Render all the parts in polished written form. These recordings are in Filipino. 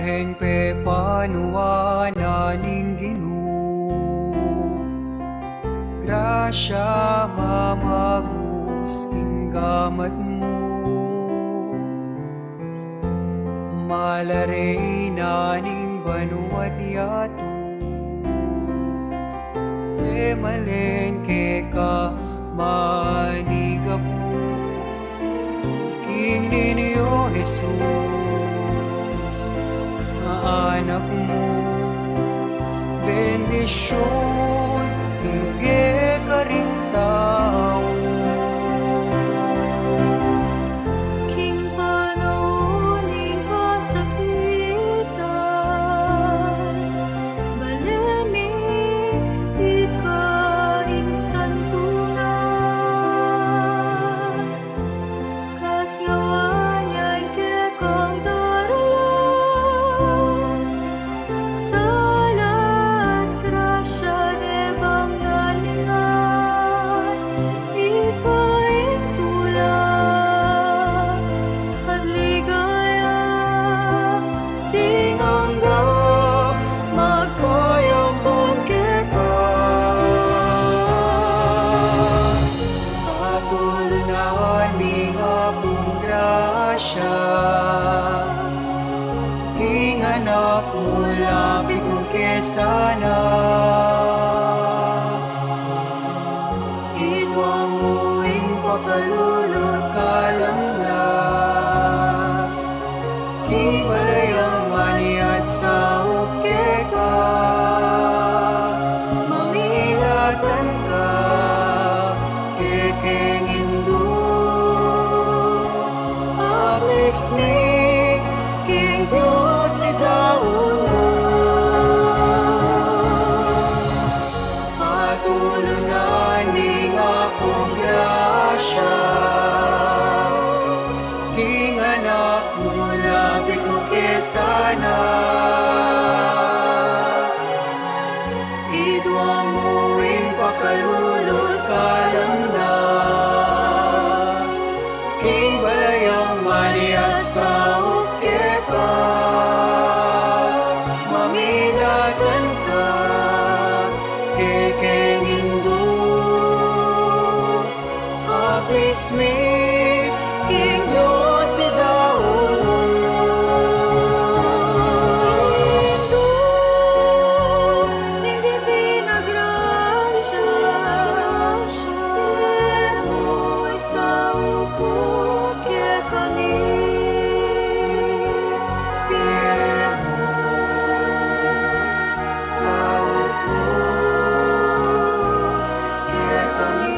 Birhen pe panuwananing Ginoo, grasya mamagus king gamat mo, malaray naning banuat yato, e malengke ka manigapu, king ninyo Jesus, anak mo, bendisyon, ibigay ka rin tao. King panauling kasakitan, baleni ikaing santunan, kas ngawanyan kekang daralan, salat grasya nebang nalingan, ikaing tulang at ligaya, tinanggap magpayapon keka. Patulunan ni apong grasya, king anak mo lapit mo kesana, Idwa mo ing pakalulot kalam na, king balayang maniat sa uke ka, mamilatan ka, kekeng Hindu, apis ni king Diyos si Daud, patulunan ni akong grasya, king anak mo lapit mo kesana, idwa mo ing pakalulot kalam na, king balayang maniat sa uke ka, mamilatan ka, kekeng Hindu, apis mi king Diyos si Daud. Hindu, ning ipinagrasya, mo'y sa upot kaya kami. Sa upo, kaya kami.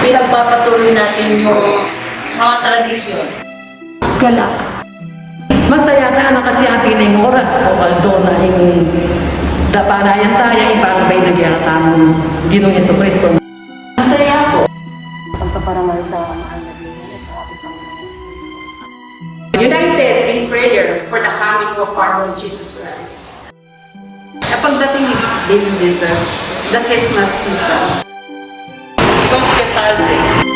Pinagpapatuloy natin yung mga tradisyon. Galak. Magsaya ka na kasi ang pining oras o kaldo na yung dapanayan tayo, ipagabay na giyakatang Ginoong Jesucristo. Masaya ako. Pagpaparangal sa mahal na Biblia at sa ating Panginoon Jesucristo. coming of our Lord Jesus Christ. Kapag dating ni Baby Jesus, the Christmas season. Sos que salve.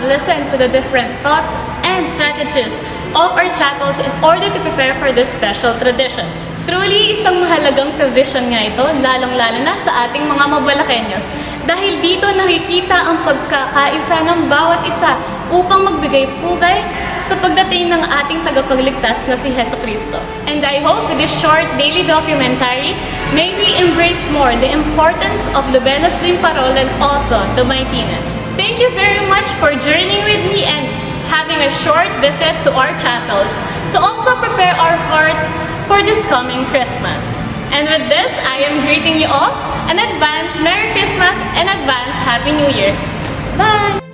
Listen to the different thoughts and strategies of our chapels in order to prepare for this special tradition. Truly, isang mahalagang tradition nga ito, lalong-lalo na sa ating mga Mabalakeños, dahil dito nakikita ang pagkakaisa ng bawat isa upang magbigay pugay sa pagdating ng ating tagapagligtas na si Jesucristo. And I hope with this short daily documentary, may we embrace more the importance of the Benas de Parol and also the Maitines. Thank you very much for journeying with me and having a short visit to our chapels to also prepare our hearts for this coming Christmas. And with this, I am greeting you all in advance Merry Christmas and advance Happy New Year. Bye!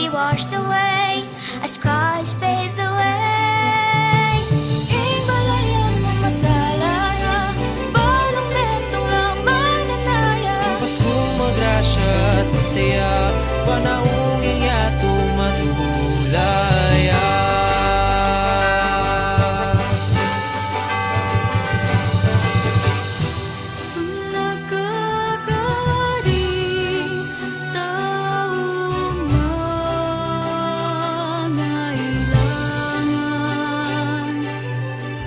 be washed away as Christ fades away. Himalayan mo masalaya, balong netong lamang nanaya. Paskong magrasya at masaya, panahong iyato matulaya. Nagkakaring taong nangailangan,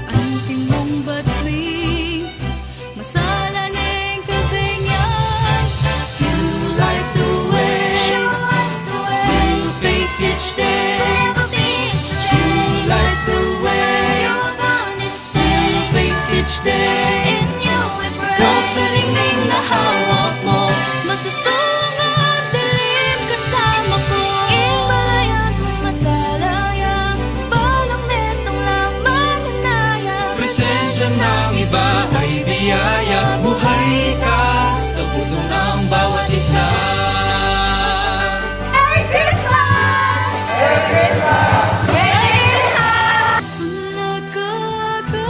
ang timong batwi, masalaning katingan. You light the way, Show us the way, you face each day. never be astray. Light the way, You're bound to stay. face each day. In you we pray. Ikaw sa ningning na hawak mo, masusunod dilim kasama ko. Himalayan mo masalaya, balong netong lamang nanaya. Presensya ng iba ay biyaya, buhay ka sa puso ng bawat isa. Merry Christmas! Merry Christmas! Merry Christmas! Nagkakaring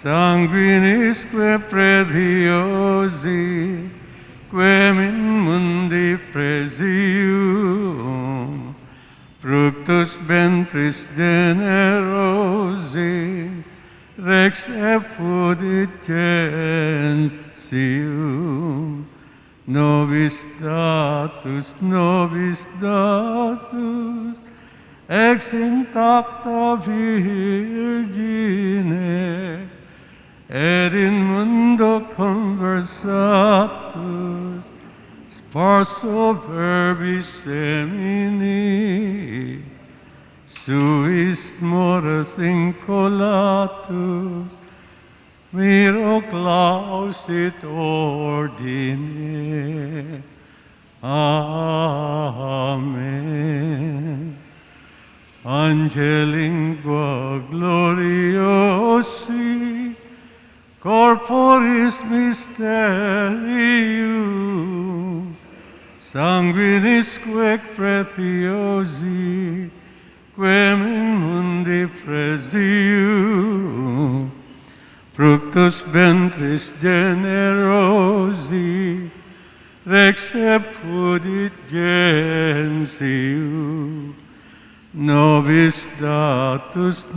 Sanguinisque prediosi, quem in mundi presium, fructus ventris generosi, rex effudit gentium. Nobis datus, ex intacta Virgine, et in mundo conversatus, sparso verbis semini, suis morus incolatus, miro clausit ordine. Amen. Angelingua gloriosi, corporis mysterium, sanguinisque preciosi, quem in mundi presium, fructus ventris generosi, rex effudit gentium. Nobis datus,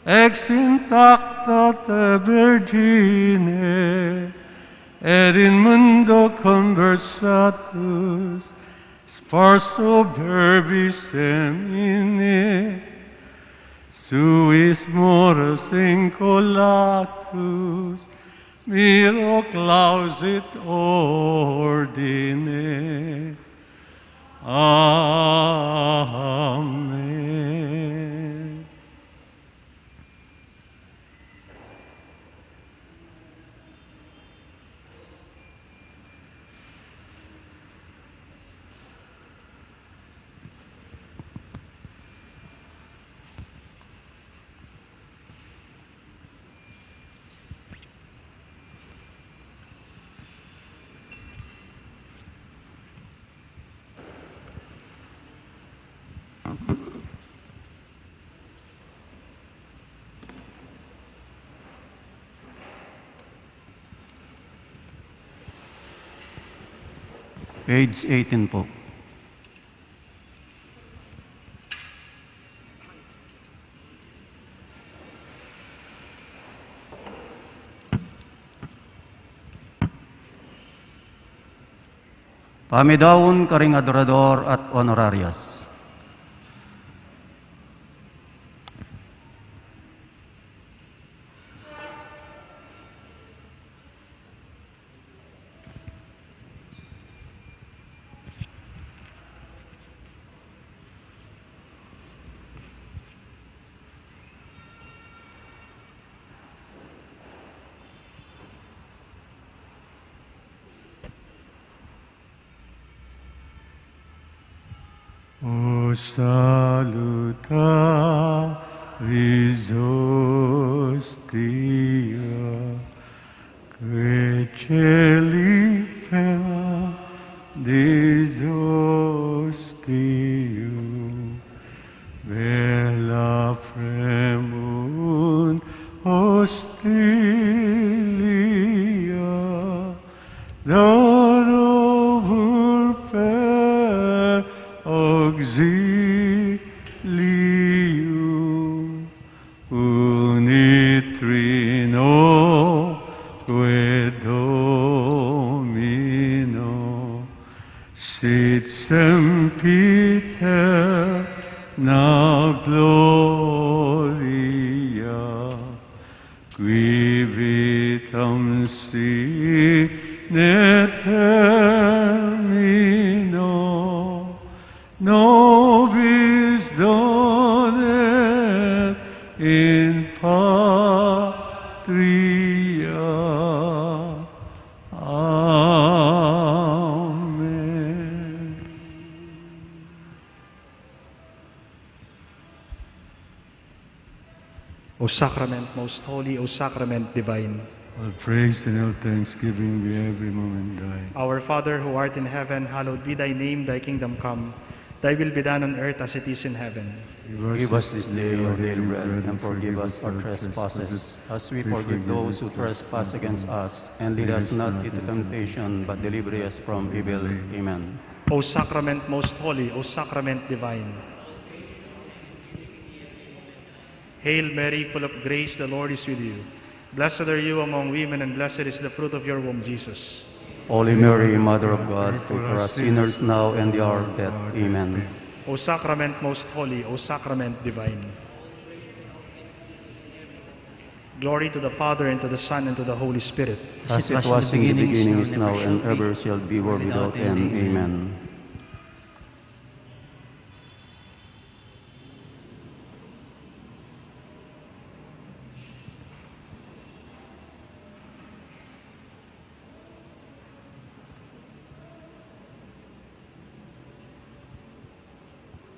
ex intacta te Virgine, et in mundo conversatus, sparso verbis semine, suis morus incolatus, miro clausit ordine. Amen. Page 18 po. Pamidaon karing adorador at honorarias. O salutaris hostia, que celi pera dis hostium, bella premunt hostilia, dorovur per auxilium, unit trino que Domino, sit sempiter na gloria, qui vitam sine termino, nobis donet in patria. Amen. O sacrament most holy, O sacrament divine. All praise and all thanksgiving be every moment thine. Our Father who art in heaven, hallowed be thy name, thy kingdom come. Thy will be done on earth as it is in heaven. Give us this day our daily bread, and forgive us our trespasses, as we forgive those who trespass against us. And lead us not into temptation, but deliver us from evil. Amen. O sacrament most holy, O sacrament divine. Hail Mary, full of grace, the Lord is with you. Blessed are you among women, and blessed is the fruit of your womb, Jesus. Holy Mary, Mother of God, pray for us sinners now and the hour of death. Amen. O sacrament most holy, O sacrament divine. Glory to the Father, and to the Son, and to the Holy Spirit. As it was in the beginning, is now, and ever shall be, world without end. Amen.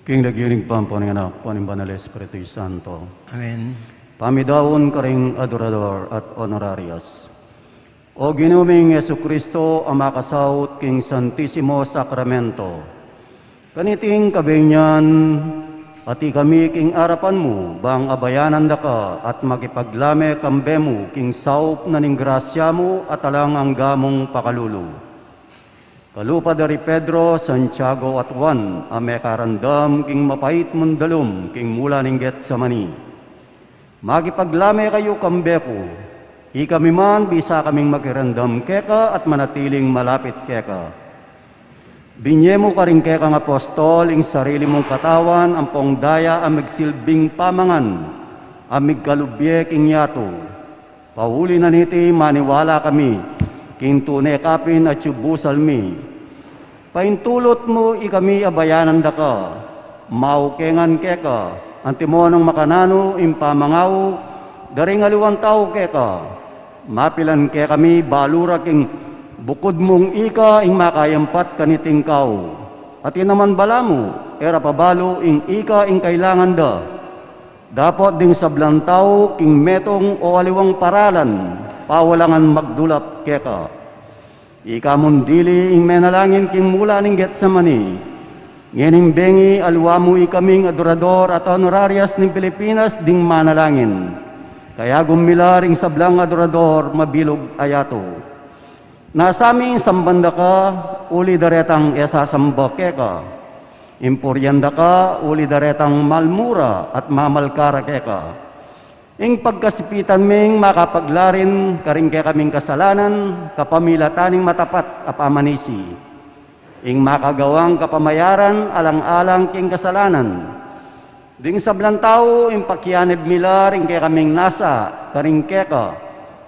King nagiling pampuning anak, panimbanal Espiritu Santo. Amen. Pamidaon karing adorador at honorarias. O ginuming Yesu Kristo, ang makasaut king Santisimo Sacramento. Kaniting kabinyan, ati kami king arapan mo, bang abayanan da ka, at makipaglame kambemo, king saup na ning grasya mo, at alang ang gamong pakalulu. Kalupa dari Pedro, Santiago at Juan, ame karandam king mapait mundalum, king mula ning Getsemani. Magipaglame kayo kambeko, ikami man bisa kaming magirandam keka at manatiling malapit keka. Binye mo karing keka ng apostol, ing sarili mong katawan, ang pongdaya ang magsilbing pamangan, amig kalubye king yato. Pauli na niti maniwala kami, king tunay kapin at yubusal mi. Paintulot mo ikami abayanan da ka, maukengan keka, antimonong makanano impamangaw, daring aliwan tao keka, mapilan ke kami balura king bukod mong ika ing makayampat kaniting kao. At naman bala mo, era pabalo ing ika ing kailangan da. Dapat ding sablang tao king metong o aliwang paralan, pawalangan magdulap keka. Ika mundili ing menalangin king mula ning Getsemani. Ngening bengi alwamu ikaming adorador at honorarias ng Pilipinas ding manalangin. Kaya gumilar ing sablang adorador mabilog ayato. Nasaming sambanda ka, uli daretang esasamba keka. Impuryanda ka, uli daretang malmura at mamalkara keka. Ing pagkasipitan ming makapaglarin karing kaya kaming kasalanan, kapamilataning matapat apamanisi. ing makagawang kapamayaran alang-alang king kasalanan. Ding sablang tao, ing pakyanib milar, ing kaya kaming nasa, karing keka,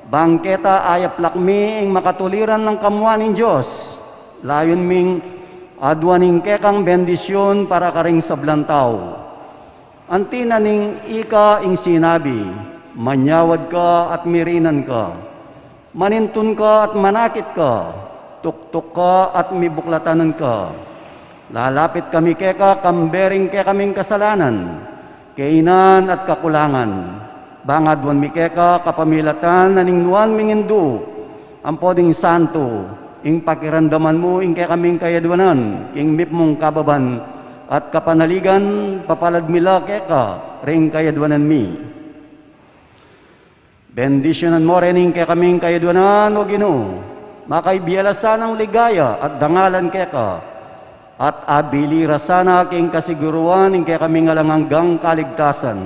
bangketa ayap lakmi, ing makatuliran ng kamuan ng Diyos. Layon ming adwaning kekang bendisyon para karing sablang tao. Antina ning ika ing sinabi, manyawad ka at mirinan ka, manintun ka at manakit ka, tuktok ka at mibuklatanan ka. Lalapit kami keka, kambering ke kaming kasalanan, kainan at kakulangan. Bangadwan mi keka, kapamilatan na ningnuan mingindu, ang poding santo, ing pakirandaman mo, ing ke kaming kayadwanan, ing mip mong kababan, at kapanaligan, papalad mila keka, ring kayadwanan mi. Bendisyonan mo rin ke kaming kayadwanan o Ginoo, makaibialasan ang ligaya at dangalan keka, at abilira sana king kasiguruan ing kaya kaming alanganggang kaligtasan.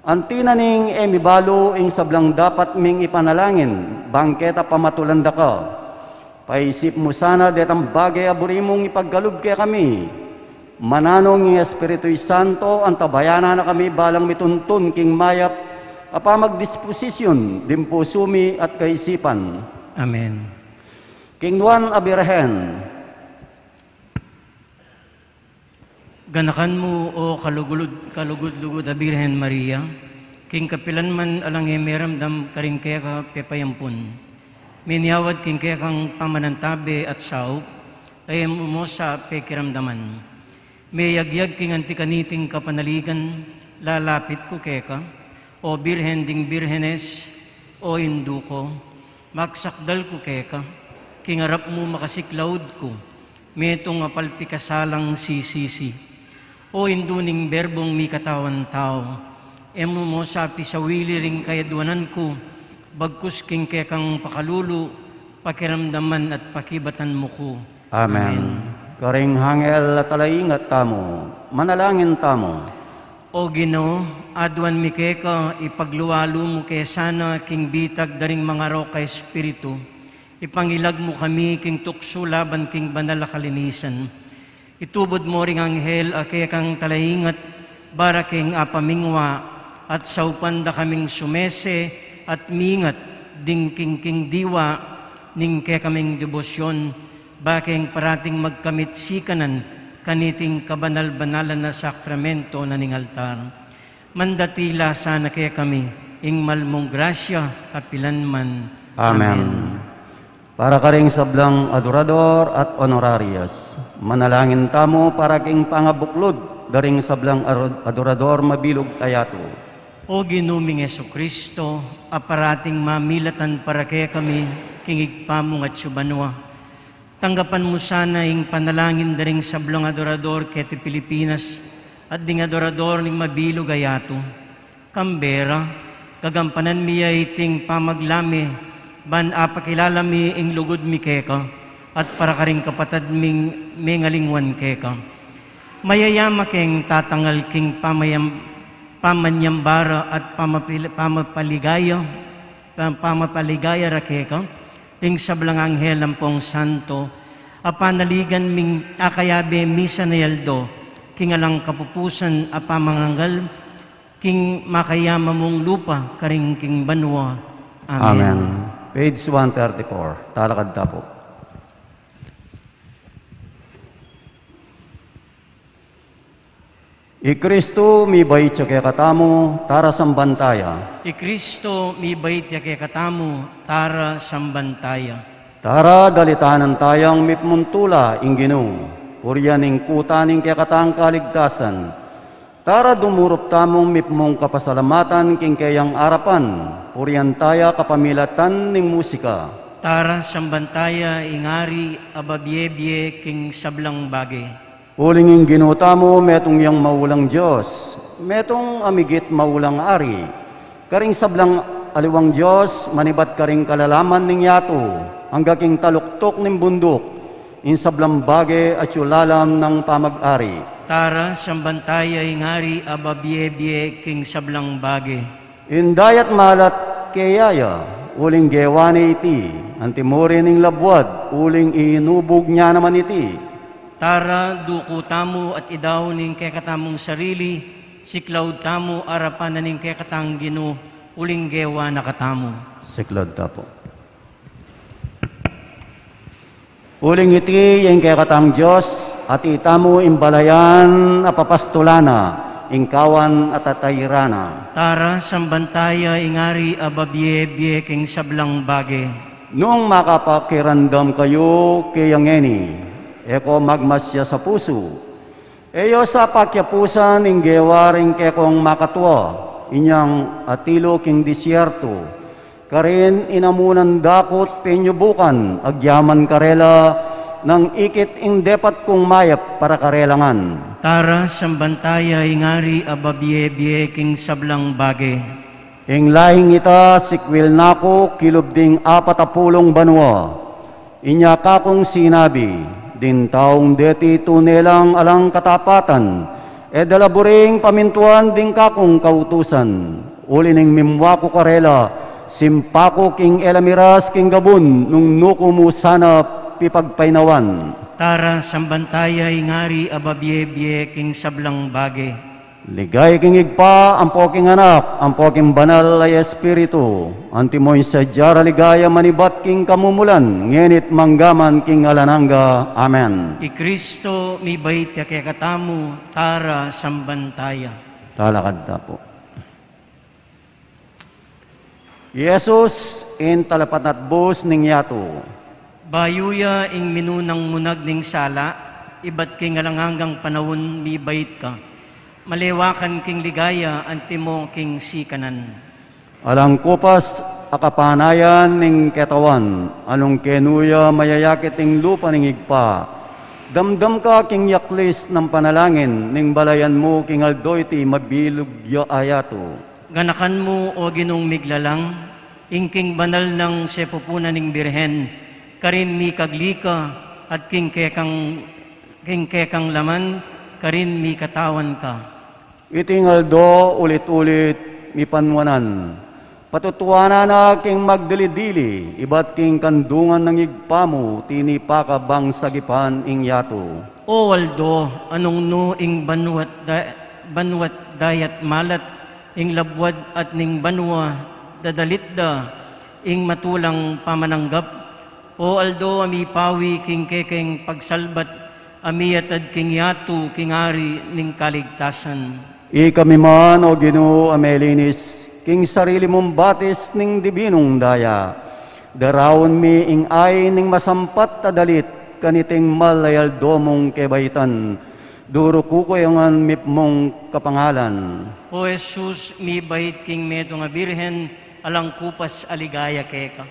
Antina ning emibalo ing sablang dapat ming ipanalangin, bangketa pamatulanda ka. Paisip mo sana detang bagay aburi mong ipaggalub kaya kami. Mananong ng Espiritu'y Santo, ang tabayana na kami balang mituntun king mayap, apa magdisposisyon, dimpusumi at kaisipan. Amen. King Juan Abirahen, ganakan mo o kalugod-lugod a Birhen Maria, king kapilan man alang emeramdam karing kaya ka pepayampun. Minyawad king kaya kang pamanantabe at saop, ay mo sa pekiramdaman. May yagyag king antikaniting kapanaligan, lalapit ko keka, o Birhen ding Birhenes, o Induko, maksakdal ko keka, kingarap mo makasiklaud ko, metong apalpikasalang sisisi. O induning berbong mi katawan tao, emo mo sa pisawili ring kayadwanan ko, bagkus king kekang pakalulu, pakiramdaman at pakibatan mo ko. Amen. Karing hangel at alaingat tamo, manalangin tamo. O Ginoo, adwan mi keka, ipagluwalo mo kaya sana king bitag daring mga roka espiritu, ipangilag mo kami king tukso laban king banal na kalinisan. Itubod mo ring anghel kaya kang talaingat, bara king apamingwa, at saupanda kaming sumese at mingat, ding king diwa, ning kaya kaming debosyon, baking parating magkamit sikanan, kaniting kabanal-banalan na sakramento na ning altar. Mandatila sana kaya kami, ing malmong grasya, kapilan man. Amen. Para karing sablang adorador at honorarius, manalangin tamo para king pangabuklod, daring sablang adorador mabilog ayato. O Ginuming Jesucristo, aparating mamilatan para kaya kami, kingigpamong at subanwa. Tanggapan mo sana ing panalangin daring sablang adorador kete Pilipinas at ding adorador ning mabilog ayato. Kambera, kagampanan miya iting pamaglami, ban apakilala mi ing lugod mi keka, at para karing kapatad ming mengalingwan keka. Mayayama keng tatangal king pamanyambara at pamapaligaya ra keka, ing sablang anghel ampong santo, apanaligan ming akayabe misa na yaldo, king alang kapupusan apamanganggal, king makayama mong lupa, karing king banwa. Amen. Amen. Page 134, talakad tapo. Ikristo mi bait kaya katamo, tara sambantaya. Ikristo mi bait kaya katamo, tara sambantaya. Tara dalitanan tayang mipmuntula ing Ginoo, puryaning kutaning kaya katang kaligtasan. Tara dumurup tamong mipmong kapasalamatan king kayang arapan, puryan taya kapamilatan ning musika. Tara sambantaya ingari ababyebye king sablang bagay. Ulinging ginuta mo metong yang maulang Diyos, metong amigit maulang ari. Karing sablang aliwang Diyos, manibat karing kalalaman ning yato, hangga king taluktok ning bundok, in sablang bagay at yulalam ng pamag-ari. Tara sambantaya ingari ababyebye king sablang bagay. Indayat malat keyaya, uling gewani iti, antimurin ning labwad, uling inubog niya naman iti. Tara, duko tamo at idaw ning kekatamong sarili, siklaw tamo arapan na ning kekatang Ginoo, uling gewa nakatamo. Siklod tapo. Uling iti yung kekatang Diyos at itamo imbalayan apapastulana, ingkawan at atayrana. Tara, sambantaya ingari ababye-bye king sablang bage. Nung makapakirandam kayo kayangeni, eko magmasya sa puso. Eyo sa pakyapusan inggewaring kekong makatwa, inyang atilo king disyerto. Karin inamunan dakot penyubukan, agyaman karela, ng ikit indepat kong mayap para karelangan. Tara, sambantaya ingari ababye-bye king sablang bage. Ing lahing ita, sikwil nako, kilubding 40 banwa. Inya kakong sinabi, din taong deti tunelang alang katapatan, e dalaburing pamintuan ding kakong kautusan. Ulining mimwa ko karela, simpako king elamiras king gabun, nung nuko mo sana pipagpainawan. Tara, sambantaya ingari ababye-bye king sablang bage. Ligay king igpa, ang poking anak, ang poking banal ay espiritu. Antimoy sa jara ligaya manibat king kamumulan, ngenit manggaman king alananga. Amen. I Kristo mi bait kekatamu, tara, sambantaya. Talakad ta po. Yesus in talapat bus ning yato. Bayuya ing minunang munag ning sala, ibat king alanganggang panahon mi bait ka. Malewakan king ligaya, antimo king sikanan. Alang kupas akapanayan ning ketawan, anong kenuya mayayakit ning lupa ning igpa. Damdam ka king yaklis ng panalangin, ning balayan mo king aldoyti mabilog ya ayato. Ganakan mo o ginong miglalang, ingking banal ng sepupunan ning birhen, karin mi kaglika at king kekang laman, karin mi katawan ka. Itingaldo ulit-ulit mi panwanan. Patutuanan na king magdilidili, iba't king kandungan ng igpamo, tinipa ka bang sagipan ing yato. O Waldo, anong no ing banwat dayat malat, ing labwad at ning banwa, dadalitda, ing matulang pamananggap. O Aldo, ami pawi king kekeng pagsalbat, amiyatad king yato, king ari ning kaligtasan. Ikami man o Ginoo amelinis, king sarili mong batis ning dibinong daya. Darawon mi ing ay ning masampat tadalit, kaniting malayal domong kebaitan. Duro kukoyangan mip mong kapangalan. O Jesus, mi bait king medo nga birhen, alang kupas aligaya keka.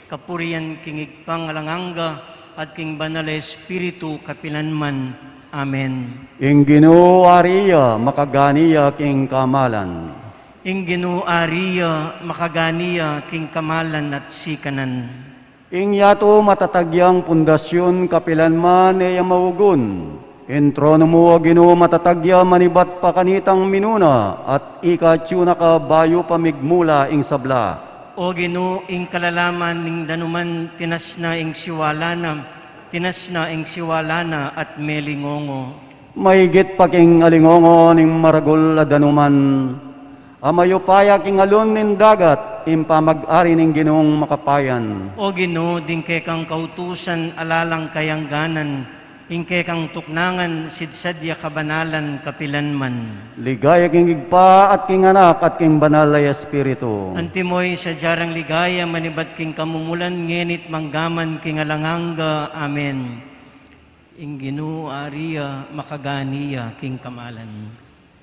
Kapurian king igpang alanganga, at king banal espiritu kapilanman. Amen. Ing Ginoo ariya makaganiya king kamalan. Ing Ginoo ariya makaganiya king kamalan at sikanan. Ing yato matatagyang pundasyon kapilanman e maugon. In trono mo Ginoo matatagya manibat pa kanitang minuna at ikatsuna ka bayo pamigmula ing sabla. O Ginoo ing kalalaman ning danuman tinasna ing siwalana at melingongo. Maigit pa king alingongo ning maragol adanuman. Amayo paya king alon nin dagat, impamag-ari ning Ginoong makapayan. O Ginoo, dingke kang kautusan alalang kayangganan, ingke kang tuknangan sidsadya kabanalan kapilanman. Ligaya king igpa at king anak at king banal ay espiritu. Antimoy sa jarang ligaya manibat king kamumulan ngenit manggaman king alanganga. Amen. Ing Ginoo ariya makaganiya king kamalan.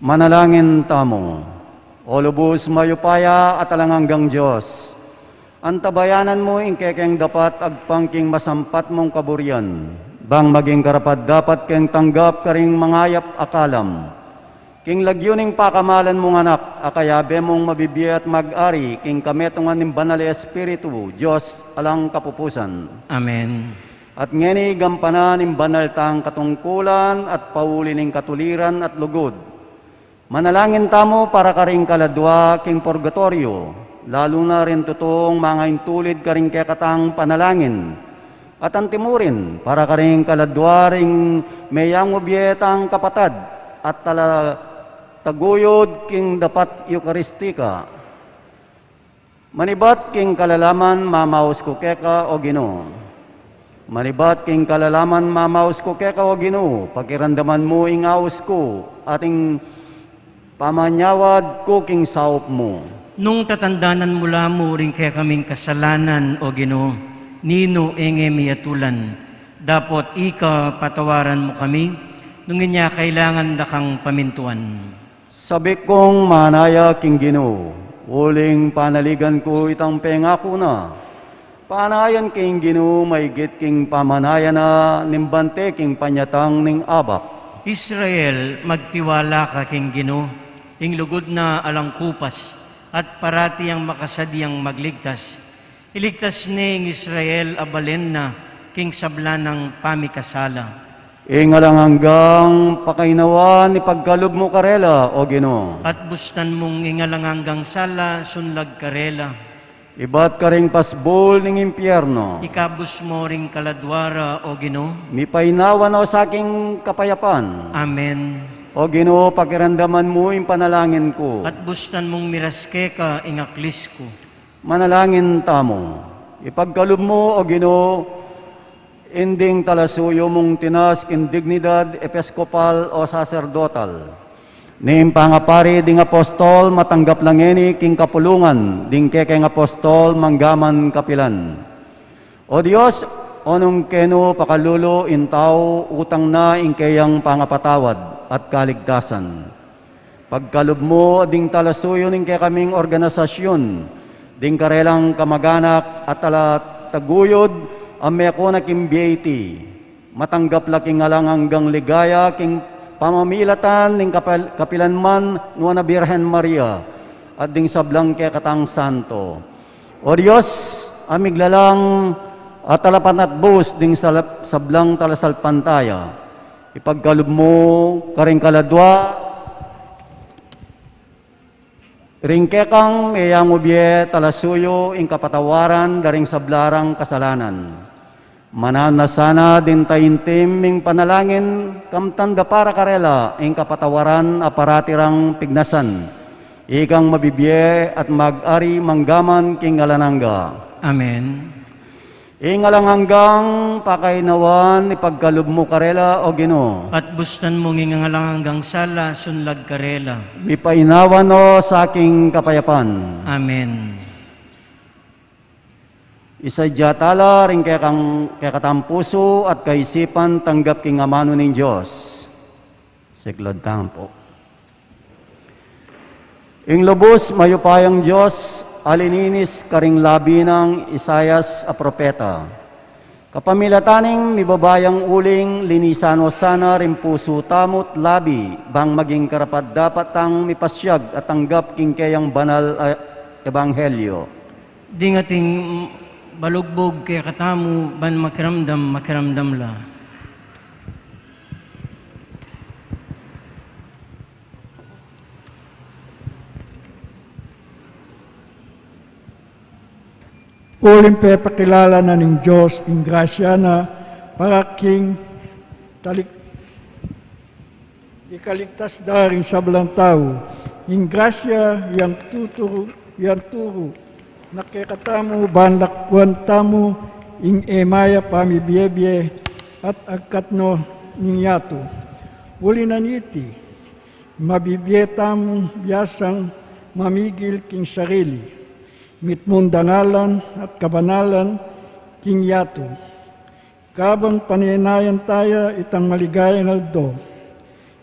Manalangin tamo. O lubos mayupaya at alanganggang Diyos. Antabayanan mo ing kekeng dapat agpangking masampat mong kaburian. Bang maging karapat dapat keng tanggap karing mangayap akalam. King lagyuning pakamalan mong anak, akayabe mong mabibiyat mag-ari, king kametungan ng banal espiritu, Diyos alang kapupusan. Amen. At ngeni gampanan ng banal tang katungkulan at pauli ng katuliran at lugod. Manalangin tamo para karing kaladwa king purgatorio, lalo na rin totoong mga intulid karing kekatang panalangin. At ang timurin, para karing kaladwaring mayang obyetang kapatad at taguyod king dapat eukaristika. Manibat king kalalaman mamaus ko keka o Ginoo. Manibat king kalalaman mamaus ko keka o Ginoo, pakirandaman mo ingaus ko, ating pamanyawad ko king saup mo. Nung tatandanan mula mo rin kaya kaming kasalanan o Ginoo, nino enge miyatulan, dapat ika patawaran mo kami, nung inya kailangan da kang pamintuan. Sabi kong manaya king Ginoo, uling panaligan ko itang pengako na. Panayan king Ginoo, maigit king pamanaya na, nimbante king panyatang ning abak. Israel, magtiwala ka king Ginoo, ting lugod na alangkupas, at parati ang makasadyang magligtas. Iligtas ni Israel abalen na king sabla ng pamikasala. Ingalang hanggang pakainawan ni pagkalob mo karela o Ginoo. At bustan mong ingalang hanggang sala sunlag karela. Ibat ka ring pasbol ning impyerno. Ikabus mo ring kaladwara o Ginoo. Mipainawan o sa aking kapayapan. Amen. O Ginoo, pakiramdaman mo yung panalangin ko. At bustan mong miraske ka ingaklis ko. Manalangin tamo. Ipagkalob mo o Ginoo, inding talasuyo mong tinas kin dignidad episkopal o sacerdotal. Ning pangapari ding apostol matanggap lang eni king kapulungan ding kekeng apostol manggaman kapilan. O Dios, onong keno pakalulo intao utang na ingkayang pangapatawad at kaligtasan. Pagkalob mo ding talasuyo ning kay kaming organisasyon, ding karelang kamaganak at taguyod ame ko na kimbieti, matanggap laking alang hanggang ligaya king pamamilatan ning kapilanman nuana Birhen Maria at ding sablang kay katang santo. O Dios, amiglalang at talapan at bus ding sablang talasalpantaya. Ipagkalob mo karing kaladwa, ringkekang iyang ubye talasuyo ing kapatawaran daring sablarang kasalanan. Manan na sana din taintim ing panalangin kamtanda para karela ing kapatawaran aparatirang pignasan. Ikang mabibye at mag-ari manggaman king alanangga. Amen. Ingalang hanggang pakainawan ipagkalob mo karela o Ginoo. At bustan mong ingalang hanggang sala sunlag karela. Ipainawan o sa aking kapayapan. Amen. Isadyatala rin kay katampuso at kaisipan tanggap king amano ng Diyos. Siklod tampo. Ing lubos mayupayang Diyos, alininis karing labi ng Isayas a propeta. Kapamilataning mibabayang uling, linisano sana rin puso tamot labi, bang maging karapat dapat ang mipasyag at tanggap king kayang banal ebanghelyo. Di ngating balugbog kay katamu ban makiramdam la. Uling pakilala na ng Diyos in grasya na para king ikaligtas daring sablang tao. In grasya yang turo nakikatamu banlakwan tamo ing emaya pamibiyebye at agkatno ninyato. Uli na niti, mabibye tamo biyasang mamigil king sarili. Mitmundangalan at kabanalan king yato. Kabang paninayan tayo itang maligayang aldo.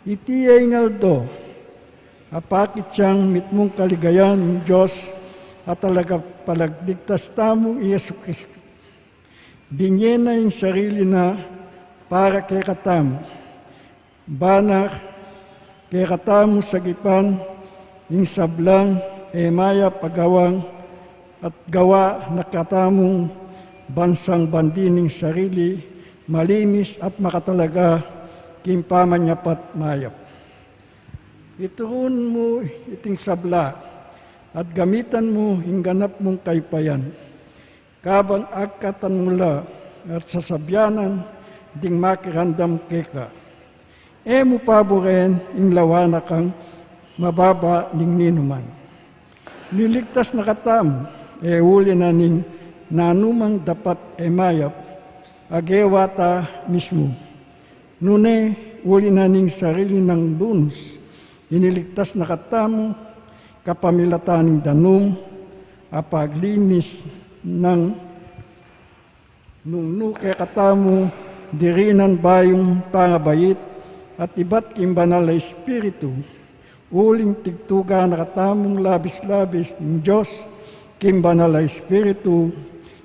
Itiyay ng aldo. Apakit siyang mitmong kaligayan ng Diyos at talaga palagdigtas tamo Yesu Kristo. Binye na yung sarili na para kay katamo. Banak kay katamo sagipan yung sablang emaya pagawang at gawa na katamong bansang bandining sarili, malinis at makatalaga kimpamanyapat mayap. Ituon mo iting sabla, at gamitan mo hingganap mong kaypayan. Kabang agkatan mula at sasabyanan ding makirandam keka. Mo paboren ing lawana kang mababa ning ninuman. Niligtas na katam, uli na ning nanumang dapat mayap, agewata mismo. Nune, uli na ning sarili ng lunos, iniligtas na katamo, kapamilataning danum, apaglinis ng nungnuke katamo, dirinan bayong pangabayit, at iba't kimbanal na espiritu, uling tigtuga na katamong labis-labis ng Diyos, kimbanal na espiritu,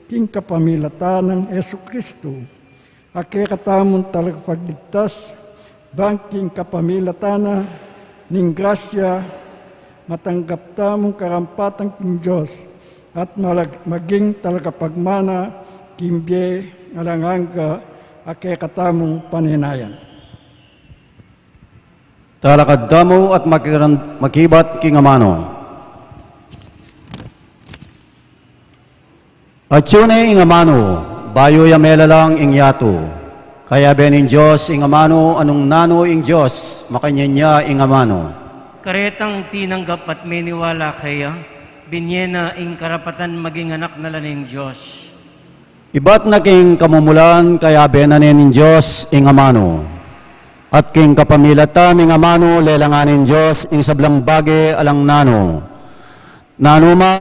king kapamilata ng Yesu Kristo, ake katamong talagpagligtas, bangking kapamilatana, ning grasya, matanggap tamong karampatang king Diyos, at maging talagapagmana, kimbye, alanganga, ake katamong paninayan. Talakad damo at makibat king amano. At yun ing amano, bayo yamela lang ing yato. Kaya benin Diyos ing amano, anong nano ing Diyos, makanyanya ing amano. Karetang tinanggap at meniwala kaya, binyena ing karapatan maging anak na laning Diyos. Iba't na king kamumulan, kaya benanin ing Diyos ing amano. At king kapamilatan ing amano, lelanganin Diyos ing sablang bage alang nano. Nanuma,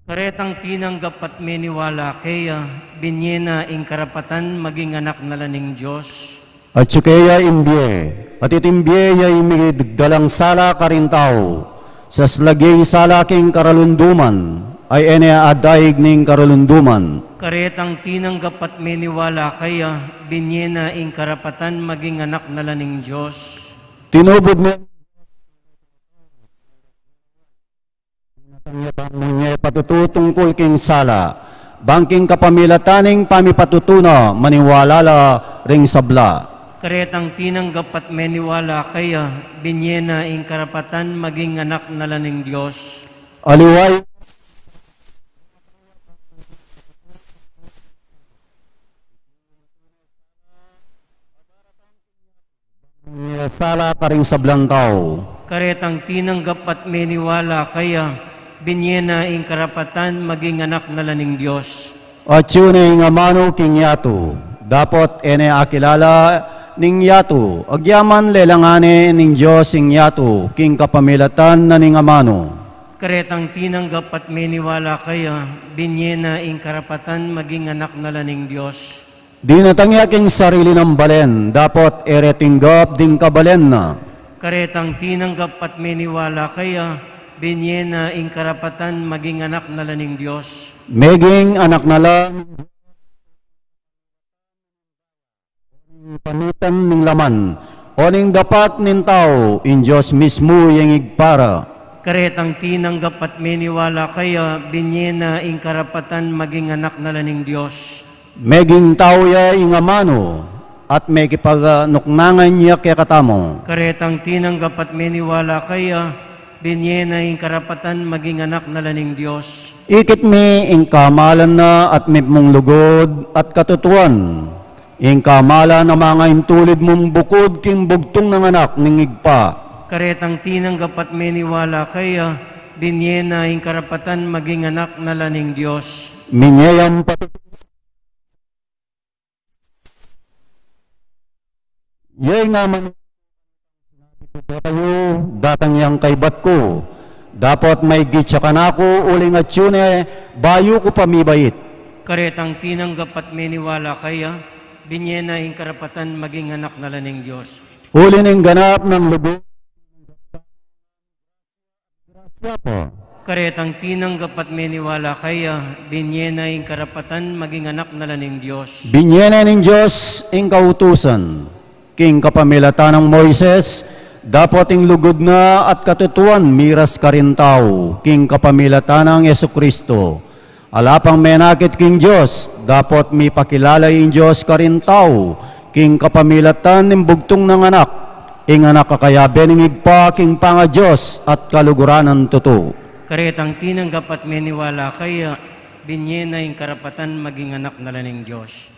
karetang tinanggap at meniwala kaya, binyena ing karapatan maging anak na laning Diyos. at sukeya imbye, at itimbye ya imigdalang sala karintaw, sa slaging sala king karalunduman, ay ene adaig ning karalunduman. Karetang tinanggap at meniwala kaya, binyena ing karapatan maging anak na laning Diyos. Tinubod mo niya patututungkol king sala, bangking kapamilataning pamipatutuno, maniwalala ring sabla. Karetang tinanggap at meniwala kaya, binyena ing karapatan maging anak na laning Diyos. Aliway sala karing sablang tao. Karetang tinanggap at meniwala kaya, binyena ing karapatan maging anak na laning Diyos. At yun ing amano king yato, dapat ene akilala ning yato, agyaman lelangane ning Diyos ing yato, king kapamilatan na ning amano. Karetang tinanggap at meniwala kaya, binyena ing karapatan maging anak na laning Diyos. Di natangya king sarili ng balen, dapat eretinggap ding kabalen na. Karetang tinanggap at meniwala kaya, binyena ing karapatan maging anak na laning Diyos. Meging anak na lang, pamitan ning laman, o ning dapat nin tao, in Diyos mismo yung igpara. Karetang tinanggap at meniwala kaya, binyena ing karapatan maging anak na laning Diyos. Meging tao ya ing amano, at may kipagnuknangan niya kaya katamo. Karetang tinanggap at meniwala kaya, binyena ing karapatan maging anak na laning Diyos. Ikit mi ing kamalan na at may mong lugod at katutuan. Ing kamalan na mga intulid mong bukod king bugtong ng anak ning igpa. Karetang tinanggap at meniwala kaya, binyena ing karapatan maging anak na laning Diyos. Minyayam yay naman tayo, datang yang kaibat ko. Dapat may gitsa ka na ako, uling at yun bayo ko pamibait. Karetang tinanggap at meniwala kaya, binyena ing karapatan maging anak na laning Diyos. Uli ng ganap ng lubog. Karetang tinanggap at meniwala kaya, binyena ing karapatan maging anak na laning Diyos. Binyena ng Diyos ing kautusan. King kapamilatan ng Moises, dapat ing lugod na at katutuan miras ka rin tao, king kapamilatan ng Yesu Kristo. Alapang menakit king Diyos, dapat mi pakilala ing Diyos ka rin tao, king kapamilatan ng bugtong ng anak, Inganak kakaya beningig pa king panga Diyos at kaluguranan totoo. Karetang tinanggap at meniwala kaya binye na yung karapatan maging anak na laning Diyos.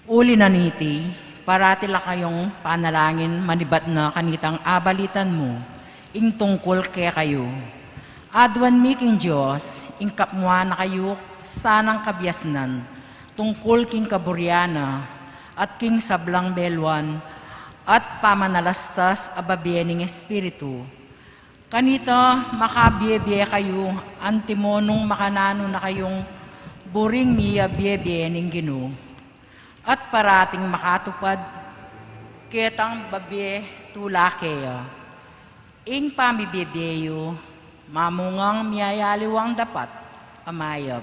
Uli na niti, parati la kayong panalangin manibat na kanitang abalitan mo, ing tungkol kaya kayo. Adwan mi king Diyos, ing kapmwa na kayo sanang kabyasnan, tungkol king kaburyana, at king sablang belwan, at pamanalastas ababyening espiritu. Kanita makabiyebye kayo, antimonong makanano na kayong buring miya biyebyening Ginoo. At parating makatupad ketang babye tulakeya. Ing pamibibeyo, mamungang miyayaliwang dapat amayab.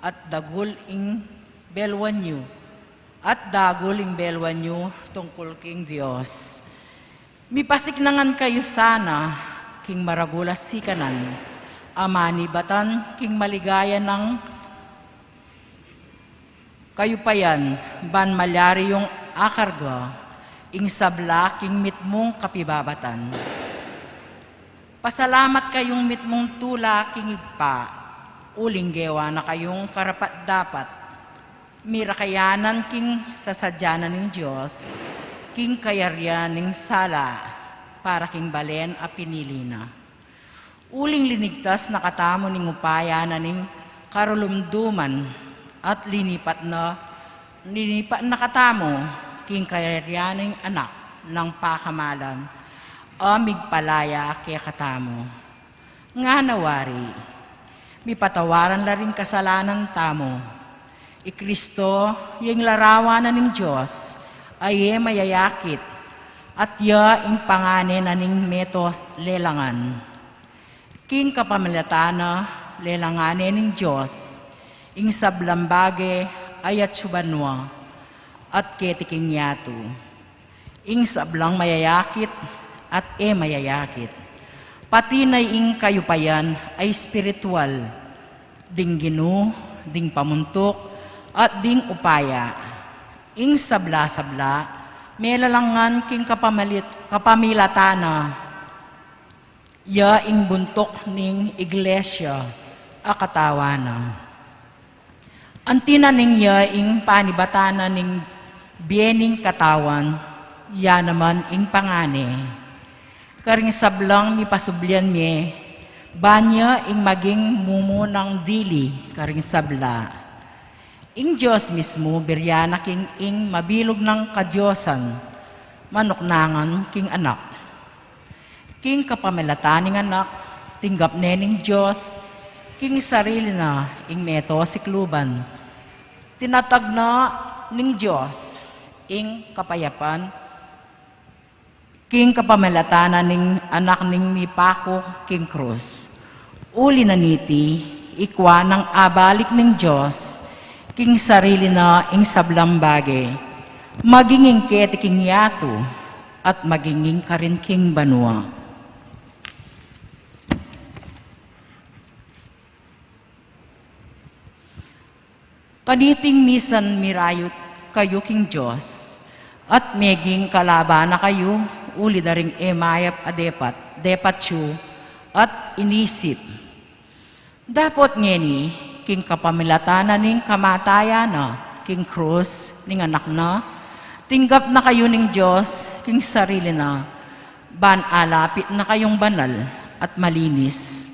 At dagul ing belwanyo. At dagul ing belwanyo tungkol king Diyos. Mipasiknangan kayo sana, king maragulas sikanan. Amani batan, king maligaya ng kayo pa yan, ban malyari yung akarga, ing sabla king mitmong kapibabatan. Pasalamat kayong mitmong tula king igpa, uling gewa na kayong karapat dapat. Mirakayanan king sasadyanan ng Diyos, king kayaryan ng sala, para king balen a pinili na. Uling linigtas na katamo ning upaya na ning karulumduman, at linipat na katamo, king kayaryaning anak ng pakamalan, amigpalaya kaya katamo. Nga nawari, mipatawaran la rin kasalanan tamo. Ikristo, yung larawan na ng Diyos, ay mayayakit, at ya ing pangane na ning metos lelangan. King kapamalatana, lelangane ng Diyos, ing sablambage ayat subanwa at ketiking yato. Ing sablang mayayakit at mayayakit. Pati na ing kayupayan ay spiritual, ding Ginoo, ding pamuntok, at ding upaya. Ing sabla-sabla, melalangan king kapamilatana, ya ing buntok ning iglesia, akatawana. Antina ning ya ing panibatanan ning biening katawan, ya naman ing pangane. Karing sablang mi pasublian mi, banya ing maging mumunang dili, karing sabla. Ing Diyos mismo, biryana king ing mabilog ng kadyosan, manuknangan king anak. King kapamilataning anak, tinggap nening Diyos, king sarili na ing meto sikluban. Tinatag na ning Diyos ing kapayapan, king kapamalatana ning anak ning mipako king krus. Uli na niti, ikwa ng abalik ning Diyos, king sarili na ing sablang bagay, maginging keti king yato, at maginging karin king banwa. Kaniting misan mirayot kayo king Diyos, at meging kalaban na kayo, uli na ring emayap depat siyo, at inisip. Dapat ngeni, king kapamilatanan ning kamatayan na, king krus, ning anak na, tinggap na kayo ning Diyos, king sarili na, ban alapit na kayong banal at malinis,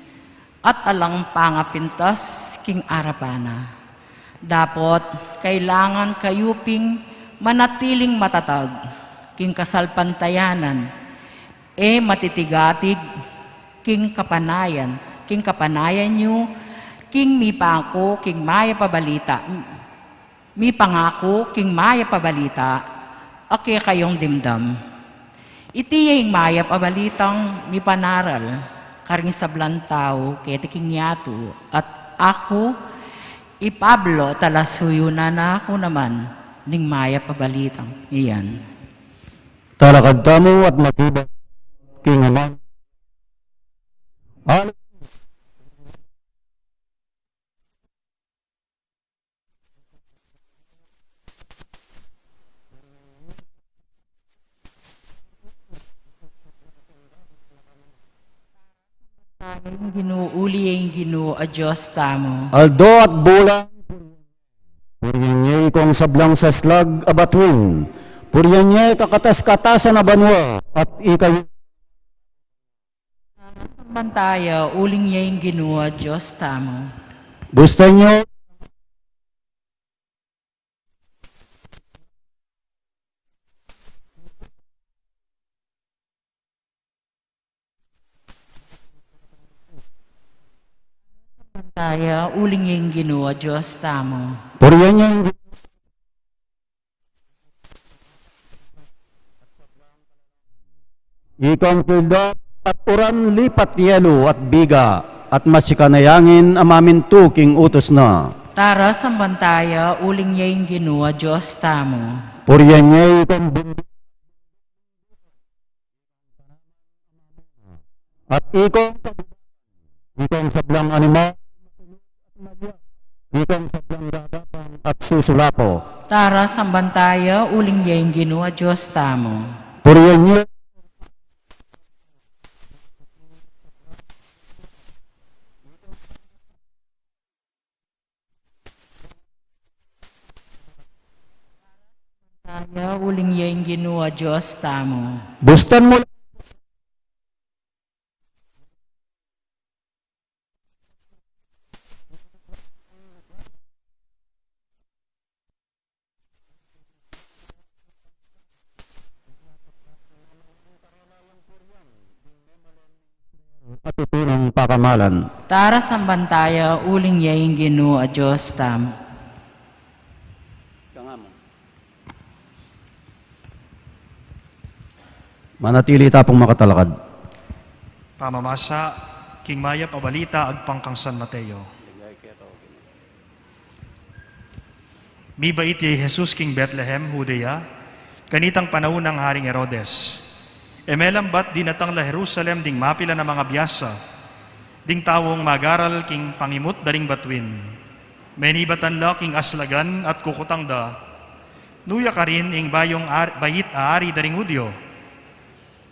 at alang pangapintas, king arapana. Dapat kailangan kayuping manatiling matatag, king kasalpantayanan, matitigatig, king kapanayan nyo, king mipangako, king maya pabalita, mipangako, king maya pabalita, ake kayong dimdam. Itiyay maya pabalitang mipanaral, karing sablan tao, ketiking yato, at ako, Pablo, talasuyo na ako naman, ning maya pabalitang iyan. Talakad tamo at makibag king amang. Ginuuli ang Ginoo a Diyos tamo. Aldo at bulang, puriyan niya ikong sablang sa slag abatwin, puriyan niya kakatas-katasan na banwa, at ikay Bantaya, uling niya ang Ginoo a Diyos tamo. bustay niyo, Bantaya, uling niya ang Ginoo a Diyos tamo. puriyan niya ikong pilda at uran lipat yelo at biga, at masikanayangin amamin tuking utos na. Tara sa bantaya, uling niya ang Ginoo a Diyos tamo. Puriyan niya ikong at ikong sablang anima, ikong sablang dadapang at susulapo. Tara sa bantaya, uling niya ang Ginoo a Diyos tamo. Puriyan niya Bantaya, uling niya ang Ginoo a Diyos tamo. bustan mo at tuturong pakamalan. Tara sa bantaya, uling niya ang Ginoo a Diyos tamo. Manatili tapong makatalakad. Pamamasa, King Maya Pabalita, agpangkang San Mateo. Mi bait ye Jesus King Bethlehem, Judea, kanitang panahon ng Haring Herodes. Emelambat dinatang la Jerusalem ding mapila na mga biyasa, ding tawong magaral king pangimut daring batwin. Menibatan la king aslagan at kukutang da, nuya ka rin ing bayong bayit aari daring Hudyo.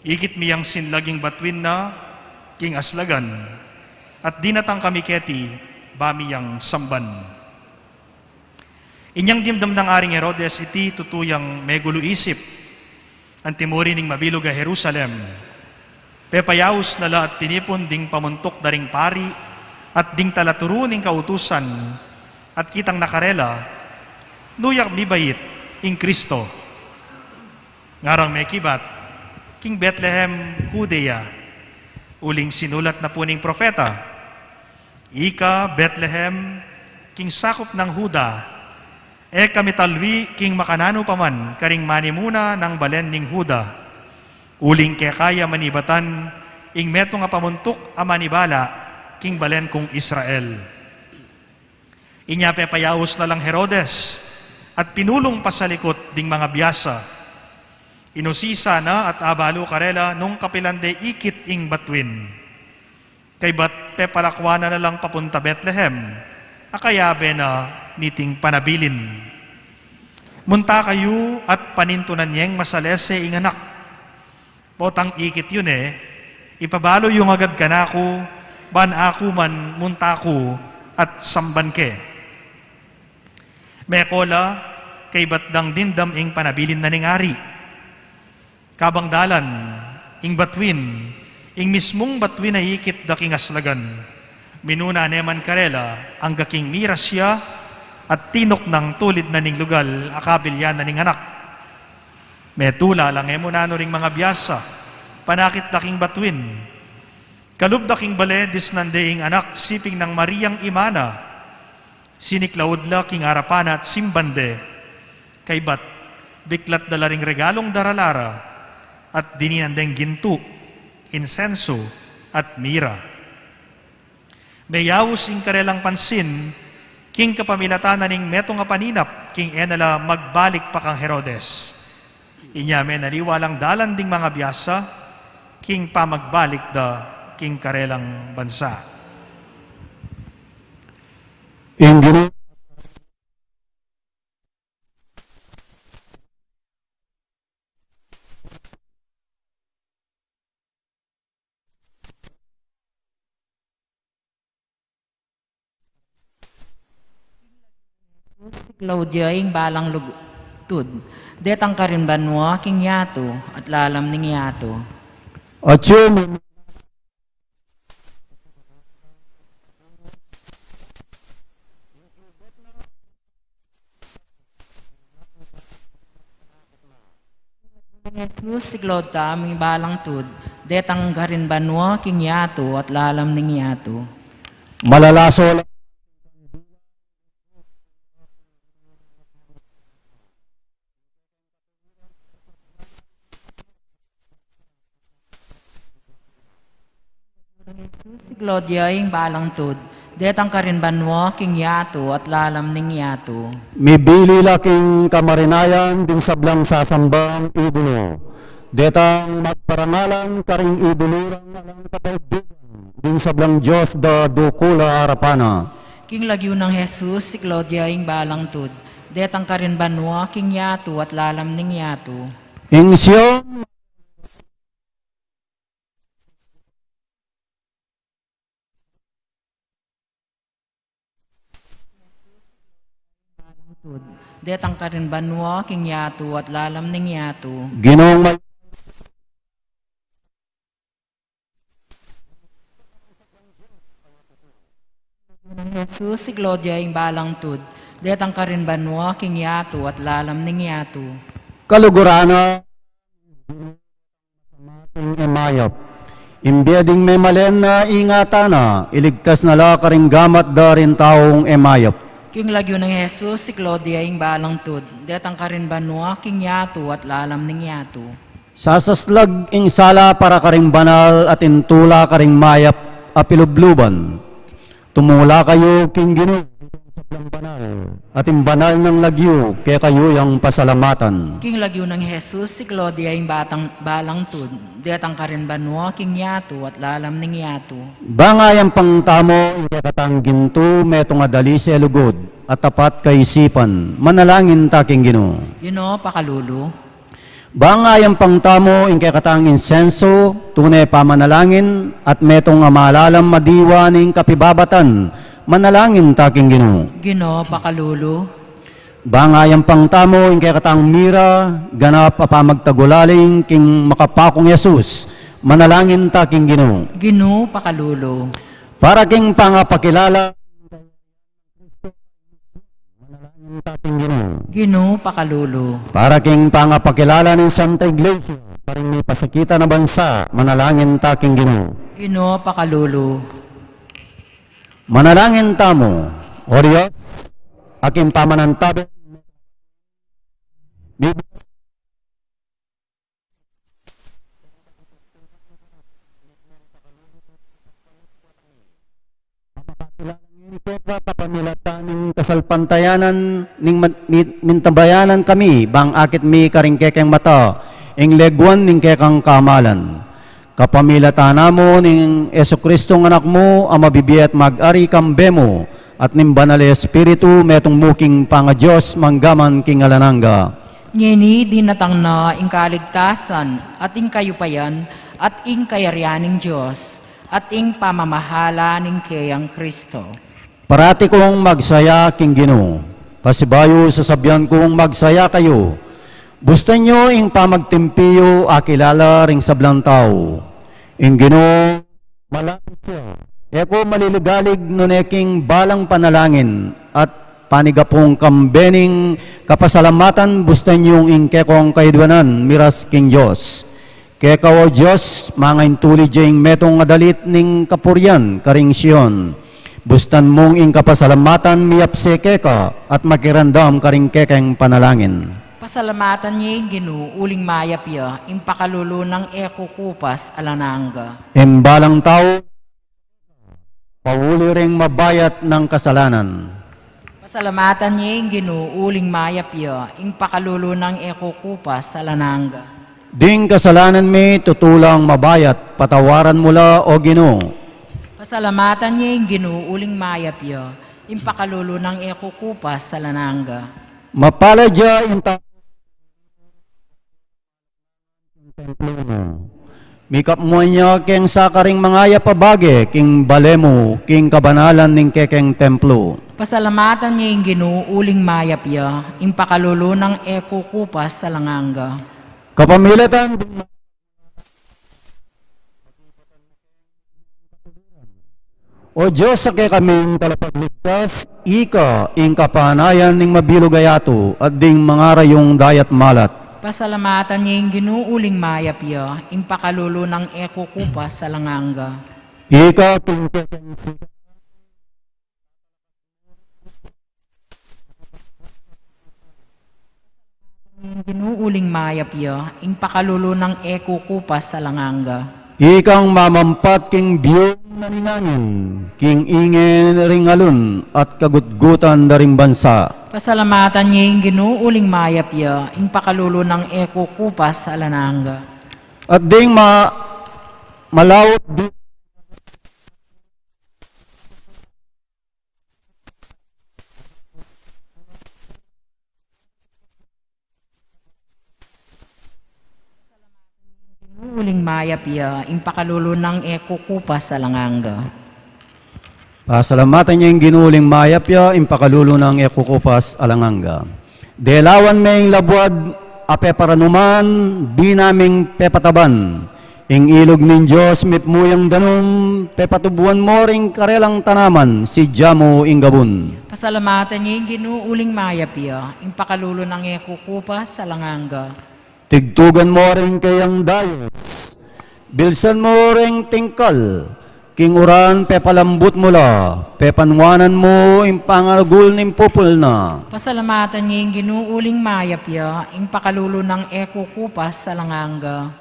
Ikit miyang sinlaging batwin na king aslagan, at dinatang kami keti bamiyang samban. Inyang dimdam ng Aring Herodes iti tutuyang megulo isip, ang timuri ning mabilog a Jerusalem. Pepayaos na la at tinipon ding pamuntok daring pari, at ding talaturo ning kautusan, at kitang nakarela, nuyak mibayit ing Kristo. Ngarang may kibat, King Bethlehem, Judea, uling sinulat na po ning propeta. Ika, Bethlehem, king sakop ng Huda, kamitalwi king makanano paman, karing manimuna ng balen ning Huda. Uling kaya manibatan, ing meto nga pamuntok a manibala, king balen kong Israel. Inya pepayaos na lang Herodes, at pinulong pasalikot ding mga biyasa. Inusisa na at abalo karela nung kapilande ikit ing batwin. Kay bat pepalakwana na lang papunta Bethlehem, akayabe na niting panabilin. Munta kayo at panintunan niyeng masalese ing anak. Potang ikit yun ipabalo yung agad kanako, ban ako man munta ko at samban ke. Mekola, kay batdang dindam ing panabilin na ningari. Kabang dalan, ing batwin, ing mismong batwin na ikit daking aslagan. Minuna neman karela, ang gaking miras siya, at tinok ng tulid na ning lugal, akabilya na ning anak. Metula lang emunano ring mga biyasa, panakit daking batwin. Kalub daking bale, disnandeing anak, siping ng Mariang Imana, siniklaudla king arapana at simbande, kay bat, biklat dala ring regalong daralara, at dininandeng ginto, insenso, at mira. Mayawos ing karelang pansin, king kapamilatanan ning metong apaninap, king enala magbalik pa kang Herodes. Inyame nariwalang dalan ding mga biyasa, king pamagbalik da king karelang bansa. In Ginoo Claudia ing balang lugtud. Detang karin banwa king yato at lalam ning yato. at yung Jesus siglod ta aming balang tud. Detang karin banwa king yato at lalam ning yato. malalaso Si Claudia ing balang tud. Detang karin banwa king yato at lalam ning yato. Mibili laking kamarinayan ding sablang sasambang idolo. Detang magparangalan karing idolurang alang kapaudigan ding sablang Diyos da dukula arapana. King lagyo ng Jesus si Claudia ing balang tud. Detang karin banwa king yato at lalam ning yato. Ing siyong Detang karin banwa king yato at lalam ning yato. Ginoong may Ng Jesus si Claudia ing balang tud. Detang karin banwa king yato at lalam ning yato. kalugurana mating emayap. Imbeding may malen na ingatana, iligtas na la karing gamat darin taong emayap. King lagyo ng Jesus si Claudia ing balang tud. Detang karin banwa king yato at lalam ning yato. Sasaslag ing sala para karing banal at intula karing mayap apilubluban. Tumula kayo king Ginoo sablang banal at imbanal ng lagyo kaya kayo yung pasalamatan. King lagyo ng Jesus si Claudia ing balang tud. Detang karin banwa king yato at lalam ning yato. Bangayang pangtamo ing katang ginto metong adali sa lugod at tapat kaisipan manalangin ta king Ginoo. Ginoo pakalulu. Bangayang pangtamo ing katang insenso tunay pamanalangin at metong amalalam madiwa ning kapibabatan manalangin ta king Ginoo. Ginoo pakalulu. Bangayang pangtamo ing katang mira ganap apamagtagulaling king makapakong Yesus manalangin ta king Ginoo. Ginoo pakalulu. Para king pangapakilala manalangin ta king Ginoo. Ginoo pakalulu. Para king pangapakilala ng Santa Iglesia parang may pasakita na bansa manalangin ta king Ginoo. Ginoo pakalulu. Manalangin tamo, O Diyos, aking pamanantabi. Papamilatan ng kasalpantayanan ning mintabayanan kami bang akit mi karingkekeng mata ing legwan ning kekang kamalan. Kapamilatan mo ning Esukristo ng anak mo ang mabibiyat mag-ari kambemo at ning banal espiritu metong muking panga-Diyos manggaman king alananga. Ngini dinatang na ing kaligtasan at ing kayupayan at ing kayaryaning Diyos at ing pamamahala ning kayang Kristo. Parati kong magsaya king Ginoo. Pasibayo sa sabyan kong magsaya kayo. Busta nyo ing pamagtimpiyo akilala ring sablang tao. Ing Ginoo malapit siya. Eko maliligalig nuneking balang panalangin at panigapong kambening kapasalamatan busta nyong ing kekong kaidwanan miras king Diyos. Kekaw o Diyos mga intuli jeng metong adalit ning kapuryan karing Sion. Bustan mong ing kapasalamatan miyapse keka at makirandam karing kekeng panalangin. Pasalamatan niya yung Ginoo uling mayapya ing pakalulu ng eko kupas alananga. Imbalang tao, pauli ring mabayat ng kasalanan. Pasalamatan niya yung ginuuling mayapya, ing pakalulu ng ekukupas sa lananga. Ding kasalanan mi tutulang mabayat, patawaran mula o Ginoo. Pasalamatan niya yung ginuuling mayapya, ing pakalulu ng ekukupas sa lananga. Mapaladya yung templo mo. Mikap mo niya keng sakaring mangaya pabage, king balemo, king kabanalan ning kekeng templo. Pasalamatan niya yung ginuuling mayapya, ing pakalulu ng ekukupas sa langanga. Kapamilatan O Diyos sa kaming kalapagligtas, ika ing kapanayan ning mabilugayato at ding mga rayong dayat malat. Pasalamatan niya yung ginuuling mayapya, ing pakalulu ng ekukupas sa langanga. Ika king kekeng Ginuuling mayapya, ing pakalulu ng ekukupas sa langanga. Ikang mamampat king biyong naninangin, king ingen ringalun at kagutgutan daring bansa. Pasalamatan niya yung ginuuling mayapya, ing pakalulu ng ekukupas sa lananga. At ding malawot di Ginuuling mayapya, ing pakalulu ng ekukupas sa langanga. Pasalamatan niya yung ginuling mayapya, impakalulo ng ekukupas alanganga. Delawan may labuad, ape paranuman, binaming pepataban. Ing ilog nin Diyos, mitmuyang danum, pepatubuan mo ring karelang tanaman, si Jamo ingabun. Pasalamatan niya yung ginuuling mayapya, ing pakalulu ng ekukupas sa langanga. Tigtugan mo ring kayang dayos, bilsan mo ring tingkal, king uran pepalambut mula, pepanwanan mo impangagul ning pupul na. Pasalamatan niya yung ginuuling mayapya, ing pakalulu ng ekukupas sa langanga.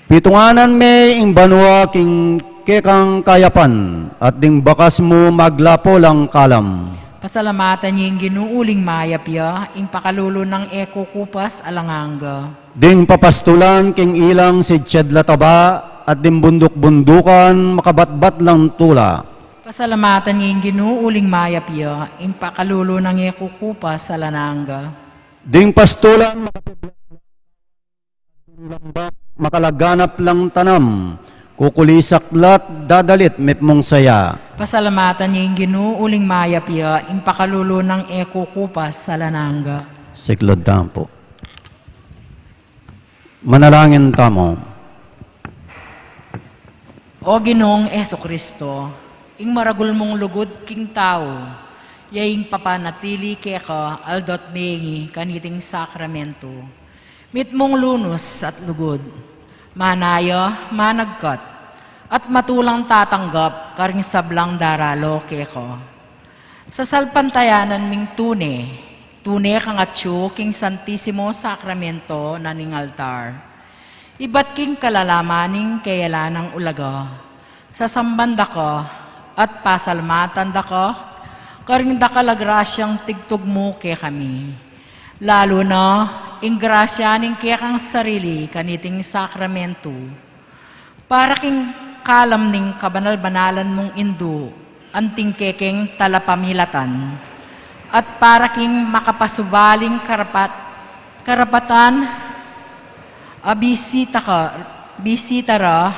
Pitunganan me ing banwa king kekang kayapan, at ding bakas mo maglapo lang kalam. Pasalamatan niya yung ginuuling mayapya, ing pakalulu ng ekukupas alanganga. Ding papastulan king ilang si Tsedlataba, at ding bundok-bundukan makabatbat lang tula. Pasalamatan niya yung ginuuling mayapya, ing pakalulu ng ekukupas sa lananga. Ding pastulan makalaganap lang tanam, kukulisaklat dadalit mong saya. Pasalamatan niya yung ginuuling mayapya, ing pakalulu ng ekukupas sa lananga. Siklod tampo. Manalangin tamo. O Ginoong Esukristo, ing maragul mong lugod king tao, yaing papanatili keka aldot mengi kaniting sakramento. Mit mong lunos at lugod, manaya, managkat, at matulang tatanggap karing sablang daralo keko. Sa salpantayanan ming tune kang atyo king Santisimo Sakramento na ning altar. Ibat king kalalamaning kayala ng ulaga. Sa sambanda ko at pasalmatan da ko, karing da kalagраsyang tigtog mo kay kami. Lalo na, ing grasya ning kaya kang sarili kaniting sakramento. Para king kalam ning kabanal-banalan mong indo, anting kekeng talapamilatan. At para king makapasubaling karapatan, bisita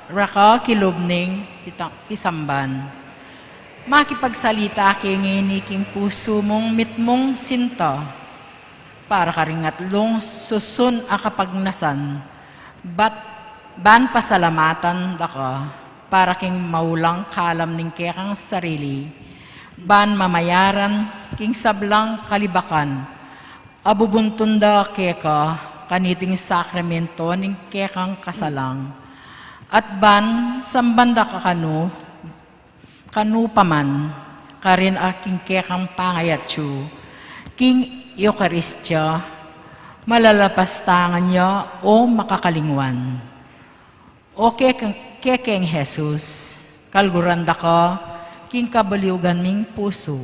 raka kilubning pisamban. Makipagsalita kingini king puso mong mitmong sinta, para karingatlong susun akapagnasan, ban pasalamatan daka, para king maulang kalam ning kekang sarili, ban mamayaran king sablang kalibakan, abubuntunda keka kaniting sakramento ning kekang kasalang, at ban sambanda ka kanu paman, karin aking kekang pangayatyo, king Eukaristya, malalapastangan niya o makakalingwan. O kekeng Jesus, kalguranda ka, king kabaliugan ming puso.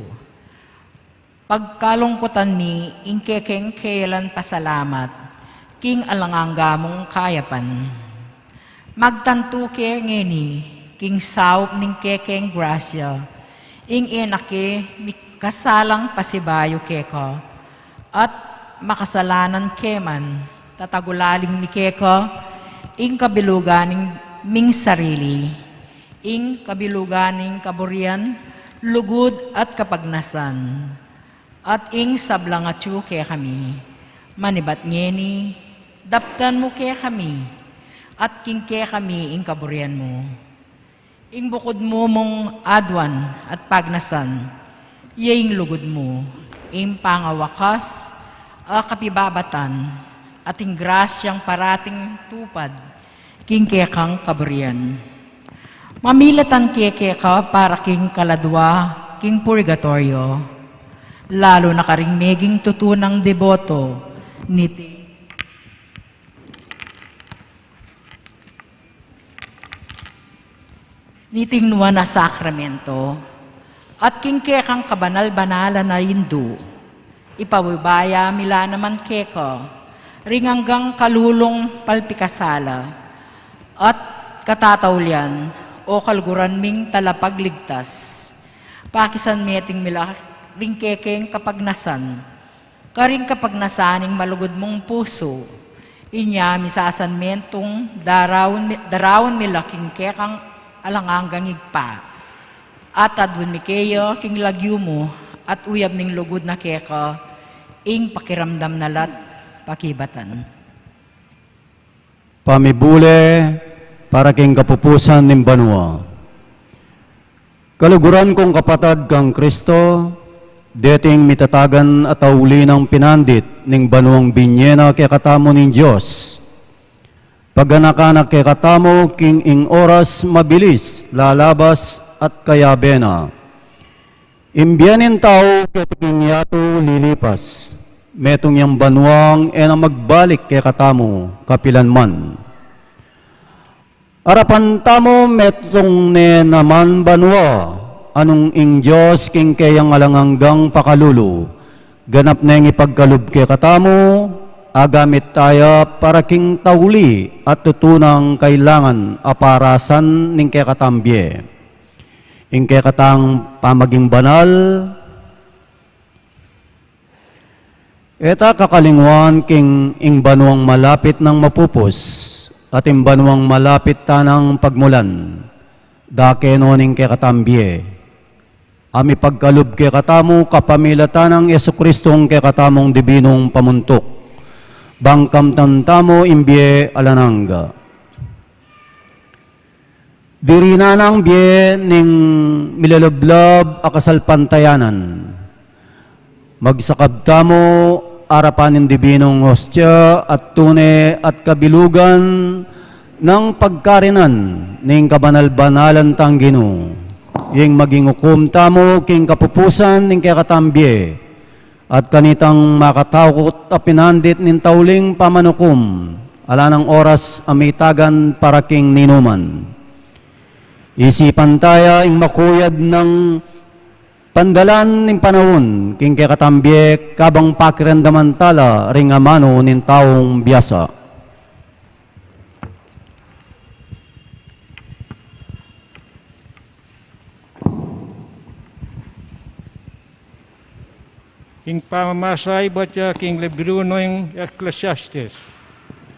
Pagkalungkutan mi, ingkekeng kailan pasalamat, king alangangga mong kayapan. Magtanto ke ngeni, king saup ning kekeng grasya, ing enake kasalang pasibayo keko, at makasalanan keman, tatagulaling mi keko, ing kabiluganing ming sarili, ing kabiluganing kaburian, lugod at kapagnasan, at ing sablangatyo kaya kami, manibat ngeni, daptan mo kaya kami, at king kaya kami ing kaburian mo. Ing bukod mo mong adwan at pagnasan, yaing lugod mo, ing pangawakas, kapibabatan, at ing grasyang parating tupad, king kaya kang kaburian. Mamilatan kaya ka para king kaladwa, king purgatorio, lalo na karing meging tutunang deboto, niting nuwa na sakramento, at king kekang kabanal-banala na Hindu, ipawibaya mila naman keko, ringanggang kalulong palpikasala, at katatawlian o kalguran ming talapagligtas, pakisan meting mila ring kekeng kapagnasan, karing kapagnasaning malugod mong puso, inya misasan mentong darawon milaking kekang alanganggang igpa, at adwin mi kayo king lagyo mo, at uyab ning lugod na keka, ing pakiramdam nalat pakibatan. Pamibule para king kapupusan ng banwa. Kaluguran kong kapatad kang Kristo, deting mitatagan at auli ng pinandit ning banwang binyena kay katamo ning Diyos. Paganakan kay katamo king ing oras mabilis, lalabas at kayabena. Imbiyanin tao kating yato lilipas, metong yang banwang na magbalik kay katamo kapilan man. Arapan tamo metong ne naman banwa, anong ing Diyos king kayang alanganggang pakalulu, ganap na yung ipagkalub kay katamo, agamit tayo para king tauli at tutunang kailangan aparasan ning kay katambye. Ing kay katang pamaging banal, eta kakalingwan king ing banwang malapit ng mapupos, at ing banwang malapit tanang pagmulan, dake noning kay katambye. Ami pagkalub kay katamo kapamilatan ng Yesu Kristong kay katamong dibinong pamuntok. Bangkam tantamo imbye alanangga. Diri na nang bye ning milalablob akasal pantayanan. Magsakab tamo arapan ng dibinong hostya at tune at kabilugan ng pagkarinan ning kabanal-banalan tang Ginoo. Yung maging hukom tamo king kapupusan ning kay katambye, at kanitang makatakot at pinandit nin tauling pamanukom, ala ng oras amitagan para king ninuman. Isipan tayo ing makuyad ng pandalan ning panahon, king kay katambye kabang pakiramdaman tala ring amano nin taong biyasa. King pamamasay batya king libro ng Ecclesiastes.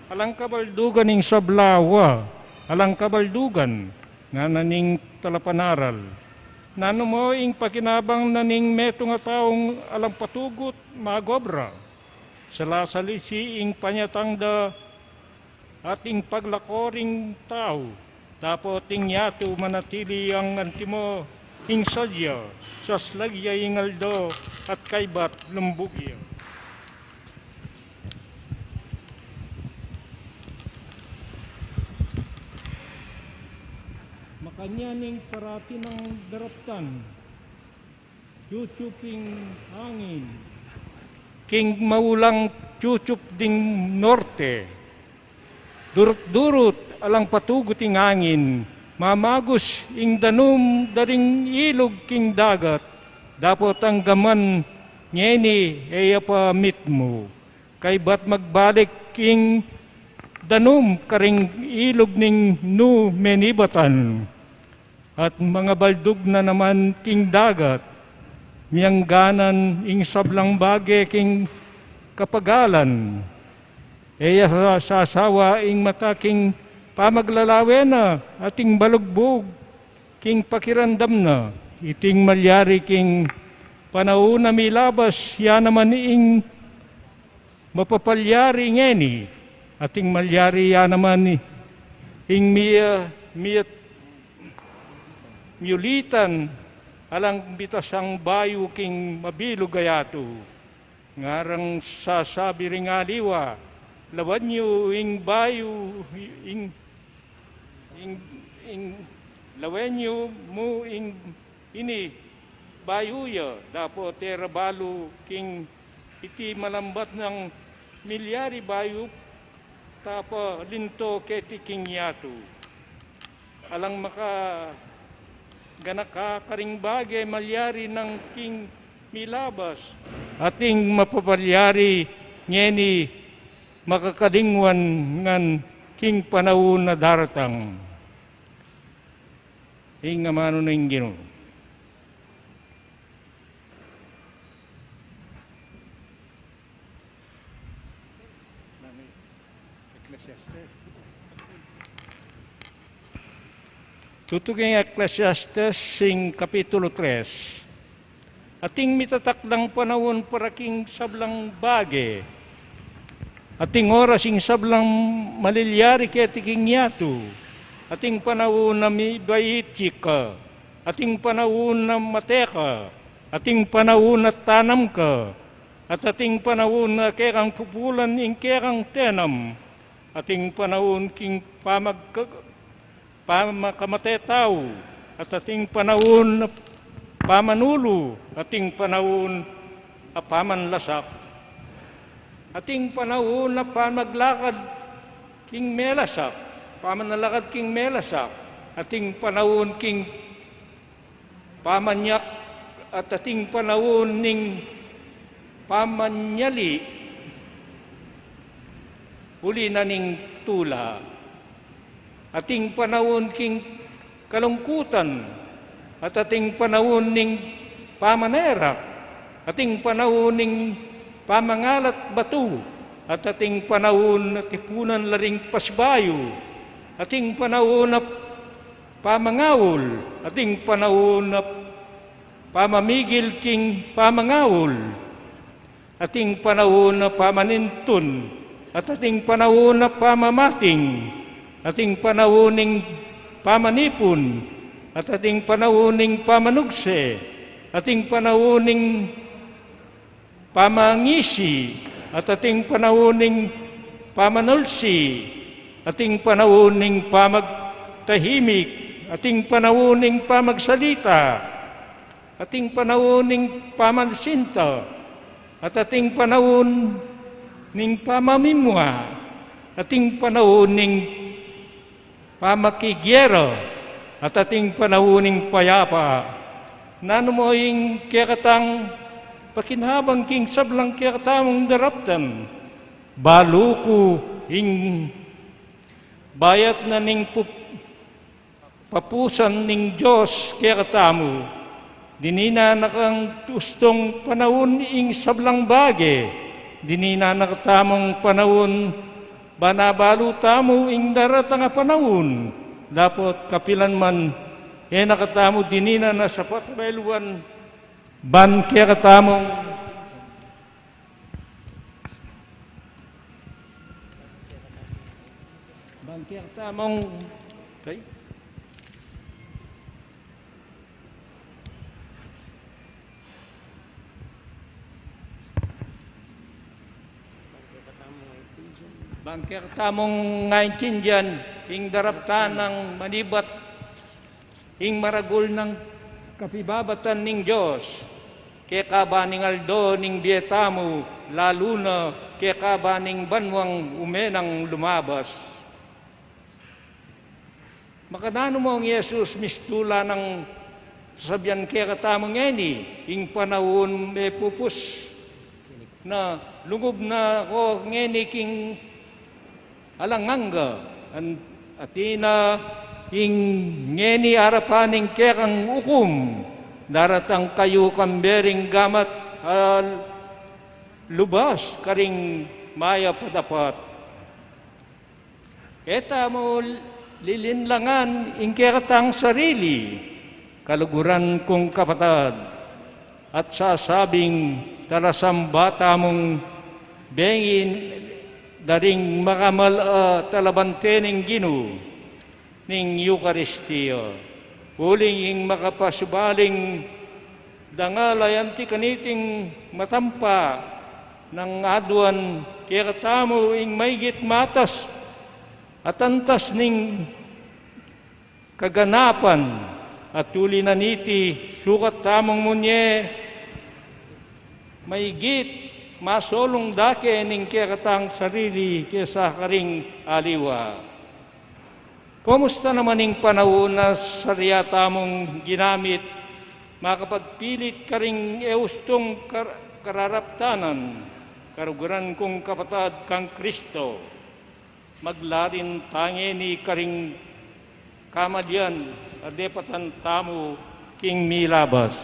Alang kabaldugan ning sablawa, alang kabaldugan nga naning talapanaral. Nano mo ing pakinabang naning meto nga taong alang patugot magobra. Salasalisi ing panyatangda at ing paglakoring tao. Tapos ing yato manatili ang antimo ing sadya, saslagya ing aldo at kaybat lumbugya. Makanya ning parati ng daraptan, chuchuping hangin, king maulang chuchup ding norte, durut-durut alang patugot ing hangin, mamagos ing danum daring ilog king dagat, dapat ang gaman ngeni ay apamit mo, kay bat magbalik king danum karing ilog ning nu menibatan, at mga baldug na naman king dagat, miyangganan ing sablang bage king kapagalan, eya sasawa ing mata king pamaglalawe na ating balugbog, king pakirandam na, iting malyari king panahon na milabas, yan naman ing mapapalyari ngeni, ating malyari yan naman ing miyulitan, alang bitasang bayu king mabilo gayato, ngarang sasabi ring aliwa, lawan nyo ing bayu, lawan nyo mo ing ini, bayuya, dapo terabalu king iti malambat ng milyari bayu, tapa linto keti king yato. Alang maka ganaka karing bagay malyari ng king milabas, ating mapapalyari ngeni makakadingwan ngan king panahon na daratang. Ing amano na ing Ginoo. Tutuging Ecclesiastes sing Kapitulo 3. Ating mitataklang panahon para king sablang bage. Ating oras ing sablang malilyari kaya tiking yato. Ating panahon na mibayiti ka. Ating panahon na mateka. Ating panahon na tanam ka. At ating panahon na kerang pupulan ing kerang tenam. Ating panahon king pamakamatetaw, at ating panahon na pamanulo, ating panahon na pamanlasak, ating panahon na pamaglakad king melasak, pamanalakad king melasak, ating panahon king pamanyak, at ating panahon ning pamanyali, uli na ning tula. Ating panahon king kalungkutan, at ating panahon ning pamanerak, ating panahon ning pamangalat batu, at ating panahon na tipunan laring pasbayo, ating panahon na pamangawol, ating panahon na pamamigil king pamangawol, ating panahon na pamanintun, at ating panahon na pamamating, ating panawoning pamanipon, at ating panawoning pamanugse, ating panawoning pamangisi, at ating panawoning pamanulsi, ating panawoning pamagtahimik, ating panawoning pamagsalita, ating panawoning pamansinta, at ating panahon ning pamamimwa, ating panahon ning pamakigyero, at ating panahuning payapa. Nano mo yung kekatang pakinhabang king sablang kekatamong daraptan. Baluko ing bayat na ning papusan ning Diyos kekatamo. Dinina nakang tustong panahon ing sablang bage. Dinina nakatamong panahon banabalo tamo ing daratang panahon, dapat kapilan man nakatamo dinina na sa patabayluan ban kaya katamong okay? Bangker tamong ngayon dyan, ing daraptan ng manibat, ing maragul ng kapibabatan ning Diyos, kaya kabaning aldo ning bietamo, lalo na kaya kabaning banwang umenang lumabas. Makanano mo ang Yesus mistula ng Sabihan kaya katamang ngeni, ing panahon may pupus na lungub na ko ngeni king alanganga atina ing ngeni arapaning kekang ukum daratang kayo kambering gamat lubas karing maya padapat. Eta mo lilinlangan ing kekatang sarili kaluguran kong kapatad at sasabing talasang bata mong bengin daring makamal talabante ng Gino ning Eucharistia. Uling ing makapasubaling dangalay anti kaniting matampa ng adwan kaya katamo ing maygit matas at antas ning kaganapan at tuli na niti sukat tamang munye maigit masolong dake ning kekatang sarili kesa karing aliwa. Kumusta naman ning panahon na sarya tamong ginamit makapagpilit karing eustong kararaptanan karuguran kong kapatad kang Kristo maglarin tangi ni karing kamadyan adepatan tamu king milabas.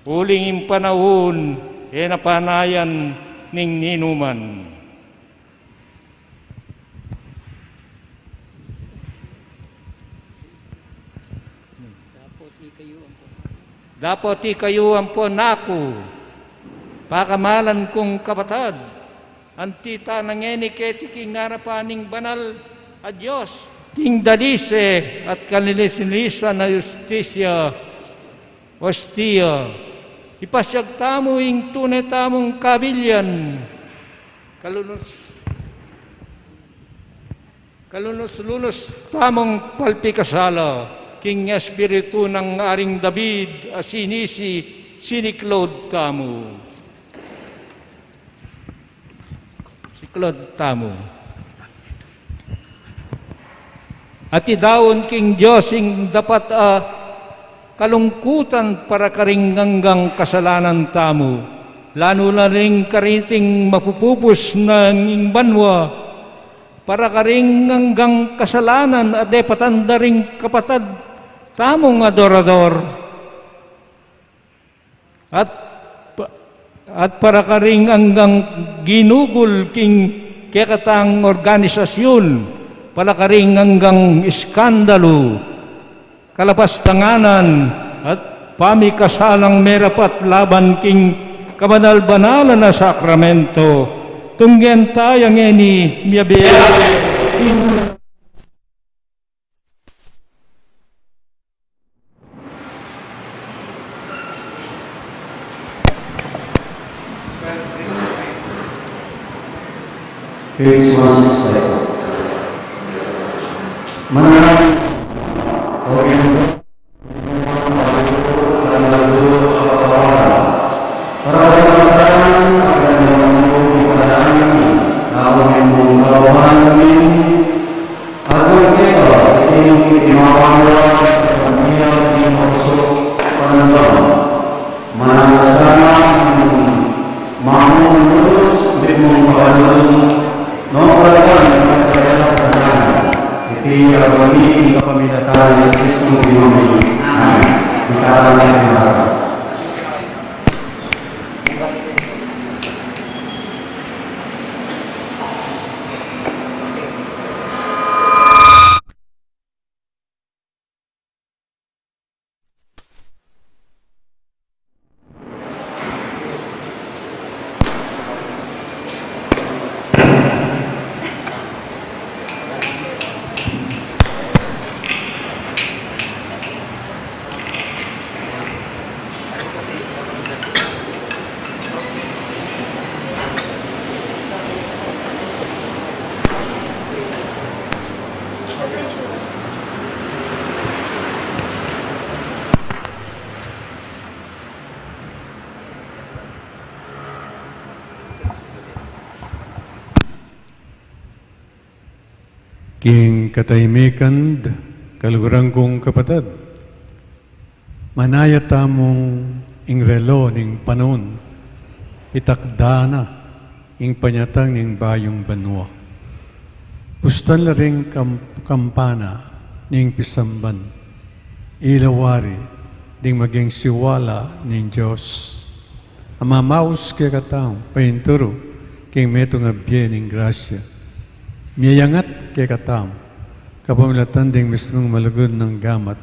Uling im panahon napanayan ning ninuman. Dapat kayo ampon ako, pakamalan kong kapatad, antita nangeni keti king ngarapaning banal a Diyos, king dalise at kalilis-lisa na justisya, ostia, ipasyag tamo ing tunay tamong kabilyan, kalunos-lunos tamong palpikasala, king espiritu ng aring David, asinisi, siniklod tamo. Siklod tamo. At idawon king Diyos ing dapat kalungkutan para karing hanggang kasalanan tamo. Lalo na ring kariting mapupupos ng banwa para karing hanggang kasalanan at depatanda ring kapatad tamong adorador. At para karing hanggang ginugol king kekatang organisasyon para karing hanggang iskandalo, kalapastanganan at pamikasalang merapat laban king kabanal-banalan na sakramento. Tunggen tayang eni miyabiya. Christmas tayo. Manang King katahimikan, kaluguran kong kapatad. manayata mong ingrelo ning panon, itakdana ing panyatang ning bayong banwa. Ustan la ring kampana ning pisamban, ilawari ding maging siwala ning Diyos. Amamaus kaya katao, painturo, kay metong abye ning grasya. Miyayangat kaya katao, kapamilatan ding mismong malugod ng gamat,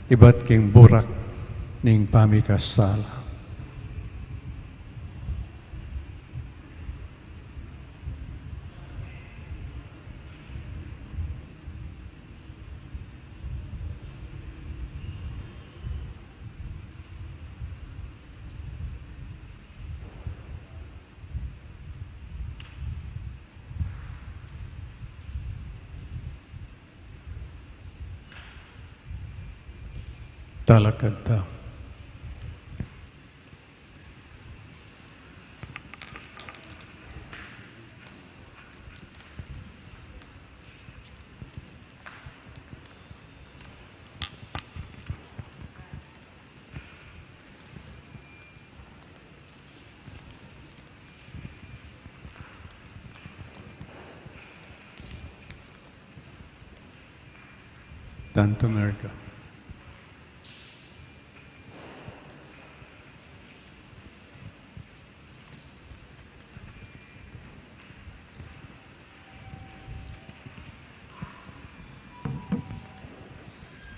iba't king burak ning pamikasala. Talakad ta. Tanto America.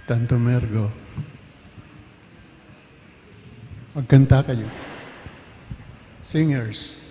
Tanto Mergo. Magkanta kayo. Singers.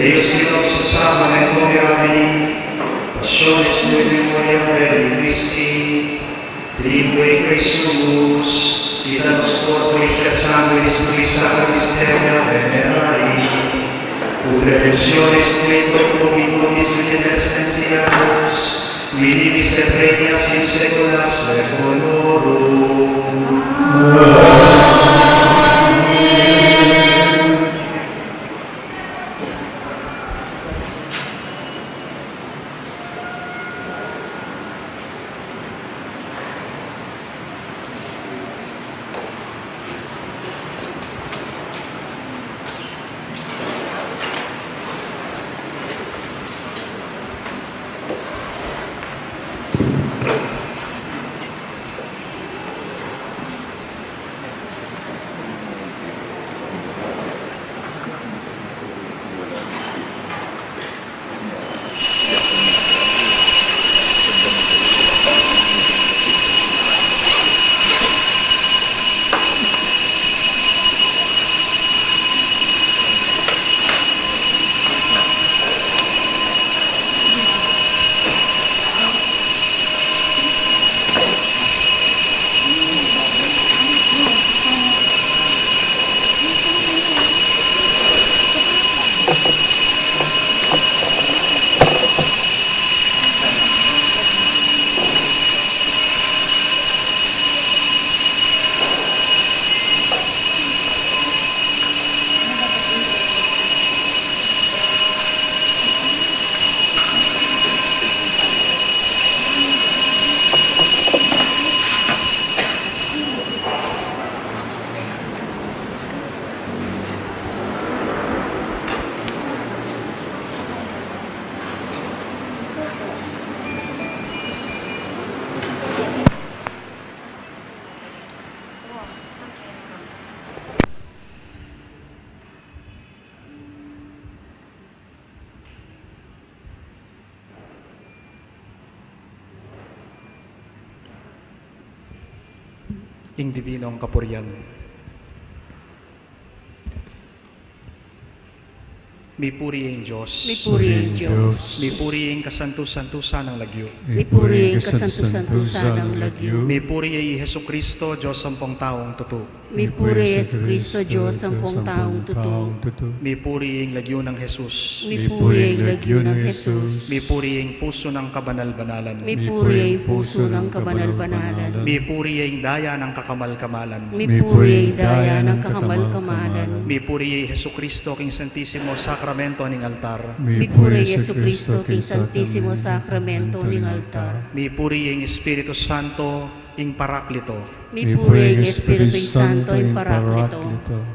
Deus que nos salva memoriali, passiones tue memoria per Christi, tribui Christus, danos corporis et sanguis tui sacra mysteria venerari, ut redemptionis tui corporibus in essentiatus, vivis et regnas in saecula saeculorum. ing dibinong kapurian. Mipuri ang Diyos. Mipuri ang Diyos. Mipuri ang kasantus-santusan ng lagyo. Mipuri ang kasantus-santusan ng lagyo. Mipuri ay Heso Kristo, Diyos sampung taong tutu. Mipuri Yesu Kristo, Diyos ang pong taong tutu. Mipuri ang lagyo ng Jesus. Mipuri ang lagyo ng Jesus. Mipuri ang puso ng kabanal-banalan. Mipuri ang puso ng kabanal-banalan. Mipuri ang daya ng kakamal-kamalan. Mipuri ang daya ng kamal-kamalan. Mipuri ay Heso Kristo, King Santisimo Sakramento ng altar. Mipuri Yesu Kristo, King Santisimo Sakramento ng altar. Mipuri ang Espiritu Santo, ing Paraklito. Mipuri ang Espiritu Santo ang Paraklito.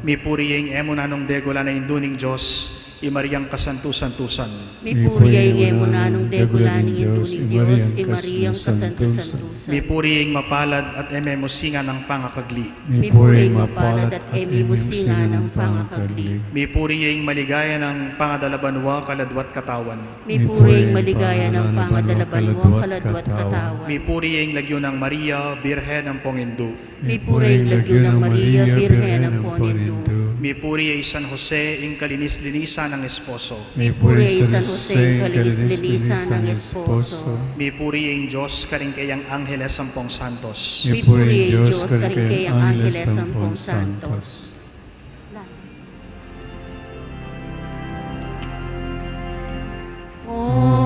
Mipuri ang emunanong degola na induning Diyos, i Mariang kasantusantusan. Mipuri ang emunanong degulaning induning Diyos, i Mariang kasantusantusan. Mipuri ang mapalad at ememusingan ng pangakagli. Mipuri ang mapalad at emimusingan ng pangakagli. Mipuri ang maligaya ng pangadalabanwa kaladwat katawan. Mipuri ang maligaya ng pangadalabanwa kaladwat katawan. Mipuri ang lagyo ng Maria, Birhen ng Pongindu. Mipuri ang lagyo ng Maria, Birhen ng Pongindu. Mipuri ay San Jose, ing kalinis-linisan ng esposo. Mipuri ay San Jose, ing kalinis-linisan ng esposo. Mipuri ang Diyos, karingkayang Angeles sampung santos. Mipuri ang Diyos, karingkayang Angeles sampung santos. O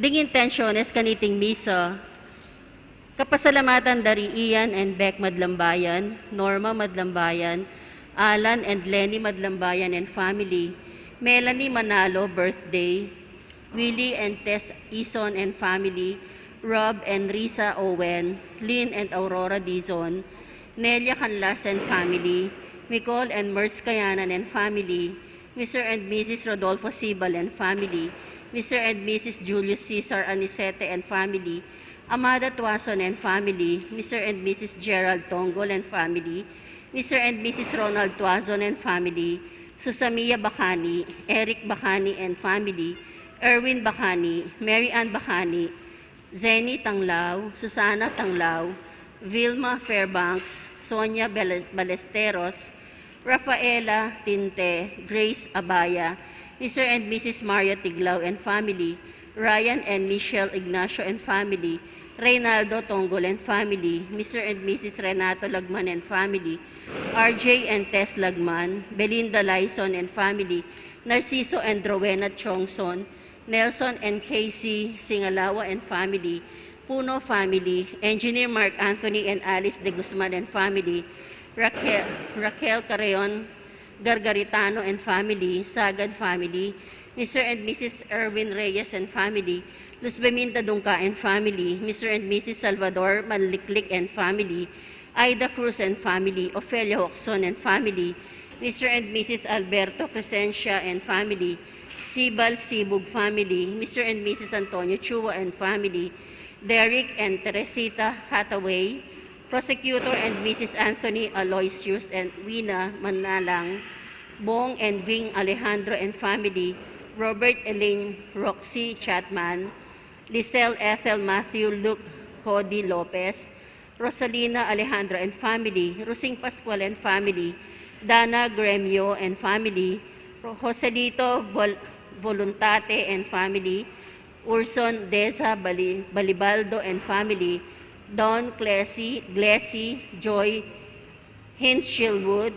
Ding intensyones kaniting misa, kapasalamatan dari Ian and Beck Madlambayan, Norma Madlambayan, Alan and Lenny Madlambayan and family, Melanie Manalo birthday, Willie and Tess Ison and family, Rob and Risa Owen, Lynn and Aurora Dizon, Nelia Canlas and family, Nicole and Merce Kayanan and family, Mr. and Mrs. Rodolfo Sibal and family, Mr. and Mrs. Julius Cesar Anisete and family, Amada Tuason and family, Mr. and Mrs. Gerald Tonggol and family, Mr. and Mrs. Ronald Tuazon and family, Susamia Bacani, Eric Bacani and family, Erwin Bacani, Mary Ann Bacani, Zenny Tanglao, Susana Tanglao, Vilma Fairbanks, Sonia Balesteros, Rafaela Tinte, Grace Abaya, Mr. and Mrs. Maria Tiglao and family, Ryan and Michelle Ignacio and family, Reynaldo Tonggol and family, Mr. and Mrs. Renato Lagman and family, RJ and Tess Lagman, Belinda Lyson and family, Narciso and Rowena Chongson, Nelson and Casey Singalawa and family, Puno family, Engineer Mark Anthony and Alice De Guzman and family, Raquel Carreon Gargaritano and family, Sagad family, Mr. and Mrs. Erwin Reyes and family, Luz Beminda Dungka and family, Mr. and Mrs. Salvador Manliklik and family, Aida Cruz and family, Ofelia Hoxon and family, Mr. and Mrs. Alberto Crescencia and family, Sibal Sibug family, Mr. and Mrs. Antonio Chua and family, Derek and Teresita Hathaway, Prosecutor and Mrs. Anthony Aloysius and Wina Manalang, Bong and Ving Alejandro and family, Robert Elaine Roxy Chatman, Lisel Ethel Matthew Luke Cody Lopez, Rosalina Alejandro and family, Rusing Pascual and family, Dana Gremio and family, Joselito Voluntate and family, Urson Deza Balibaldo and family, Don Glessy, Joy, Hins Shilwood,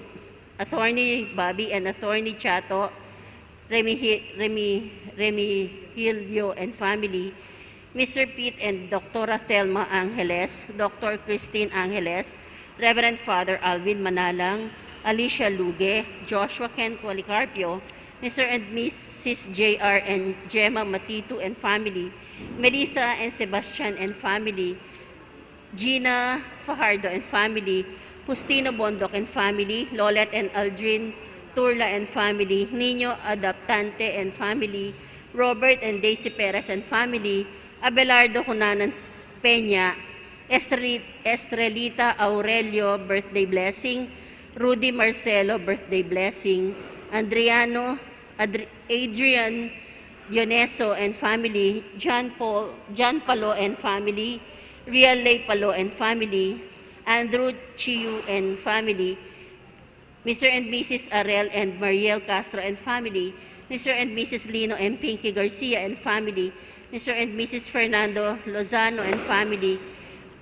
Attorney Bobby and Attorney Chato, Remy Hilio and family, Mr. Pete and Dr. Thelma Angeles, Dr. Christine Angeles, Reverend Father Alvin Manalang, Alicia Luge, Joshua Ken Policarpio, Mr. and Mrs. J.R. and Gemma Matitu and family, Melissa and Sebastian and family, Gina Fajardo and family, Justino Bondok and family, Lolet and Aldrin Turla and family, Nino Adaptante and family, Robert and Daisy Perez and family, Abelardo Cunanan Peña, Estrelita Aurelio birthday blessing, Rudy Marcelo birthday blessing, Adrian Dioneso and family, John Palo and family, Real Lay Palo and family, Andrew Chiu and family, Mr. and Mrs. Arel and Mariel Castro and family, Mr. and Mrs. Lino and Pinky Garcia and family, Mr. and Mrs. Fernando Lozano and family,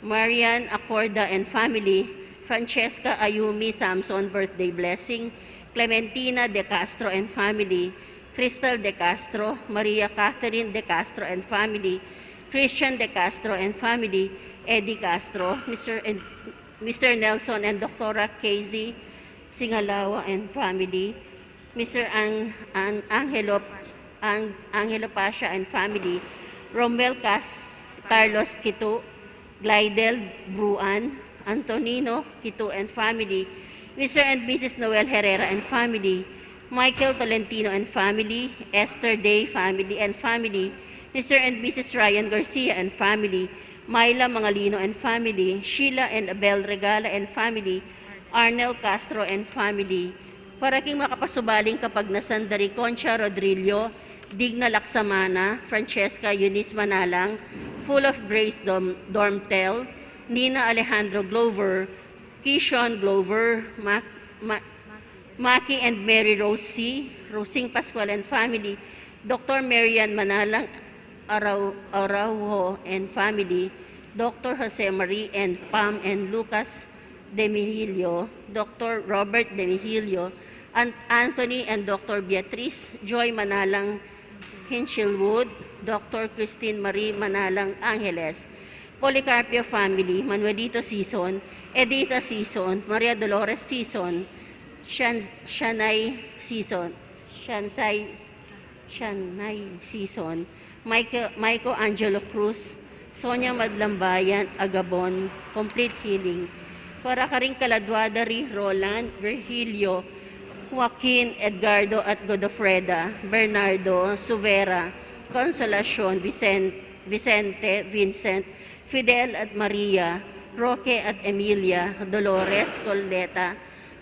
Marian Acorda and family, Francesca Ayumi Samson birthday blessing, Clementina De Castro and family, Crystal De Castro, Maria Catherine De Castro and family, Christian De Castro and family, Eddie Castro, Mr. Nelson and Dr. Casey Singalawa and family, Mr. Angelo Pasha and family, Romel Carlos Quito, Glidel Bruan, Antonino Quito and family, Mr. and Mrs. Noel Herrera and family, Michael Tolentino and family, Esther Day family and family, Mr. and Mrs. Ryan Garcia and family, Myla Mangalino and family, Sheila and Abel Regala and family, Arnel Castro and family. Para king makapasubaling kapag nasandari Concha Rodrillo, Digna Laksamana, Francesca Eunice Manalang, Full of Grace Dormtel, Nina Alejandro Glover, Kishon Glover, Maki and Mary Rosie, Rosing Pascual and family, Dr. Marian Manalang Araujo and family, Dr. Jose Marie and Pam and Lucas De Mihilio, Dr. Robert De Mihilio, and Anthony and Dr. Beatrice Joy Manalang Hinchilwood, Dr. Christine Marie Manalang Angeles, Policarpio family, Manuelito Sison, Edita Sison, Maria Dolores Sison, Shanay Sison, Shanay Sison, Michael Angelo Cruz, Sonia Madlambayan, Agabon, Complete Healing, para karing Kaladwadari, Roland, Virgilio, Joaquin, Edgardo at Godofreda, Bernardo, Suvera, Consolacion, Vicente, Vincent, Fidel at Maria, Roque at Emilia, Dolores, Coleta,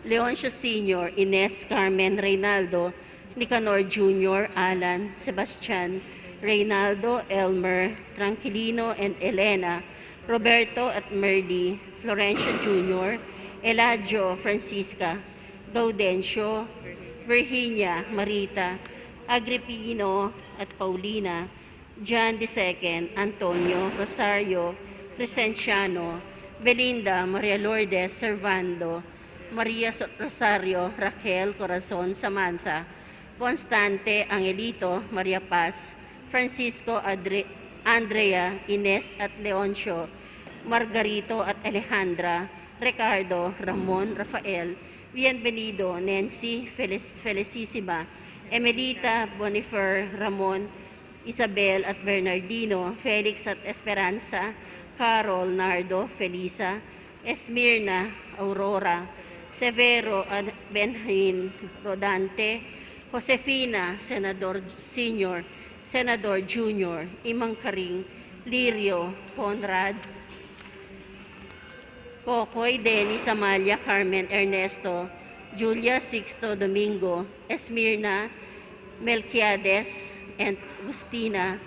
Leoncio Sr., Ines, Carmen, Reynaldo, Nicanor Jr., Alan, Sebastian, Reynaldo, Elmer, Tranquilino and Elena, Roberto at Merdy, Florencio Jr., Eladio, Francisca, Gaudencio, Virginia, Marita, Agripino at Paulina, John II, Antonio, Rosario, Crescenciano, Belinda, Maria Lourdes, Servando, Maria Rosario, Raquel, Corazon, Samantha, Constante, Angelito, Maria Paz, Francisco, Andrea, Ines at Leoncio, Margarito at Alejandra, Ricardo, Ramon, Rafael, Bienvenido, Nancy, Felicissima, Emelita, Bonifer, Ramon, Isabel at Bernardino, Felix at Esperanza, Carol, Nardo, Felisa, Esmirna, Aurora, Severo at Benjamin, Rodante, Josefina, Senador Senior, Senador Junior, Imang Karing, Lirio, Conrad, Kokoy, Dennis, Amalia, Carmen, Ernesto, Julia, Sixto, Domingo, Esmirna, Melquiades, and Agustina,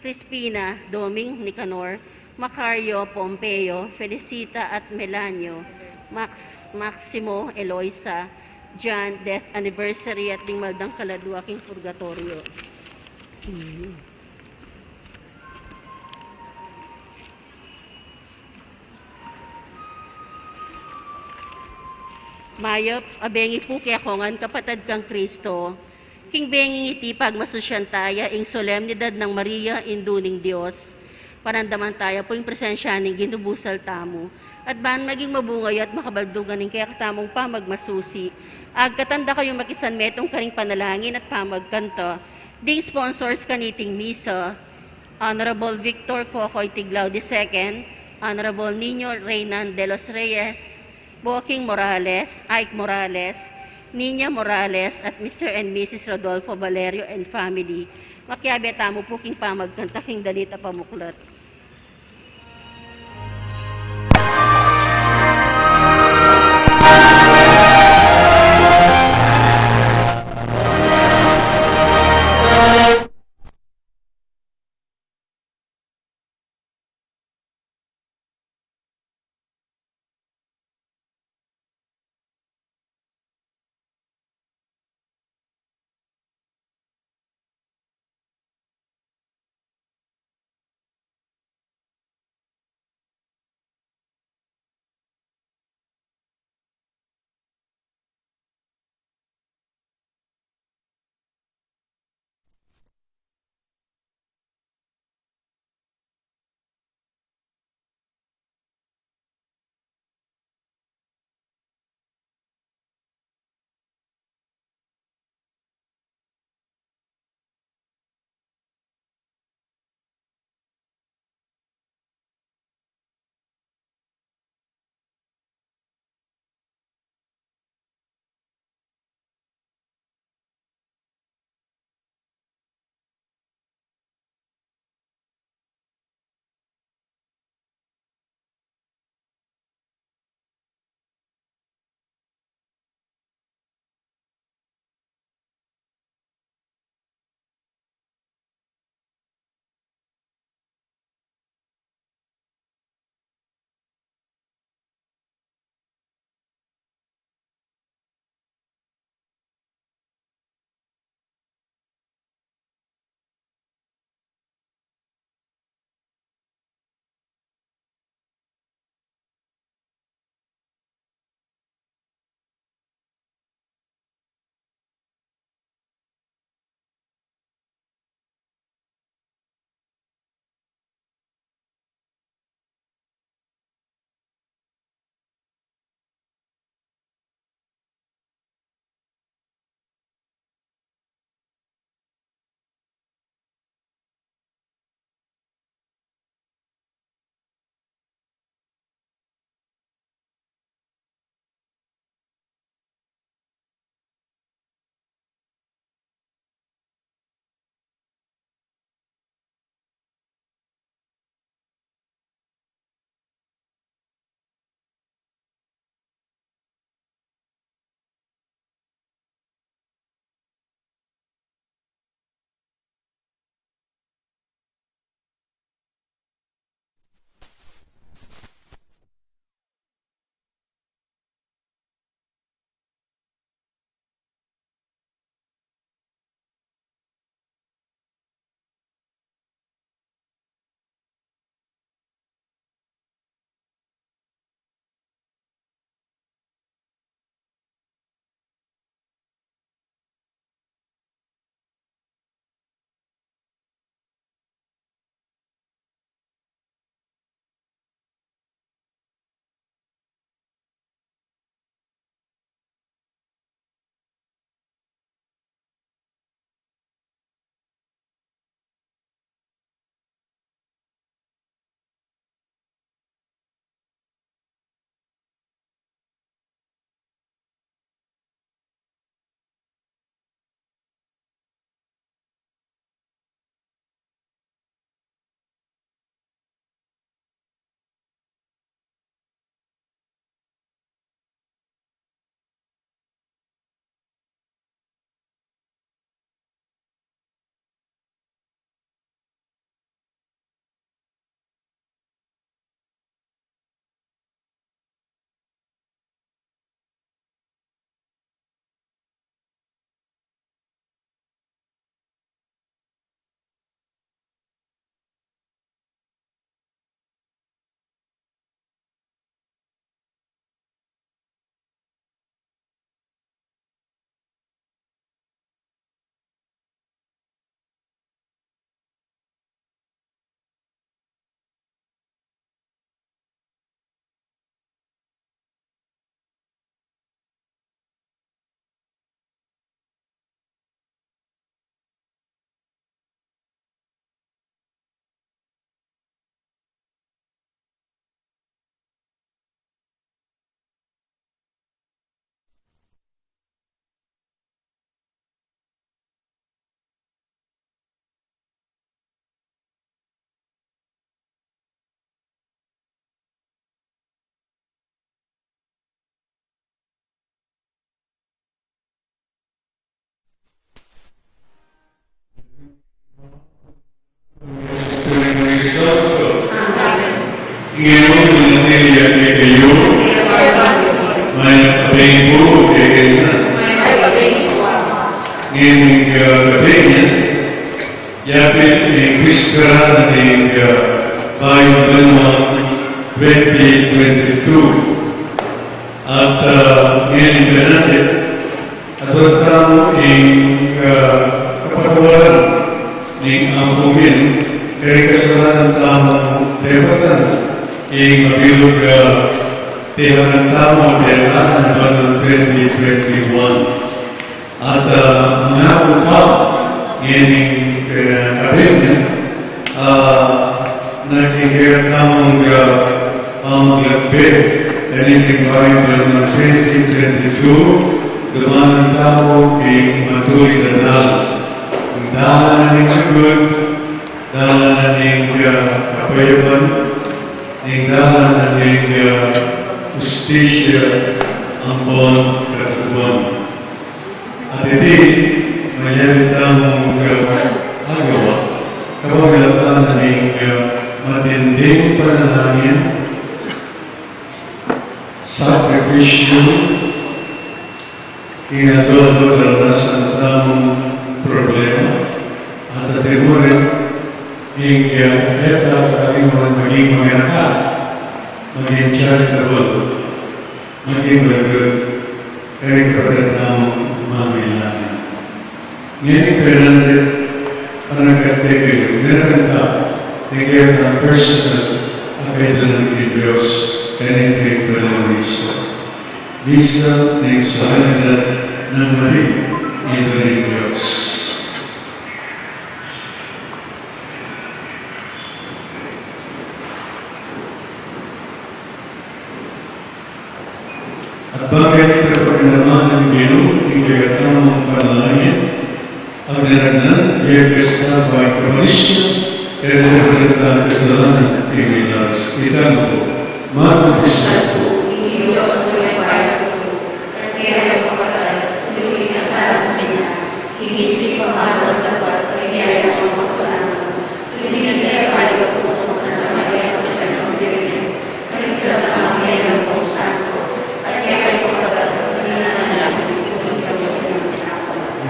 Crispina, Doming, Nicanor, Macario, Pompeo, Felicita at Melanio, Maximo, Eloisa, John, death anniversary at Maldang Kaladuaking Purgatorio. Mayop, abengi po kaya kongan kapatid kang Kristo, king benging iti pagmasusyantaya ing solemnidad ng Maria induning Diyos, panandaman tayo po yung presensya ng ginubusal tamo, at ban maging mabungay at makabaldugan ng kaya katamong pamagmasusi, agkatanda kayo makisan metong karing panalangin at pamagkanta, ding sponsors kaniting misa, Honorable Victor Cocoy Tiglao II, Honorable Nino Reynan de los Reyes, Boking Morales, Ike Morales, Nina Morales, at Mr. and Mrs. Rodolfo Valerio and family. Makiabe tamo po king pamagkanta king dalita pamuklat. pagdating po, ngayong gabi niya, yapit ang wispera ng Bayan Banwa 2022. At ngayon ka natin, at tamo ang kapagawalan ng ambugin kaya kasalanan tamang debatan ang mabilog tihanan tamo debatan ng 2021. At mangako pa ngayon kabinet nagiging tamang pamaglagbe dan yung bayan ng 2022 dumaan ang tao ay matuloy na dahil. Ang dahil ng sagot, dahil ng kapayapan, ang dahil ng justisya ang buwan katubuan. At iti, mayroon tamang agawa, kapag ng matinding panalangin, sakripisyo, ginagawa karanasan tamang problema at atimurin ang eta kalimang maging maganakat, maging charitable, maging lagot, kaya kapatid tamang mamilangin. Ngayon pinandir panagkatigil, meron ka, tigil na personal akailan ni Diyos, kaya ito panawisa. Bisa ng sahanidad ng mali ito ng Diyos. At bagay ito pagkinaman ng bilu, hindi katamang panalangin, ang niragnan, iyagas na ba'y kabanisya, kaya niragnan kasalanan at ibilas. Kita mo, mag-isa po.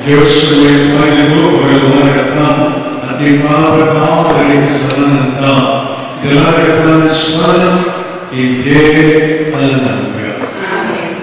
Diyos ay Panginoon, pagkalumagat na, at ipapagawa rin kasalanan na, dalaga ka ng sana, hindi alam ka. Amen.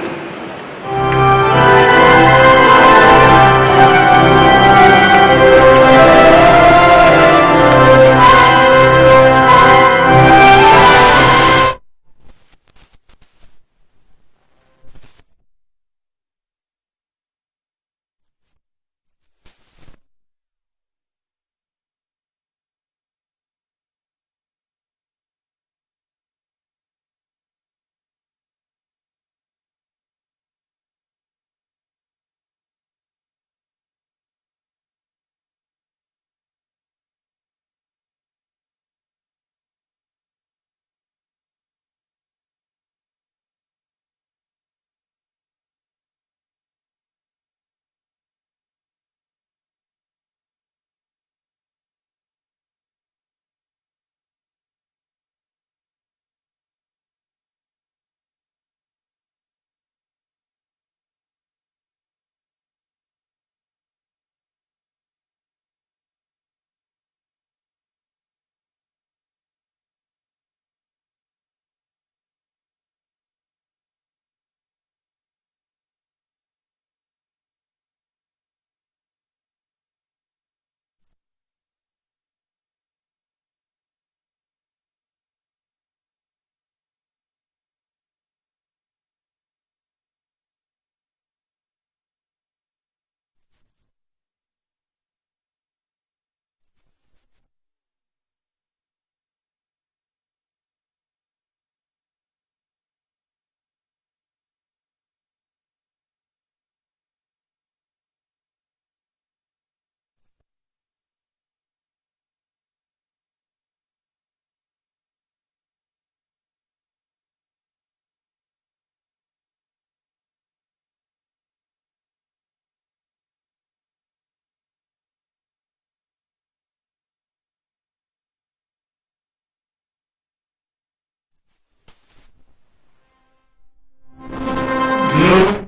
Lord,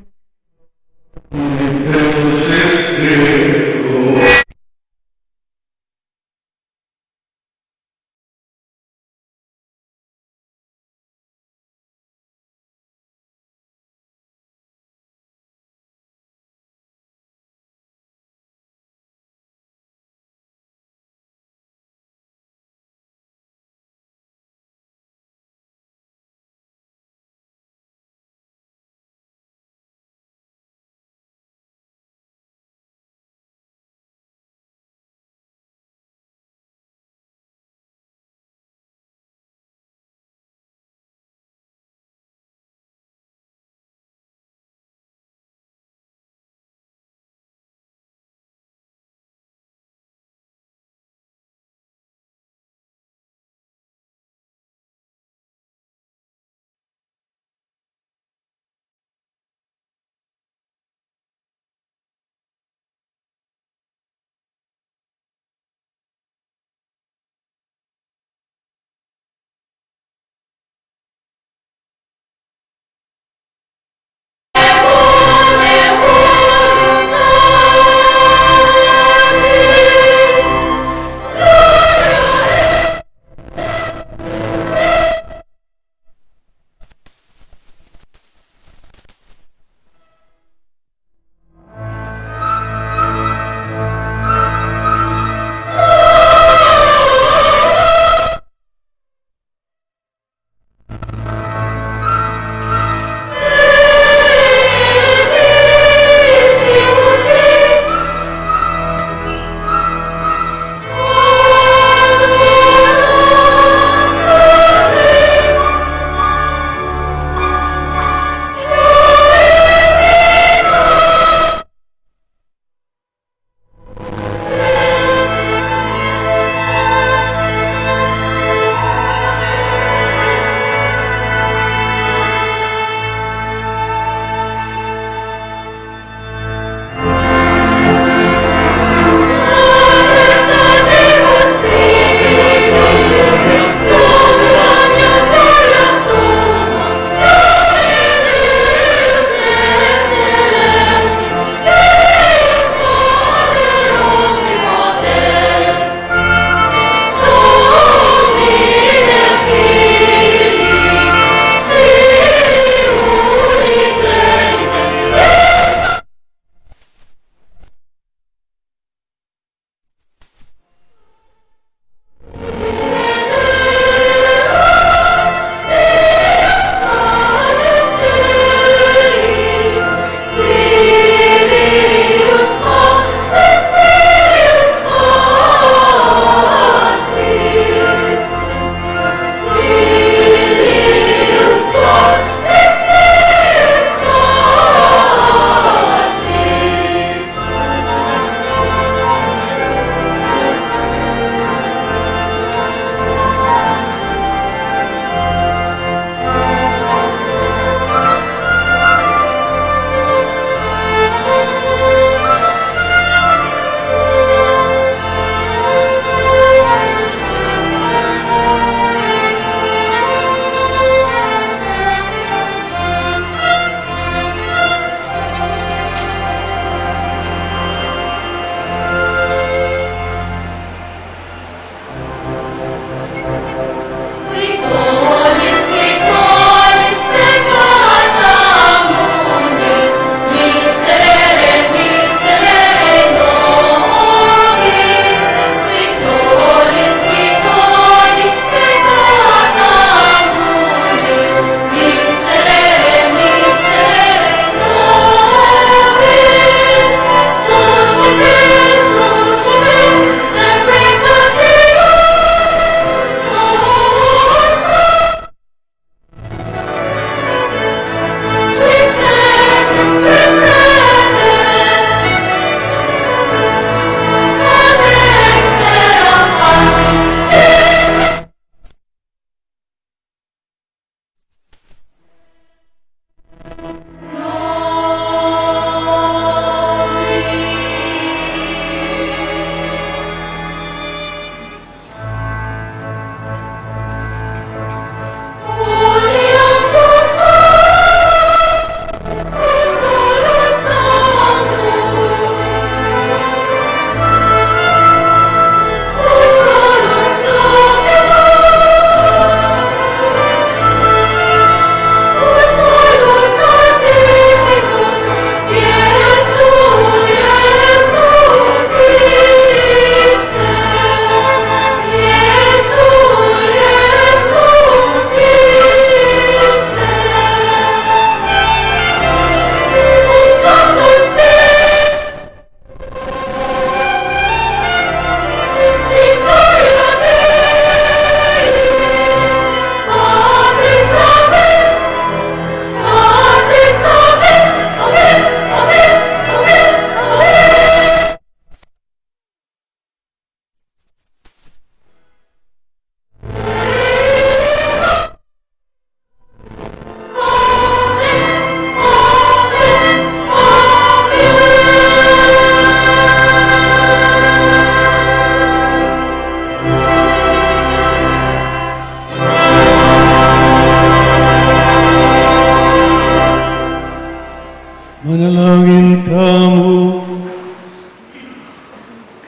Manalangin kamo,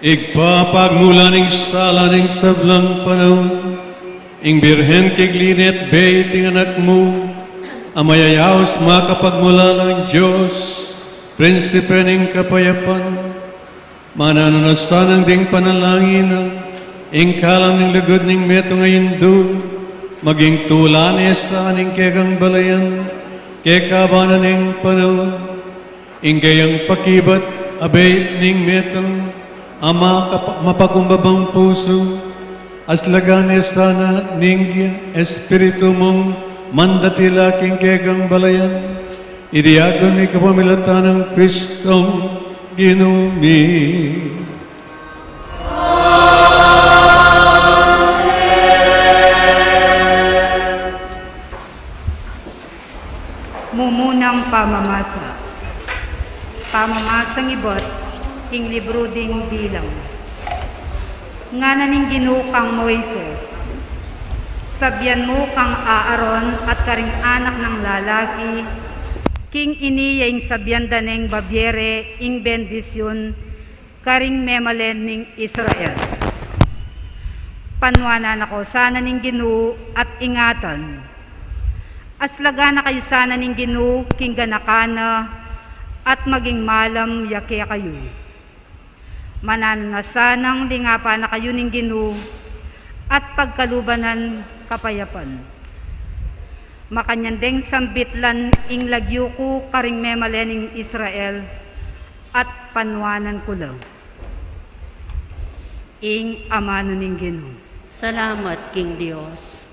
igpapagmula ning sala ning sablang panahon, ing birhen kay Glinet Bay ting anak mo, amayayaos makapagmula ng Diyos, prinsipe ning kapayapan, mananasan ang ding panalangin, ing kalam ning lugod ning meto ngayon do, maging tulan sa aning kekang balayan, kekabanan ning panahon, ingayang pakibat, abay ning metang, ama mapakumbabang puso, aslagane sana ning espiritu mong mandatila king kekang balayan, idiagon ni kapamilatan ng Kristong Ginumi. Mumunang pamamasa. Pamamasang ibot, king libro ding bilang. Nga naning ginukang Moises, sabyan mo kang Aaron at karing anak ng lalaki, king iniya ing sabyan daneng babyere ing bendisyon, karing memalen ning Israel. Panwanan ako sana ning Ginoo at ingatan. Aslaga na kayo sana ning Ginoo king ganakana, at maging malam yake kayo. Mananasanang lingapa na kayo ning Ginoo at pagkalubanan kapayapan. Makanyandeng sambitlan ing lagyo ko karing memalening Israel at panwanan ko lang. Ing amano ning Ginoo. Salamat, King Diyos.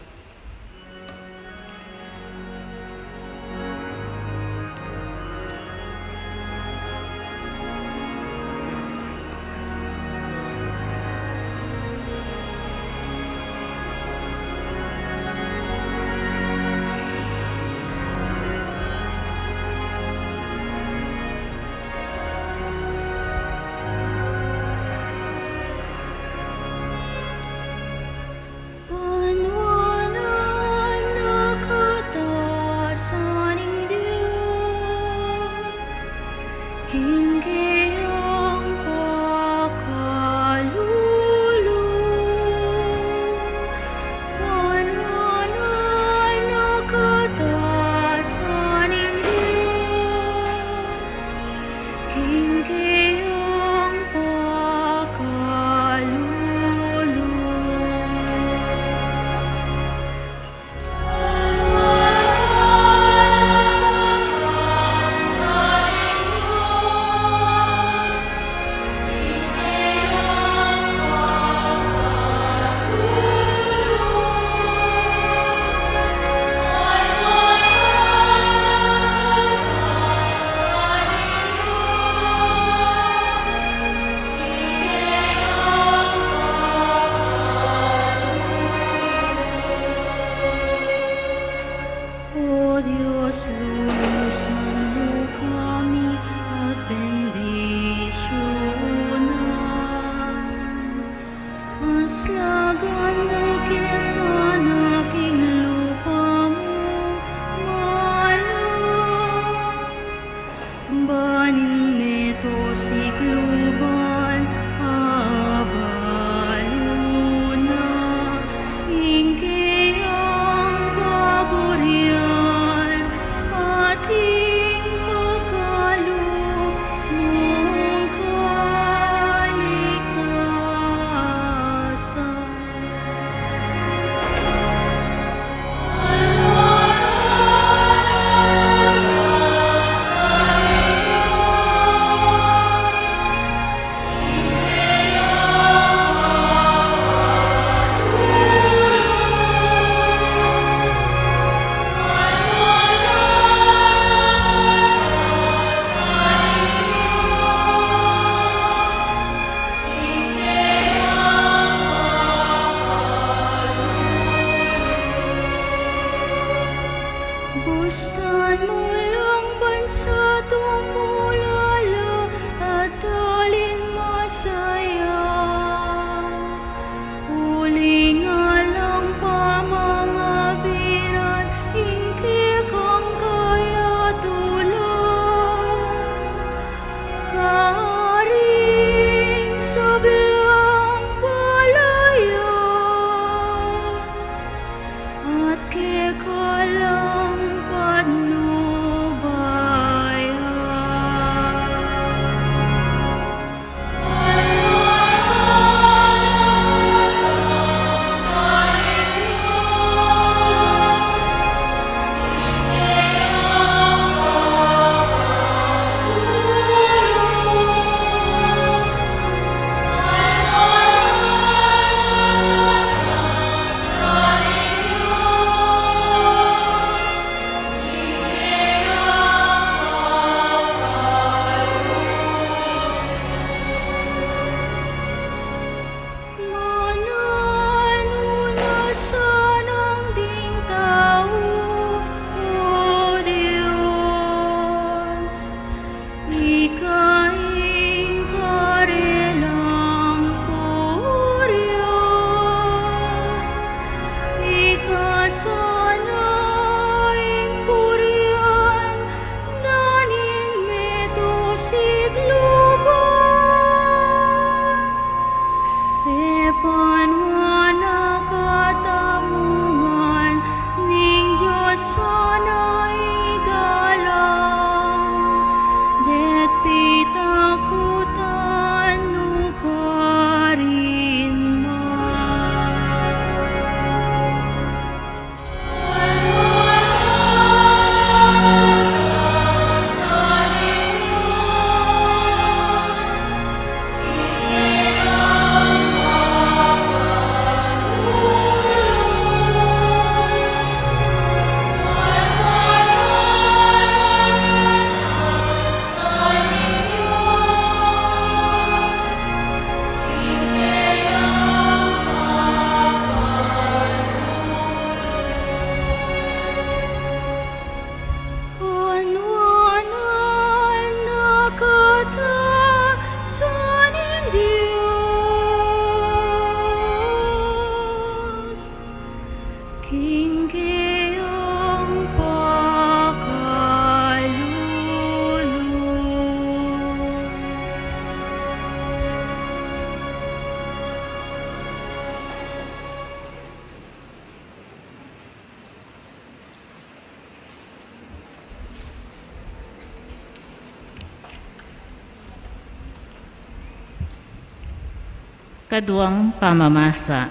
Ikaduang pamamasa.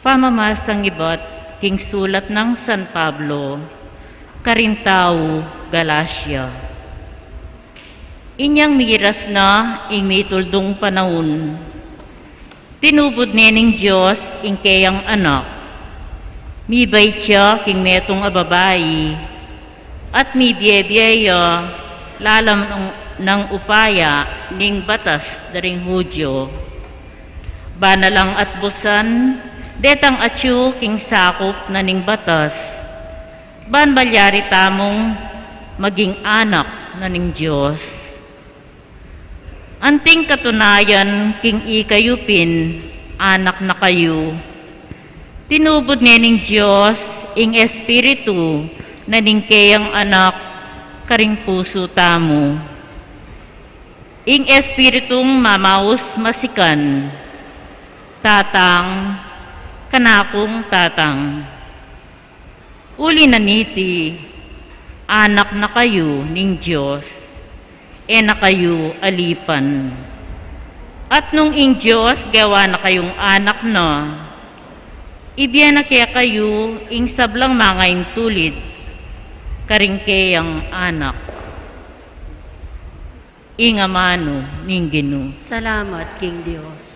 Pamamasang iba't king sulat ng San Pablo, Carintao, Galacia. Inyang miras na ing mituldong panahon, tinubod nening Diyos ing kayang anak, mibay siya king metong ababayi, at mi biyebyeya lalam ng upaya ning batas daring Hudyo. Banalang at busan, detang atyu king sakop na ning batas, ban balyari tamong maging anak na ning Diyos. Anting katunayan king ikayupin, anak na kayo. Tinubod ning Diyos ing espiritu na ning kayang anak karing puso tamo. Ing espiritong mamaus masikan, tatang, kanakong tatang. Uli na niti, anak na kayo ning Diyos, na kayo alipan. At nung ing Diyos gawa na kayong anak na, ibiyan na kaya kayo ing sablang mangain tulid, karing kayang anak. Ingamano ning Ginoo. Salamat, King Diyos.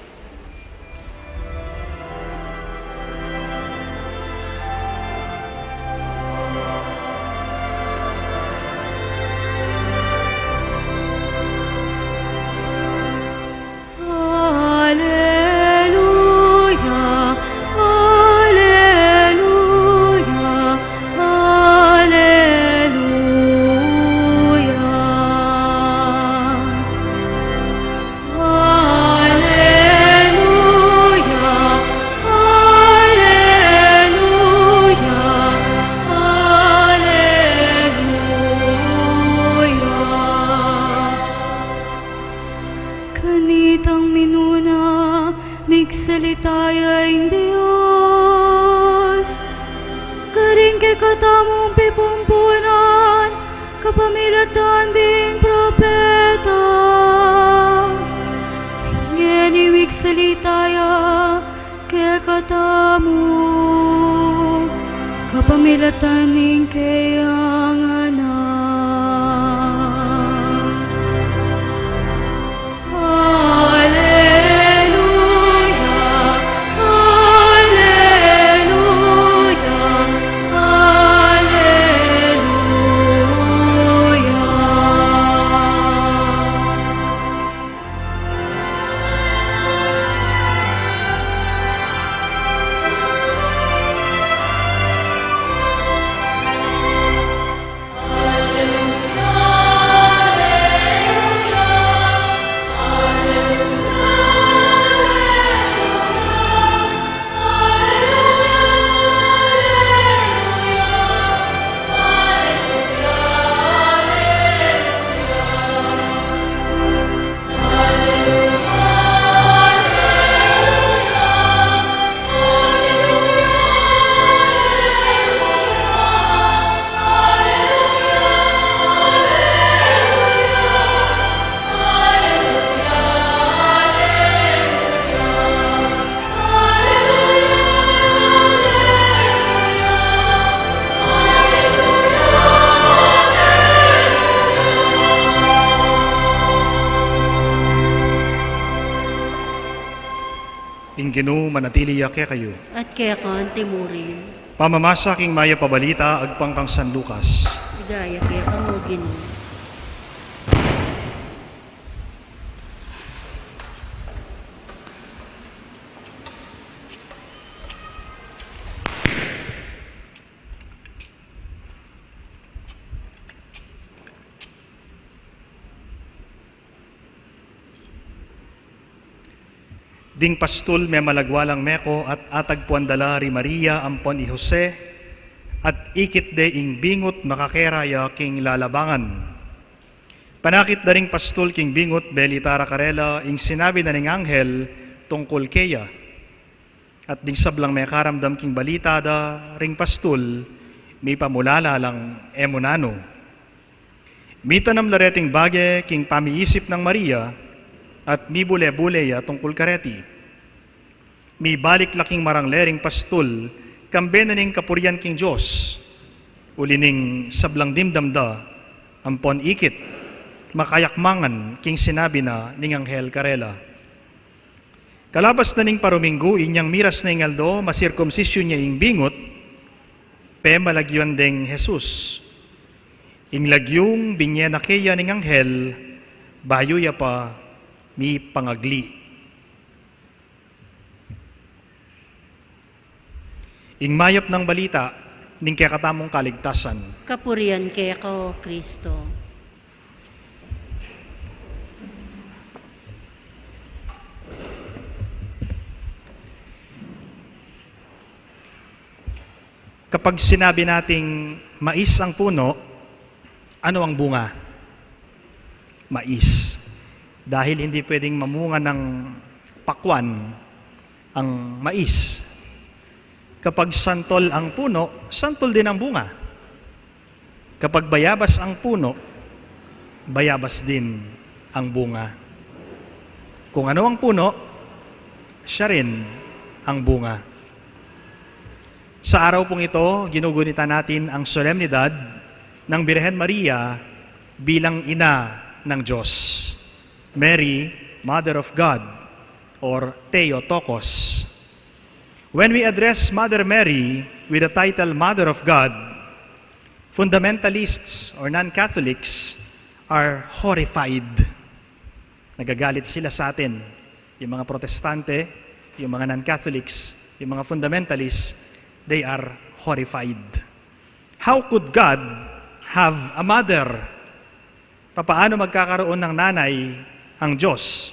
Kanitang minuna, migsalitayay Diyos. Karing kay katamong pipumpunan, kapamilatan ding propeta. Ngeni migsalitaya, kay katamo, kapamilatan ding kayang anak. Ginoo manatili kaya kayo. At kaya kan timurin. Pamamasa king maya pabalita agpangkang San Lucas. Hidaya kaya kamo Ginoo. Ding pastul may malagwalang meko at atagpuan dala ri Maria ampon i Jose at ikit de ing bingot makakeraya king lalabangan. Panakit daring pastul king bingot belitara karela ing sinabi na ning anghel tungkol keya. At ding sablang may karamdam king balita da ring pastul may pamulala lang emonano. Mita nam lareting bagay king pamiisip ng Maria at mi bule-buleya tungkol kareti. Mi balik laking maranglering pastul, kambenaning kapuryan king Diyos, ulining sablang dimdamda, ampon ikit, makayakmangan king sinabi na ning Anghel Karela. Kalabas na ning paruminggo, inyang miras na ingaldo, masirkumsisyon niya ing bingot, pe malagyan deng Jesus. Ing lagyong binyena keya ning Anghel, bayo ya pa mi pangagli. Ing mayop ng balita, ning kakatamong kaligtasan. Kapurian kay ko, Kristo. Kapag sinabi nating mais ang puno, ano ang bunga? Mais. Dahil hindi pwedeng mamunga ng pakwan ang mais. Kapag santol ang puno, santol din ang bunga. Kapag bayabas ang puno, bayabas din ang bunga. Kung ano ang puno, siya rin ang bunga. Sa araw pong ito, ginugunita natin ang solemnidad ng Birhen Maria bilang ina ng Diyos. Mary, Mother of God, or Theotokos. When we address Mother Mary with the title Mother of God, fundamentalists or non-Catholics are horrified. Nagagalit sila sa atin. Yung mga protestante, yung mga non-Catholics, yung mga fundamentalists, they are horrified. How could God have a mother? Papaano magkakaroon ng nanay ang Diyos?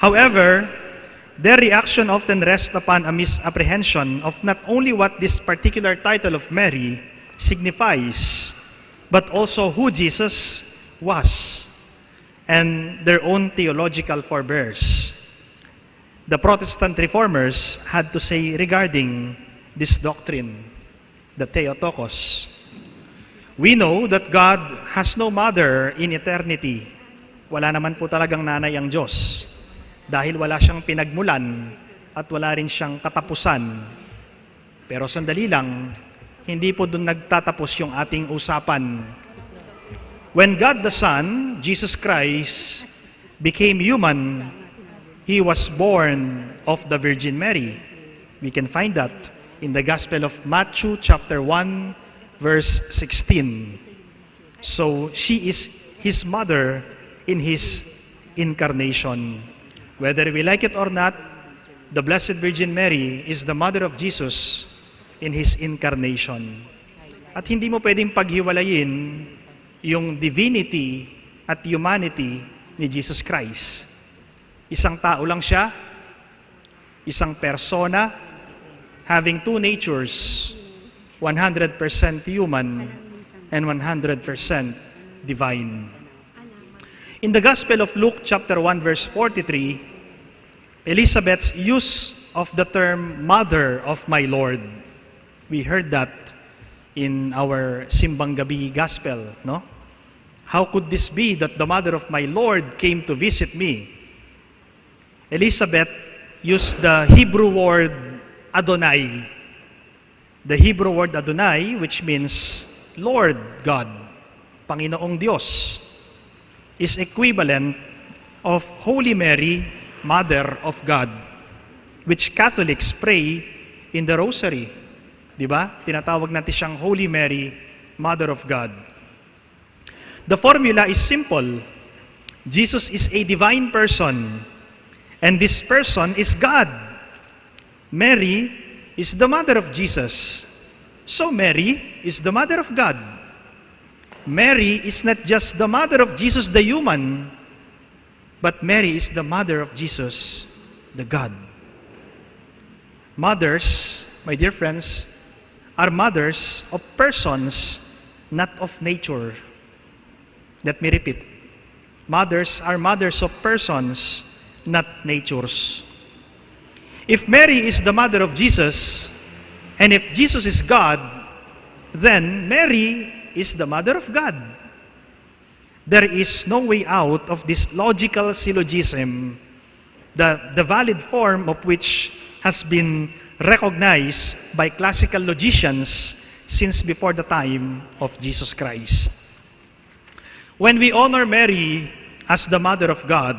However, their reaction often rests upon a misapprehension of not only what this particular title of Mary signifies, but also who Jesus was, and their own theological forebears. The Protestant reformers had to say regarding this doctrine, the Theotokos. We know that God has no mother in eternity. Wala naman po talagang nanay ang Diyos. Dahil wala siyang pinagmulan at wala rin siyang katapusan. Pero sandali lang, hindi po doon nagtatapos yung ating usapan. When God the Son, Jesus Christ, became human, He was born of the Virgin Mary. We can find that in the Gospel of Matthew chapter 1, verse 16. So, she is His mother in His incarnation. Whether we like it or not, the Blessed Virgin Mary is the mother of Jesus in His incarnation. At hindi mo pwedeng paghiwalayin yung divinity at humanity ni Jesus Christ. Isang tao lang siya, isang persona, having two natures, 100% human and 100% divine. In the Gospel of Luke chapter 1 verse 43, Elizabeth's use of the term Mother of my Lord. We heard that in our Simbang Gabi Gospel, no? How could this be that the mother of my Lord came to visit me? Elizabeth used the Hebrew word Adonai. The Hebrew word Adonai, which means Lord God, Panginoong Diyos, is equivalent of Holy Mary, Mother of God, which Catholics pray in the Rosary. Diba? Tinatawag natin siyang Holy Mary, Mother of God. The formula is simple. Jesus is a divine person, and this person is God. Mary is the mother of Jesus. So Mary is the mother of God. Mary is not just the mother of Jesus, the human, but Mary is the mother of Jesus, the God. Mothers, my dear friends, are mothers of persons, not of nature. Let me repeat. Mothers are mothers of persons, not natures. If Mary is the mother of Jesus, and if Jesus is God, then Mary is the mother of God. there is no way out of this logical syllogism, the valid form of which has been recognized by classical logicians since before the time of Jesus Christ. When we honor Mary as the Mother of God,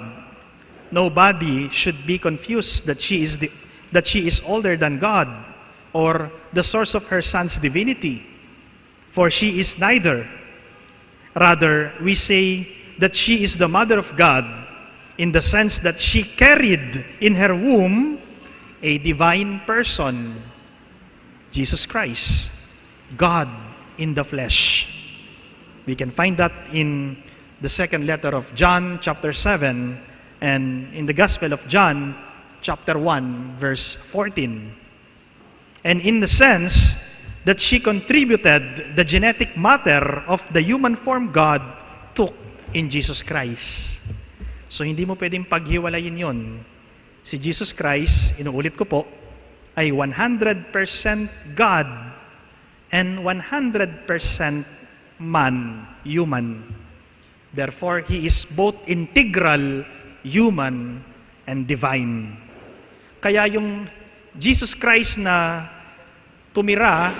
nobody should be confused that she is older than God or the source of her Son's divinity, for she is neither. Rather, we say that she is the Mother of God in the sense that she carried in her womb a divine person, Jesus Christ, God in the flesh. We can find that in the second letter of John, chapter 7, and in the Gospel of John, chapter 1, verse 14. And in the sense that she contributed the genetic matter of the human form God took in Jesus Christ. So hindi mo pwedeng paghiwalayin yon. Si Jesus Christ, inuulit ko po, ay 100% God and 100% man, human. Therefore, He is both integral, human, and divine. Kaya yung Jesus Christ na tumira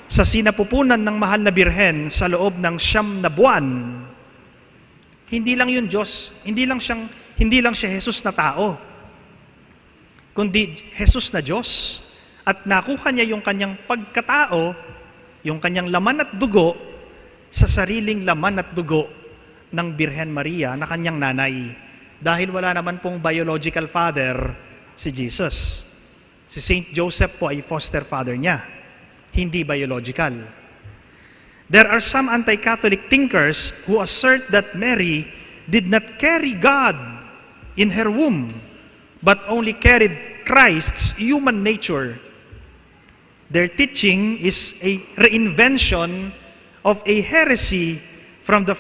sa sinapupunan ng mahal na birhen sa loob ng 9 na buwan, hindi lang yun Diyos, hindi lang siya Jesus na tao, kundi Jesus na Diyos. At nakuha niya yung kanyang pagkatao, yung kanyang laman at dugo, sa sariling laman at dugo ng Birhen Maria na kanyang nanay. Dahil wala naman pong biological father si Jesus. Si Saint Joseph po ay foster father niya, hindi biological. There are some anti-Catholic thinkers who assert that Mary did not carry God in her womb, but only carried Christ's human nature. Their teaching is a reinvention of a heresy from the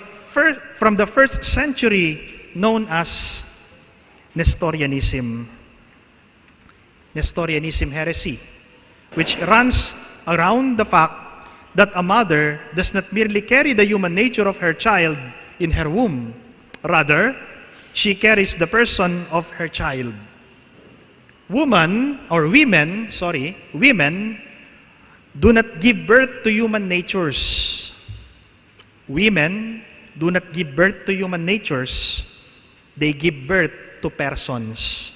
first century known as Nestorianism. Nestorianism heresy, which runs around the fact that a mother does not merely carry the human nature of her child in her womb. Rather, she carries the person of her child. Women do not give birth to human natures. Women do not give birth to human natures. They give birth to persons.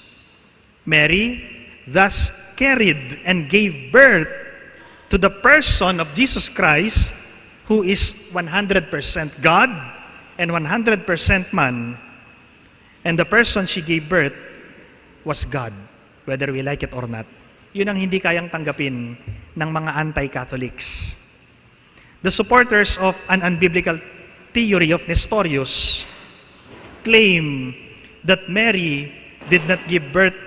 Mary thus carried and gave birth to the person of Jesus Christ, who is 100% God and 100% man. And the person she gave birth was God, whether we like it or not. Yun ang hindi kayang tanggapin ng mga anti-Catholics. The supporters of an unbiblical theory of Nestorius claim that Mary did not give birth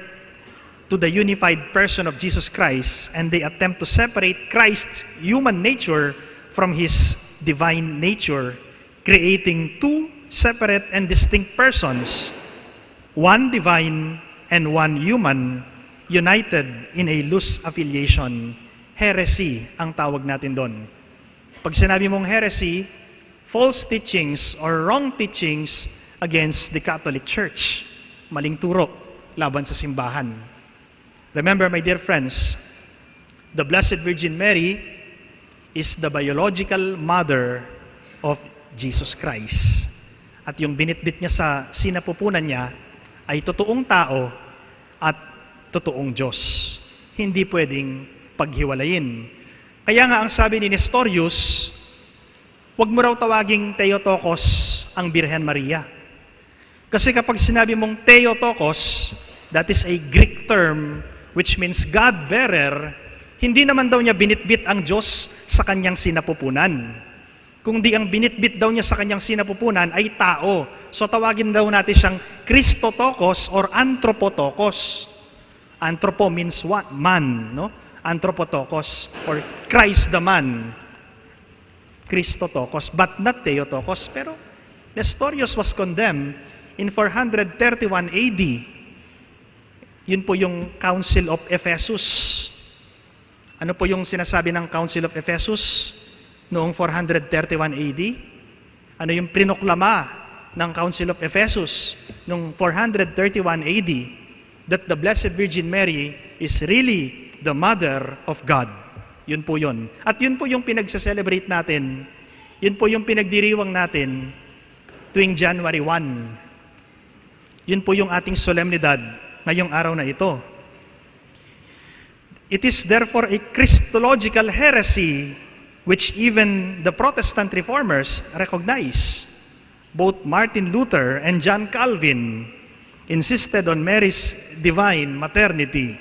to the unified person of Jesus Christ, and they attempt to separate Christ's human nature from His divine nature, creating two separate and distinct persons, one divine and one human, united in a loose affiliation. Heresy ang tawag natin doon. Pag sinabi mong heresy, false teachings or wrong teachings against the Catholic Church. Maling turo laban sa simbahan. Remember, my dear friends, the Blessed Virgin Mary is the biological mother of Jesus Christ. At yung binitbit niya sa sinapupunan niya ay totoong tao at totoong Diyos. Hindi pwedeng paghiwalayin. Kaya nga ang sabi ni Nestorius, huwag mo raw tawaging Theotokos ang Birhen Maria. Kasi kapag sinabi mong Theotokos, that is a Greek term which means God-bearer, hindi naman daw niya binitbit ang Diyos sa kanyang sinapupunan. Kundi ang binitbit daw niya sa kanyang sinapupunan ay tao. So tawagin daw natin siyang Christotokos or Anthropotokos. Anthropo means what? Man, no? Anthropotokos or Christ the man. Christotokos, but not Theotokos. Pero Nestorius was condemned in 431 AD. Yun po yung Council of Ephesus. Ano po yung sinasabi ng Council of Ephesus noong 431 AD? Ano yung prinoklama ng Council of Ephesus noong 431 AD that the Blessed Virgin Mary is really the Mother of God. Yun po yun. At yun po yung pinagsa-celebrate natin, yun po yung pinagdiriwang natin tuwing January 1. Yun po yung ating solemnidad ngayong araw na ito. It is therefore a Christological heresy which even the Protestant reformers recognize. Both Martin Luther and John Calvin insisted on Mary's divine maternity.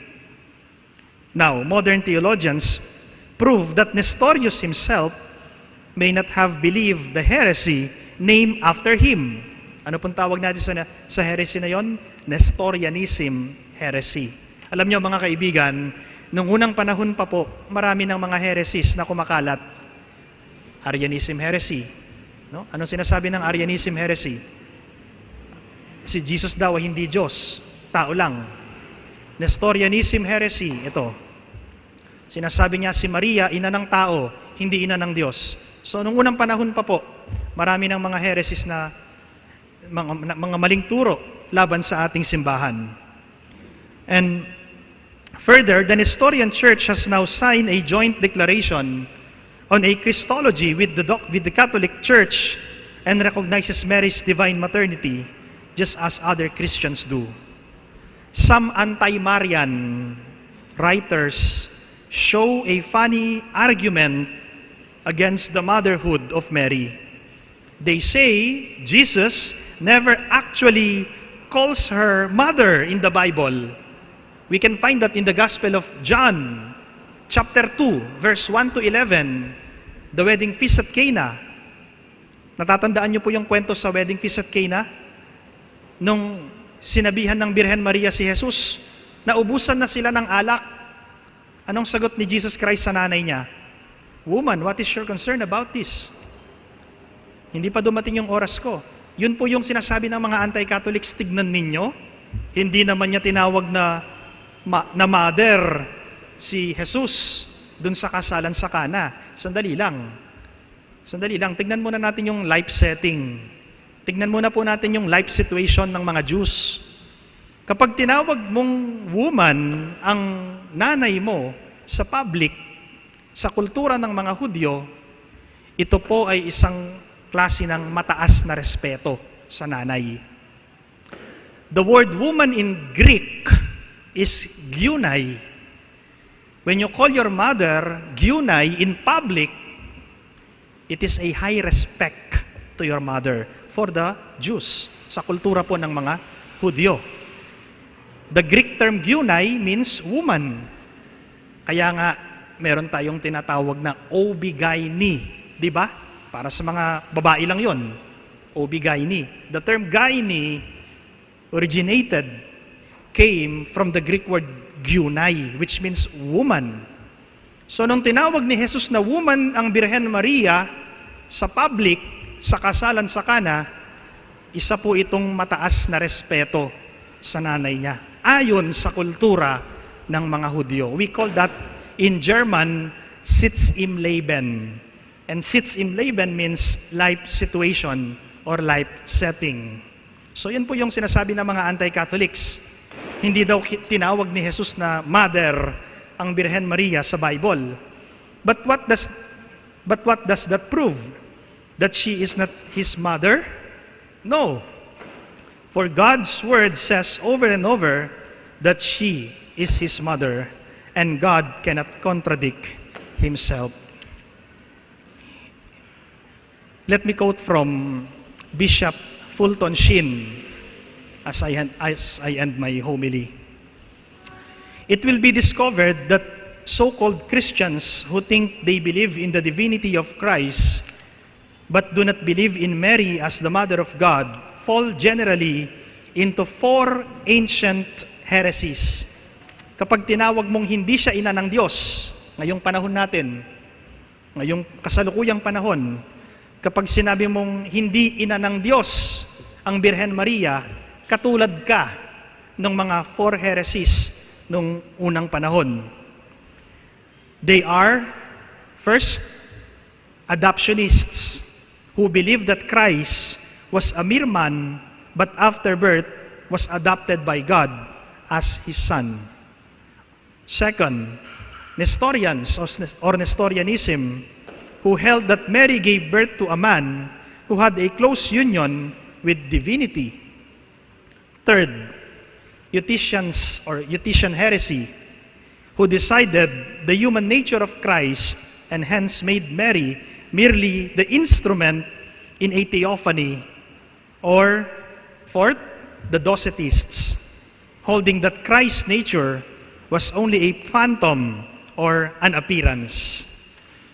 Now, modern theologians prove that Nestorius himself may not have believed the heresy named after him. Ano pong tawag natin sa heresy na yon? Nestorianism heresy. Alam niyo mga kaibigan, nung unang panahon pa po, marami ng mga heresies na kumakalat. Arianism heresy. No? Anong sinasabi ng Arianism heresy? Si Jesus daw ay hindi Diyos, tao lang. Nestorianism heresy, ito. Sinasabi niya si Maria, ina ng tao, hindi ina ng Diyos. So nung unang panahon pa po, marami ng mga heresies na mga maling turo laban sa ating simbahan. And further, the Nestorian Church has now signed a joint declaration on a Christology with the Catholic Church and recognizes Mary's divine maternity just as other Christians do. Some anti-Marian writers show a funny argument against the motherhood of Mary. They say Jesus never actually calls her mother in the Bible. We can find that in the Gospel of John, chapter 2, verse 1 to 11, the wedding feast at Cana. Natatandaan niyo po yung kwento sa wedding feast at Cana? Nung sinabihan ng Birhen Maria si Jesus, naubusan na sila ng alak. Anong sagot ni Jesus Christ sa nanay niya? Woman, what is your concern about this? Hindi pa dumating yung oras ko. Yun po yung sinasabi ng mga anti-Catholics, tignan ninyo. Hindi naman niya tinawag na mother si Jesus dun sa kasalan sa Cana. Sandali lang. Tignan muna natin yung life setting. Tignan muna po natin yung life situation ng mga Jews. Kapag tinawag mong woman ang nanay mo sa public, sa kultura ng mga Hudyo, ito po ay isang klase ng mataas na respeto sa nanay. The word woman in Greek is gyunai. When you call your mother gyunai in public, it is a high respect to your mother for the Jews, sa kultura po ng mga Hudyo. The Greek term gyunai means woman. Kaya nga, meron tayong tinatawag na obigaini, di ba? Para sa mga babae lang yon, obigaini. The term gaini came from the Greek word gyunai, which means woman. So nung tinawag ni Jesus na woman ang Birhen Maria sa public, sa kasalan sa Cana, isa po itong mataas na respeto sa nanay niya, ayon sa kultura ng mga Hudyo. We call that in German, Sitz im Leben. And Sitz im Leben means life situation or life setting. So yan po yung sinasabi ng mga anti-Catholics. Hindi daw tinawag ni Jesus na mother ang Birhen Maria sa Bible. But what does that prove? That she is not his mother? No. For God's word says over and over that she is his mother, and God cannot contradict himself. Let me quote from Bishop Fulton Sheen as I end my homily. It will be discovered that so-called Christians who think they believe in the divinity of Christ but do not believe in Mary as the Mother of God fall generally into 4 ancient heresies. Kapag tinawag mong hindi siya ina ng Diyos, ngayong panahon natin, ngayong kasalukuyang panahon, kapag sinabi mong hindi ina ng Diyos ang Birhen Maria, katulad ka ng mga 4 heresies nung unang panahon. They are, first, adoptionists who believe that Christ was a mere man, but after birth was adopted by God as his son. Second, Nestorians or Nestorianism, who held that Mary gave birth to a man who had a close union with divinity. Third, Eutychian heresy, who decided the human nature of Christ and hence made Mary merely the instrument in a theophany. Or fourth, the Docetists, holding that Christ's nature was only a phantom or an appearance.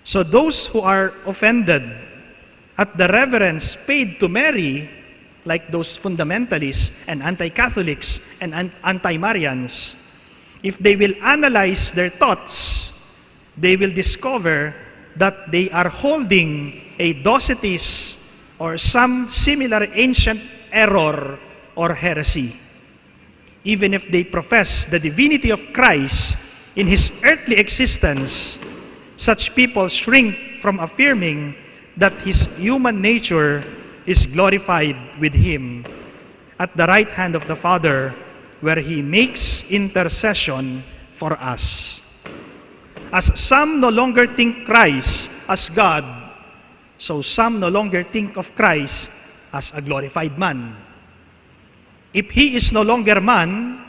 So those who are offended at the reverence paid to Mary, like those fundamentalists and anti-Catholics and anti-Marians, if they will analyze their thoughts, they will discover that they are holding a Docetist or some similar ancient error or heresy. Even if they profess the divinity of Christ in his earthly existence, such people shrink from affirming that his human nature is glorified with him at the right hand of the Father, where he makes intercession for us. As some no longer think Christ as God, so some no longer think of Christ as a glorified man. If he is no longer man,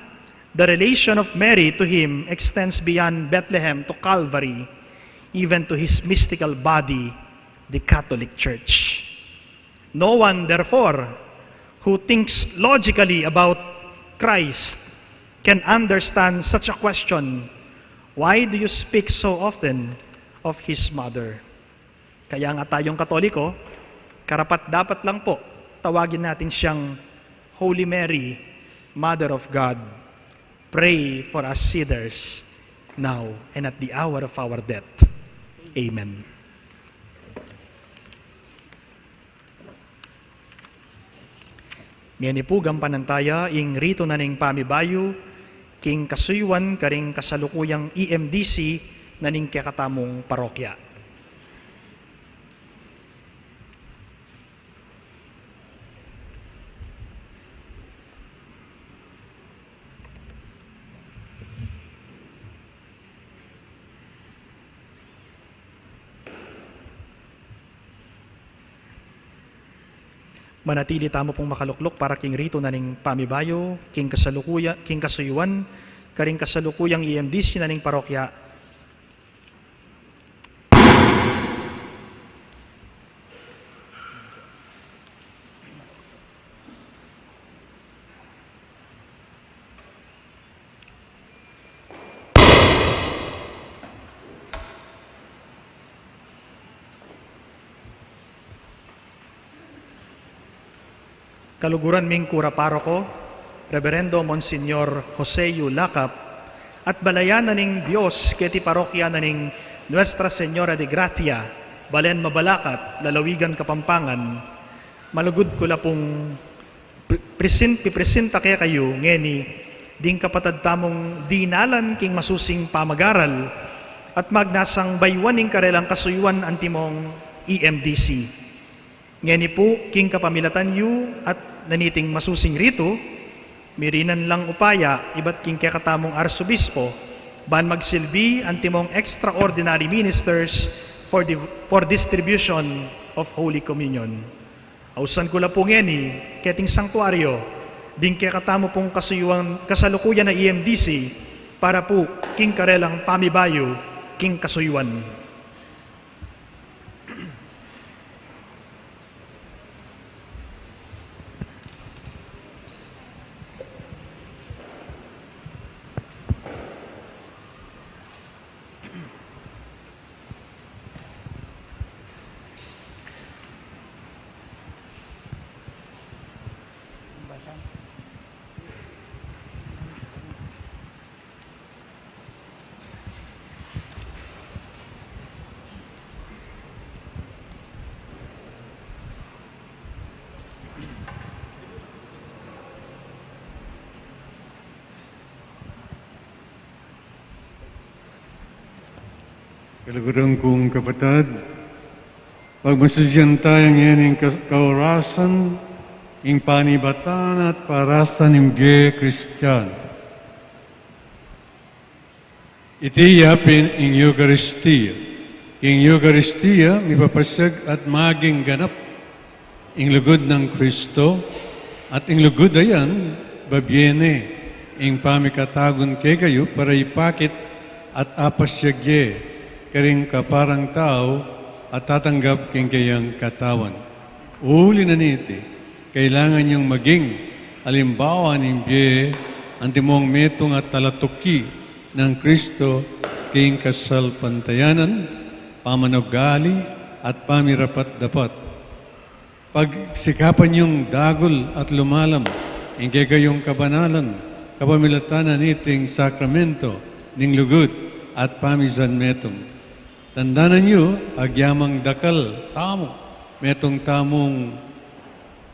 the relation of Mary to him extends beyond Bethlehem to Calvary, even to his mystical body, the Catholic Church. No one, therefore, who thinks logically about Christ can understand such a question. Why do you speak so often of his mother? Kaya nga tayong Katoliko, karapat-dapat lang po tawagin natin siyang Holy Mary, Mother of God. Pray for us sinners now and at the hour of our death. Amen. Ngani po gampanantaya ing rito na ning pamibayo, king kasuywan karing kasalukuyang EMDC na ning kakatamong parokya. Manatili tamo pong makaluklok para king rito na ning pamibayo, king kasuyuan, karing kasalukuyang EMDC na ning parokya. Kaluguran ming kura paroko, Reverendo Monsignor Jose Yu Lacap, at balayan na ning Diyos keti parokya na ning Nuestra Señora de Gracia, Balen Mabalacat, Lalawigan, Kapampangan, malugod ko la pong pipresenta kaya kayo ngeni ding kapatad tamong dinalan king masusing pamagaral at magnasang baywaning karelang kasuyuan antimong EMDC. Ngeni po king kapamilatan yu at naniting masusing rito, mirinan lang upaya, iba't king kakatamong arsobispo, ban magsilbi antimong extraordinary ministers for distribution of Holy Communion. Ausan ko la po ngeni, keting sanktuaryo, ding kakatamo pong kasalukuyan na EMDC, para po king karelang pamibayo, king kasuyuan. Kalugurang kapatid, pagmasadyan tayong yaning kaorasan, ing panibatan at parasan ng Ge Kristiyan. Iti yapin ing Eucharistia. Ing Eucharistia, mipapasag at maging ganap ing lugod ng Kristo, at ing lugod ayan, babyene, ing pamikatagon kay kayo para ipakit at apasyagye, karing kaparang tao at tatanggap king kayang katawan. Uli na niti, kailangan niyong maging alimbawa ng biye ang timong metong at talatuki ng Kristo king kasal pantayanan, pamanugali at pamirapat dapat. Pagsikapan niyong dagol at lumalam, ingkay kayong kabanalan, kapamilatanan niting sakramento, ning lugod at pamizan metong. Tandanan niyo, agyamang dakal, tamo, metong tamong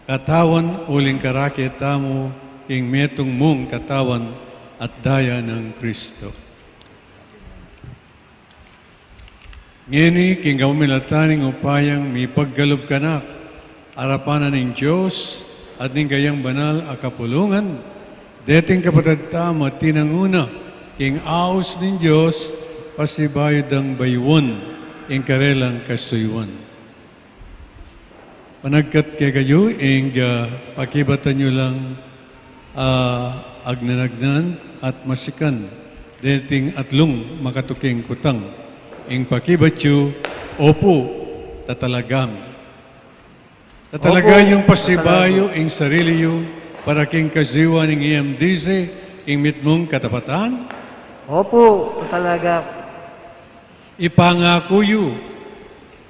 katawan, uling karake tamo, king metong mong katawan at daya ng Kristo. Ngini, king kapamilataning upayang may paggalob kanak, arapanan ng Diyos at ning kayang banal a kapulungan, deting kapatid tama tinanguna, king aos ng Diyos, pasibayod ang baywon, ing karelang kasuywan. Panagkat kay kayo, ing pakibatan nyo lang agnanagnan at masikan, deting atlong makatuking kutang, ing pakibat yu, opo, tatalagami. Tatalaga yung pasibayo, ing sarili yu, para king kaziwa ng EMDC, ing mitmong katapatan? Opo, tatalaga. Ipangako yu,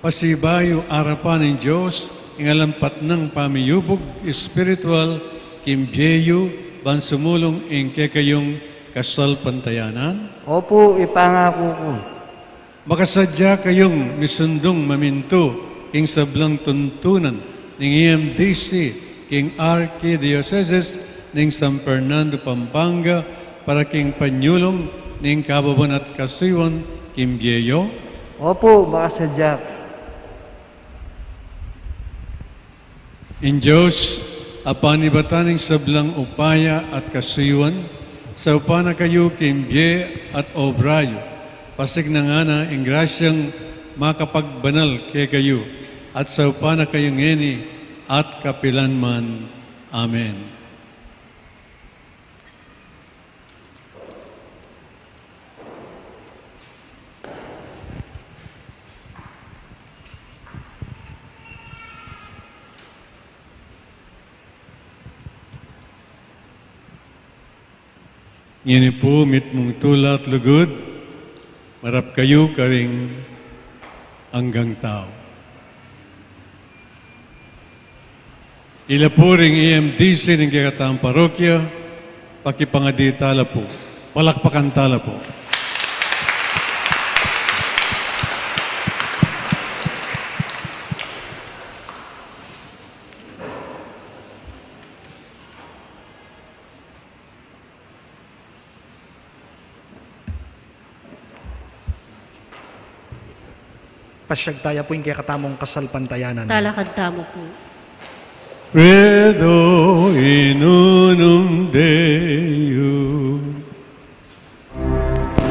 pasibayo arapan ng Diyos, ing alampat ng pamiyubog espiritual, kimbyeyo, bansumulong ing kekayong kasal pantayanan? Opo, ipangako ko. Makasadya kayong misundong maminto, ing sablang tuntunan, ng EMDC, king Archdiocese, ng San Fernando, Pampanga, para king panyulong, ng Kababan at Kasiwan, Kimbyeyo? Opo, makasadya. In Diyos, apanibataning sablang upaya at kasiwan, sa upana kayo kimbye at obrayo, pasig na nga na ing grasyang makapagbanal kay kayo, at sa upana kayong ngeni at kapilanman. Amen. Ngini po, mitmong tulat lugod, marap kayo karing anggang tao. Ila po ring EMDC ng kikataang parokya, pakipangaditala po, palakpakan tala po. Pasyagtaya po yung kakatamong kasal pantayanan. Talakad tamo po. Credo in unum Deum. Amen.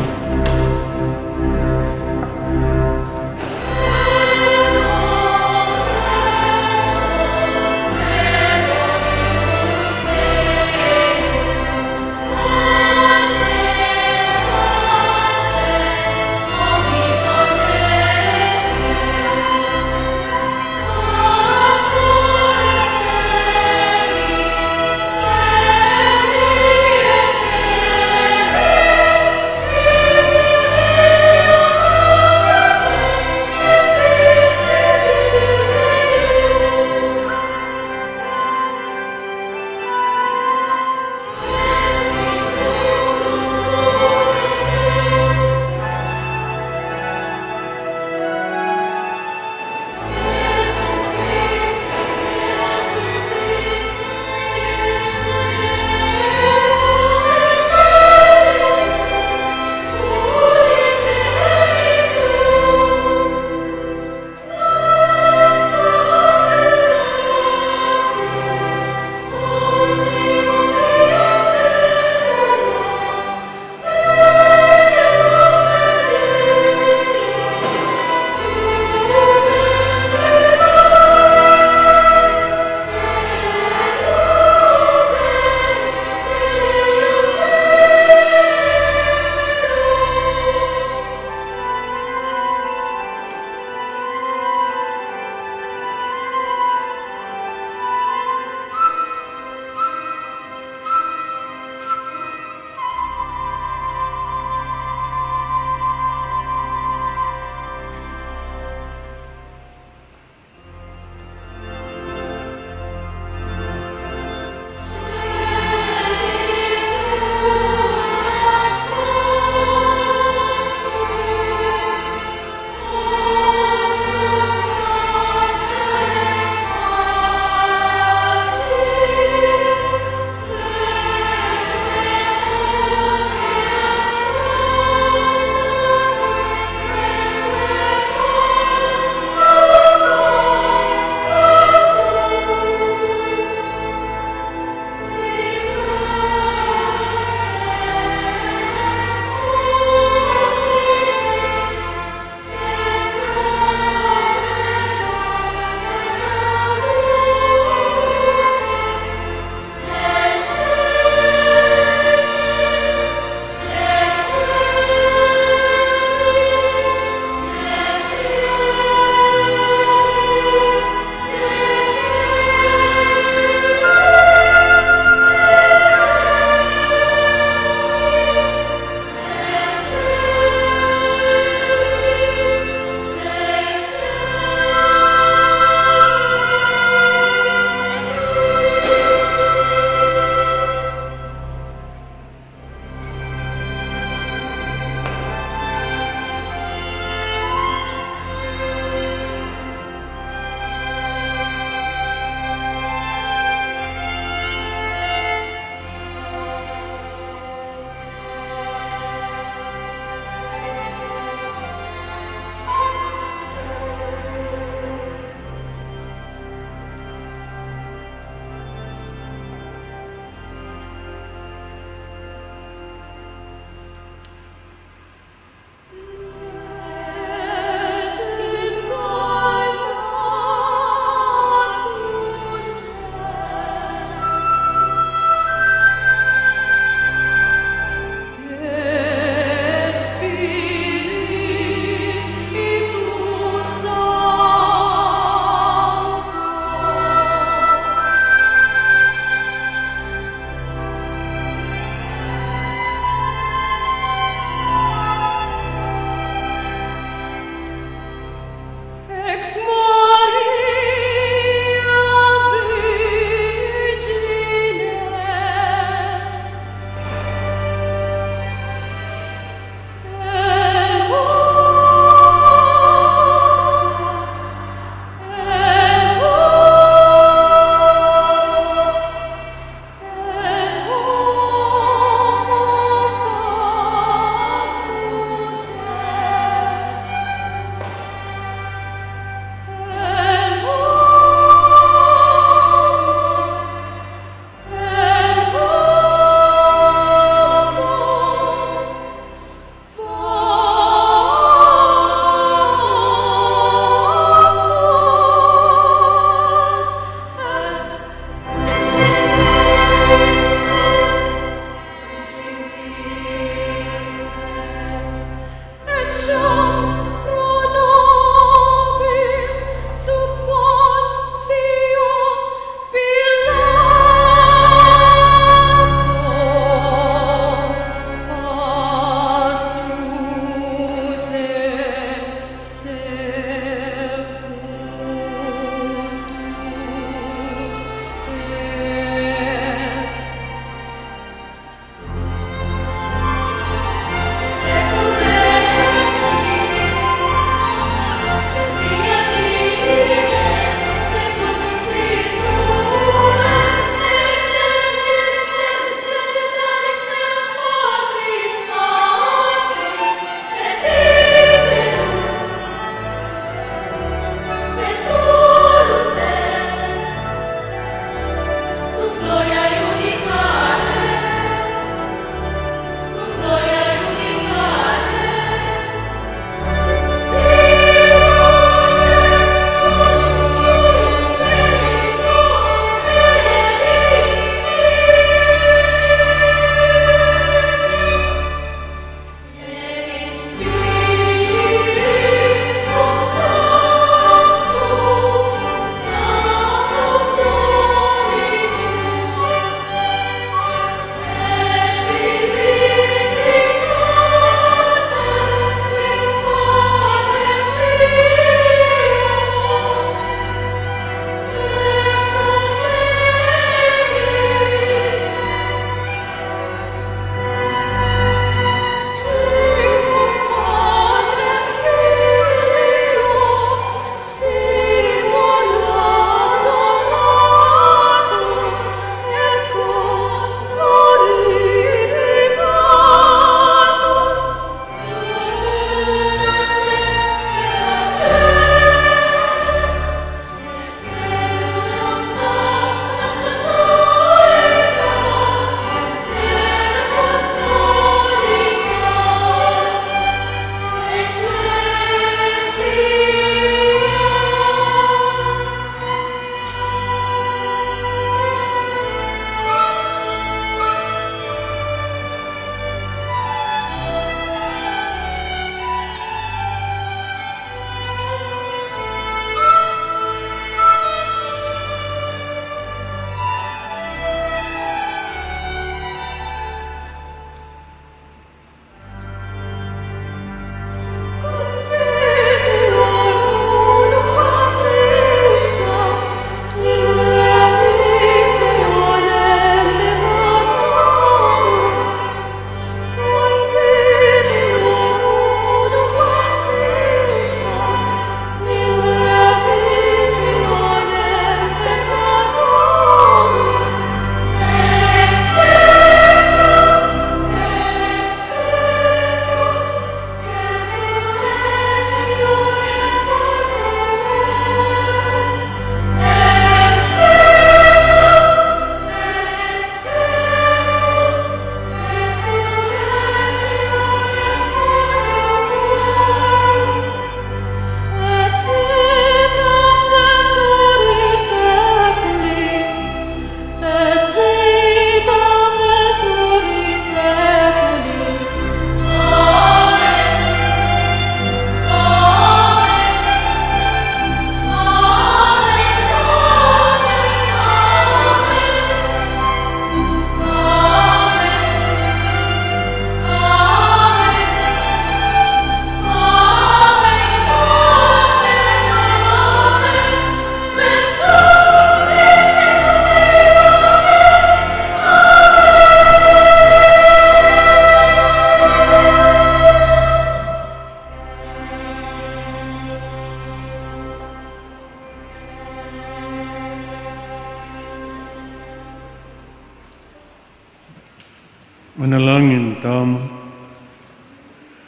Manalangin tam.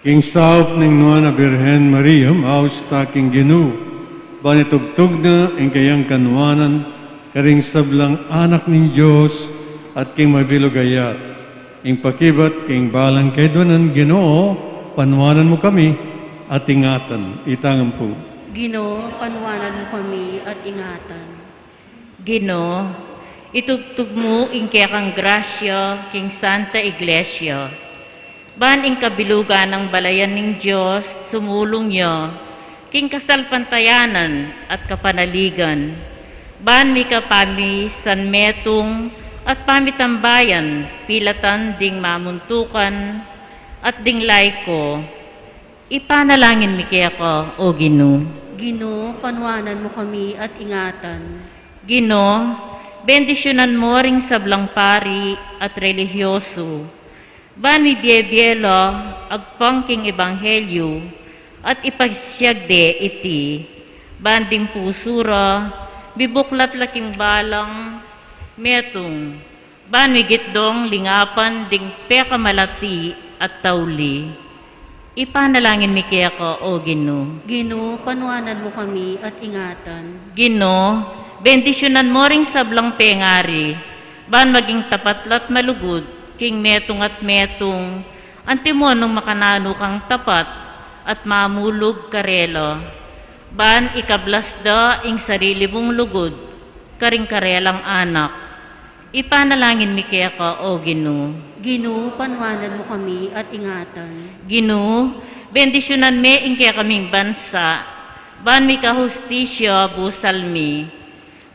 King saop ning nuana Birhen Maria, maus taking ginu, banitugtug na ang kayang kanwanan, karing sablang anak ng Diyos at king mabilugayat. Ing pakibat, king balang kay donan Ginoo, panwanan mo kami at ingatan. Itangan po. Ginoo, panwanan mo kami at ingatan. Ginoo, itugtog mo ing kayang grasya, king Santa Iglesia. Ban ing kabilugan ng balayan ng Diyos, sumulong niya, king kasalpantayanan at kapanaligan. Ban mi kapami san metong at pamitambayan, pilatan ding mamuntukan at ding laiko. Ipanalangin mi kaya ko, O Ginoo. Ginoo, panwanan mo kami at ingatan. Ginoo, bendisyonan mo ring sablang pari at religyoso. Ban mi biyebiyelo, agpangking ebanghelyo, at ipagsyagde iti. Banding pusura, bibuklat laking balang, metong. Ban mi gitdong lingapan ding pekamalati at tauli. Ipanalangin mi kaya ko, O Ginoo. Ginoo, panwanan mo kami at ingatan. Ginoo, bendisyonan mo ring sablang pengari, ban maging tapatlat malugod, king metong at metong, antimonong makanano kang tapat, at mamulog karelo. Ban ikablasda ing sarili mong lugod, karing karelang anak. Ipanalangin mi kaya ka, O Ginoo. Ginoo, panwanan mo kami at ingatan. Ginoo, bendisyonan mi ing kaya kaming bansa, ban mi kahustisya busal mi,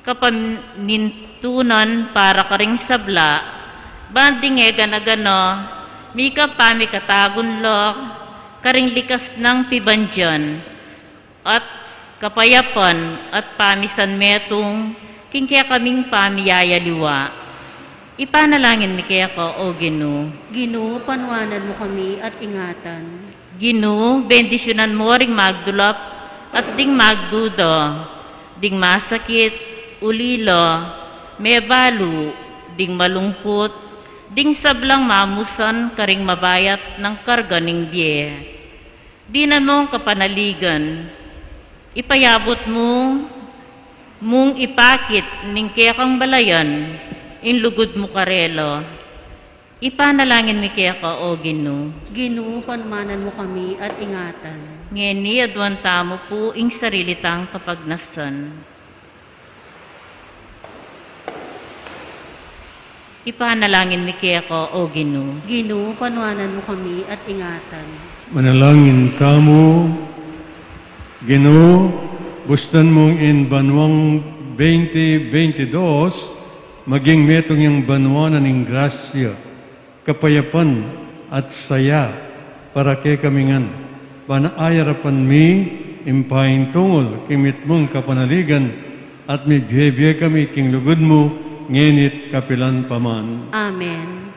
kapanintunan para karing sabla, banding ganagano, mika pa mi katagun lo, karing likas ng pibandyan, at kapayapan at pamisan metong, king kaya kaming pamiyayaliwa. Ipanalangin mi kaya ko, O Ginoo. Ginoo, panwanan mo kami at ingatan. Ginoo, bendisyonan mo ring magdulap at ding magdudo, ding masakit, ulilo, mebalo, ding malungkot, ding sablang mamusan karing mabayat ng karga ning biye. Di na mong kapanaligan, ipayabot mo, mong ipakit ning kaya kang balayan, inlugod mo karelo. Ipanalangin mi kaya ka, O Ginoo. Ginoo, panwanan mo kami at ingatan. Ngeni adwan tamo po ing sarilitang kapagnasan. Ipanalangin mi kaya ko, O Ginoo. Ginoo, panwanan mo kami at ingatan. Manalangin kamo, Ginoo, gustan mong in banwang 2022, maging metong yung banwanan ng grasya, kapayapan at saya para kay kamingan. Panaayarapan mi, impahin tungol, kimit mong kapanaligan, at may biye kami king lugod mo, ngenit kapilan paman. Amen.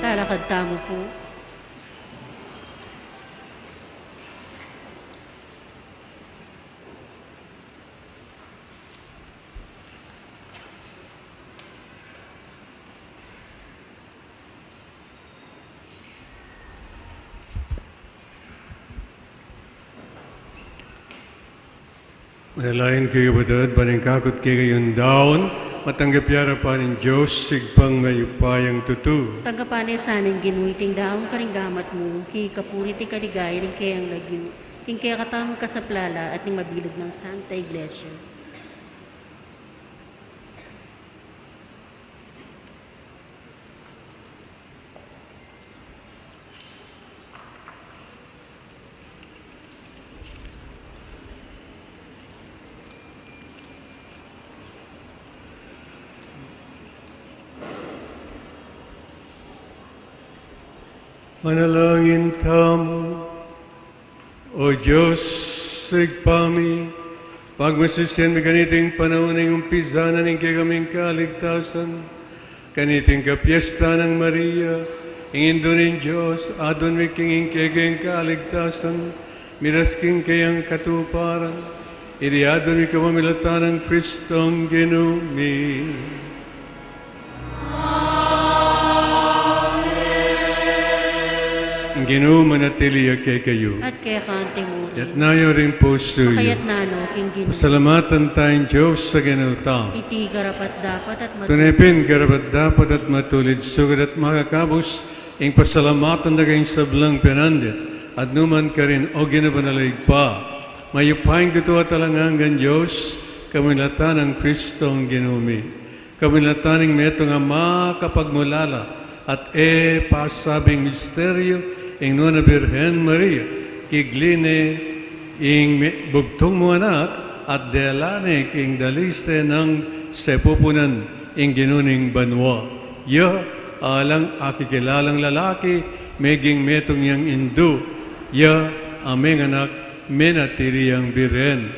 Talakad tamo po. Manalain kayo batad, paningkakot kayo yung daon, matanggap yara pa ng Diyos, sigpang mayupayang tutu. Tagapane saning ginuiting daong karinggamat mo, ki kapuriti kaligay, rin kayang lagyo, king kaya katamang kasaplala at ning mabilog ng Santa Iglesia. Manalangin tamo, O Diyos, sigpami, pagmasisyan mi ganiting panahon ng umpisanan ng kaming kaligtasan, ganiting kapiesta ng Maria, ingin doon Diyos, adon mi kinging kegeng kaligtasan, mirasking kayang katuparan, iriadon mi kamamilatan ng Kristong Ginumi. Ang Ginoo manatili kay kayo. At kaya kang timuri. At nayo rin po suyo. Kayat nano, king Ginoo. Pasalamatan tayong Diyos sa ginutang. Iti karapat dapat at Tunipin karapat dapat at matulid sugad at makakabos ing pasalamatan na kayong sablang pinandit at numan ka rin o ginabanalig pa. Mayupayang dito at alangangan Diyos kamilatan ng Kristong Ginumi. Kamilatan ng meto nga makapagmulala at pasabing misteryo ing nuna Birhen Maria, kigline ing bugtong mo anak at delane king dalise ng sepupunan ing ginuning banwa. Ya, alang akikilalang lalaki, meging metong yang indu. Ya, aming anak, menatiriyang Birhen.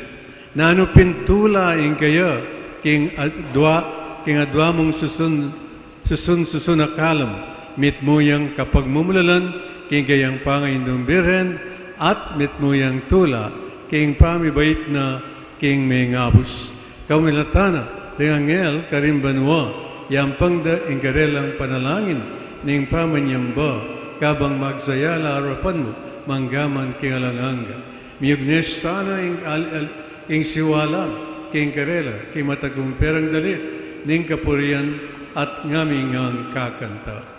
Nano pintula ing kaya, king adwa mong susun akalam, mit mo yang kapag mumulalan, king kayang Panginoong Birhen, at mit mo yang tula, king pamibait na king may ngabus. Kamilatana, ring angel karimbanwa, yampang da ingkarelang panalangin, ning pamanyamba, kabang magsayala harapan mo, manggaman king alanganga. Miyugnes sana ing siwalam, king karela, king matagong perang dalit, ning kapurian at ngaming ang kakanta.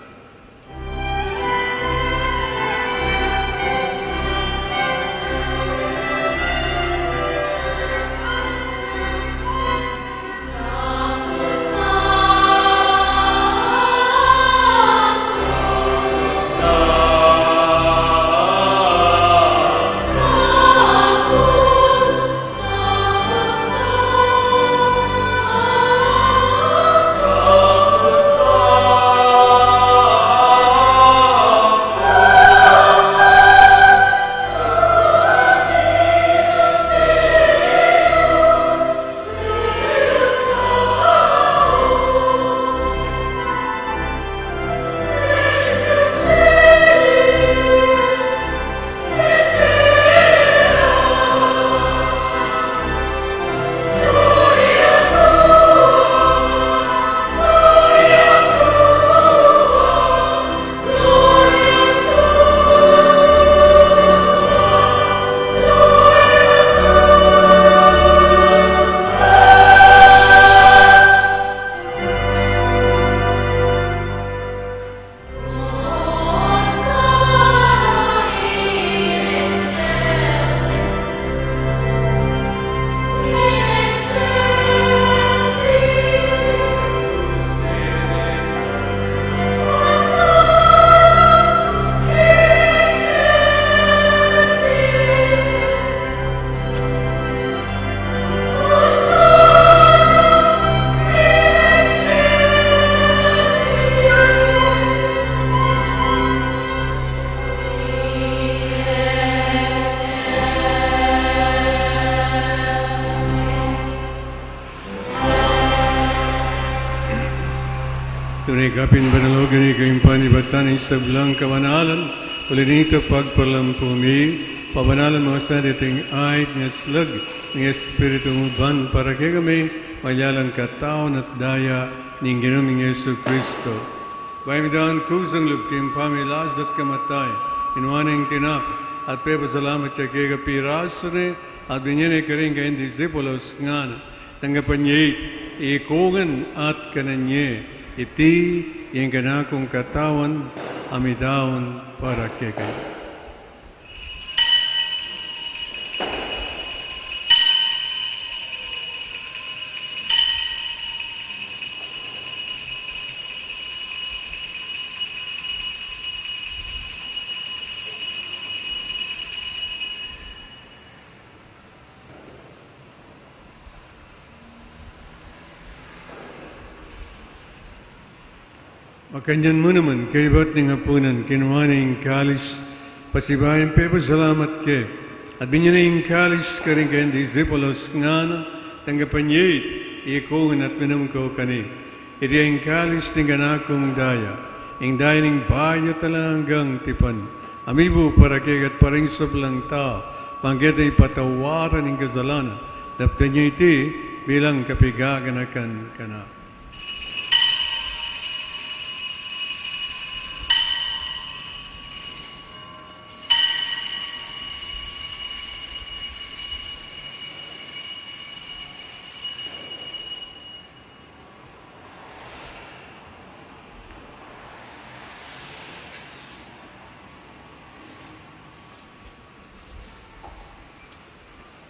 agapin banalogan ni kayong panibatan ng sablang kamanalan, ulinito pagpalampumi, pabanalan mga sa dating ay ng slag ng Espiritu Uban para kay kami malyalang kataon at daya ng Ginoong Yesu Kristo. Bayang daan kusang lub kayong pamilaz at kamatay, inuwanang tinap at pepasalamat siya kay kapirasore at binyanay ka rin kayong disipulos nga na tanggapan niya iikungan at kananye iti yung kanakong katawan amidaon para kay kayo. Makanyan mo naman, kay ba't ng hapunan, kinuha na yung kalis, pasibayan pepo salamat ke, at binyan na yung kalis ka rin kayong disipulos nga na, tanggapan niya iikungan at minum ko kani. Iti yung kalis ng ganakong daya, yung daya ng bayo talagang tipan, amibo para kay at paring sablang tao, panggit ay patawaran ng kasalanan, daptan niya iti bilang kapigaganakan ka na.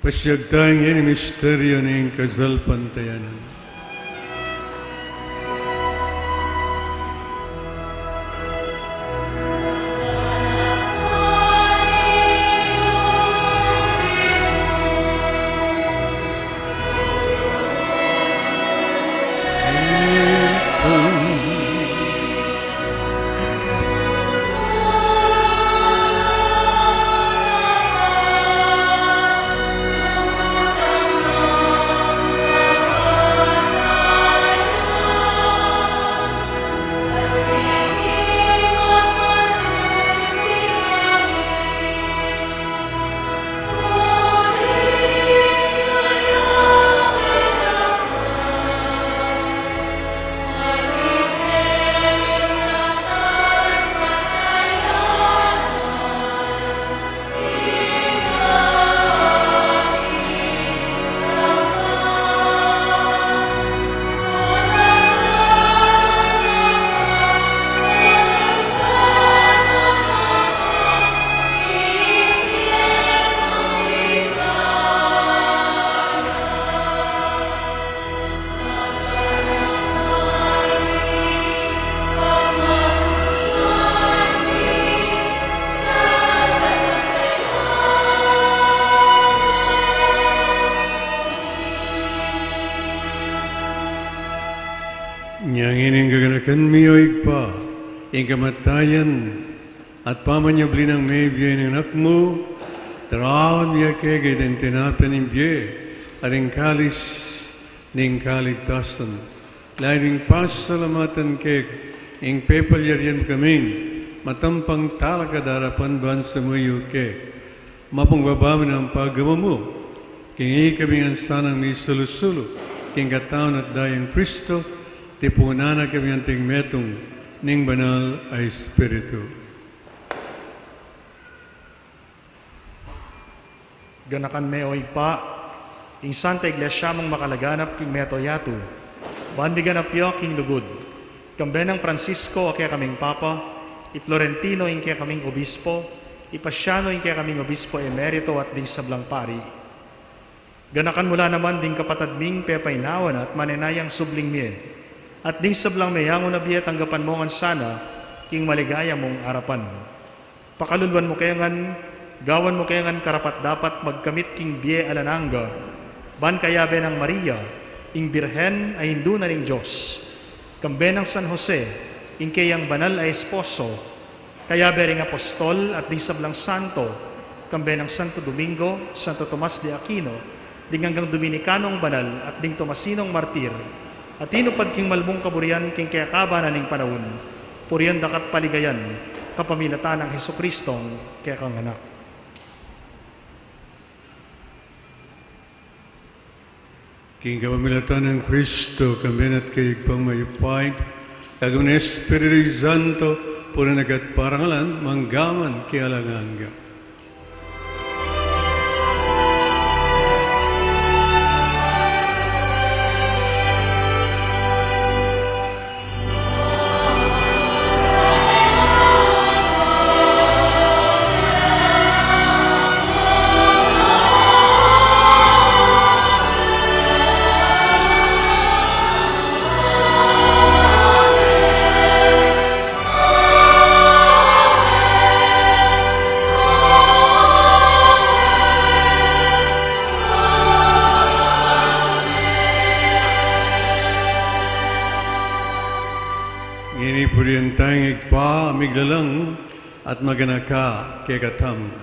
Pasyag tayong yan misteryo ng kasalpantayanan. Niyang ining gaganakan miyoig pa, ing kamatayan, at pamanyabli ng may biya ng anak mo, tarawan biya kegay den tinapan ng biya, at ang kalis ng kaligtasan. Lain ng pasalamatan keg, ing pepalyarian kaming, matampang talakadarapan ban sa muyo keg. Mapangbabaman ang paggawa mo, kingi kami ang sanang may sulusulo, king katawan at dayang Kristo, tipunana kami ang tingmetong ning banal ay Espiritu. Ganakan me o igpa, ing Santa Iglesia mong makalaganap king meto yatu, baan biganap yo king lugod, kambenang Francisco o kaya kaming Papa, i Florentino ing kaya kaming Obispo, i Pasiano ing kaya kaming Obispo Emerito at ding sablang pari. Ganakan mula naman ding kapatadming pepainawan at manenayang subling miye, at ding sablang mayangon na biya tanggapan mo ngan sana, king maligaya mong arapan. Pakalulwan mo kaya ngan, gawan mo kaya ngan karapat dapat magkamit king biye alananga, ban kayabe ng Maria, ing birhen ay hindu na ning Diyos, kambe ng San Jose, ing kayang banal ay esposo, kayabe ring apostol at ding sablang santo, kambe ng Santo Domingo, Santo Tomas de Aquino, ding hanggang Dominikanong banal at ding Tomasinong martir, At tinupad king malbong kaburian king kayakabanan ning panahon, puriyan dakat paligayan, kapamilatan ng Heso Kristong kaya kang anak. King kapamilatan ng Kristo, kami at kayo pang mayupay, kagawin Espiritu Santo, pura nagat parangalan, manggaman kialanganga. Tayong igpa, amiglalang at maganaka kay katam.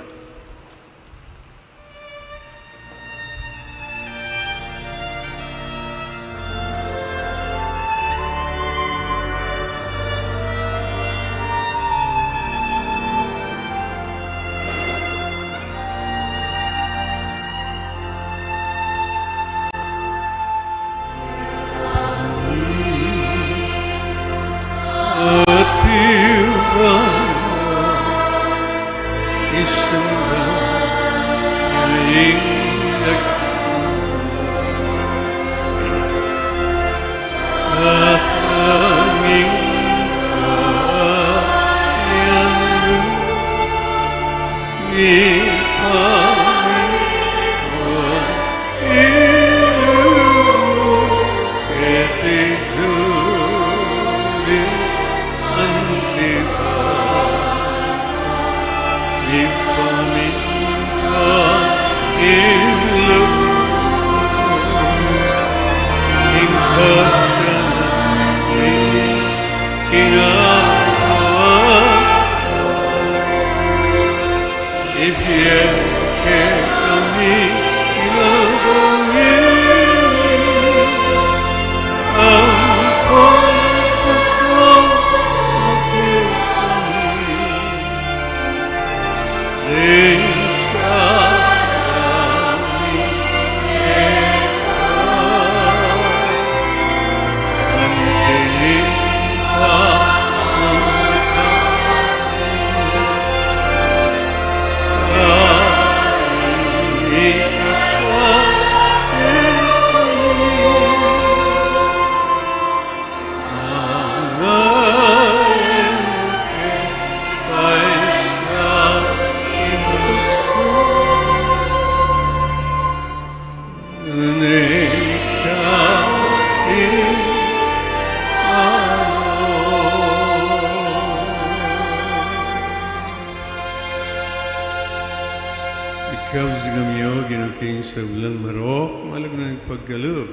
Ikaw sa kamiyo, ginuking sa ulang marok, malag na ng paggalub,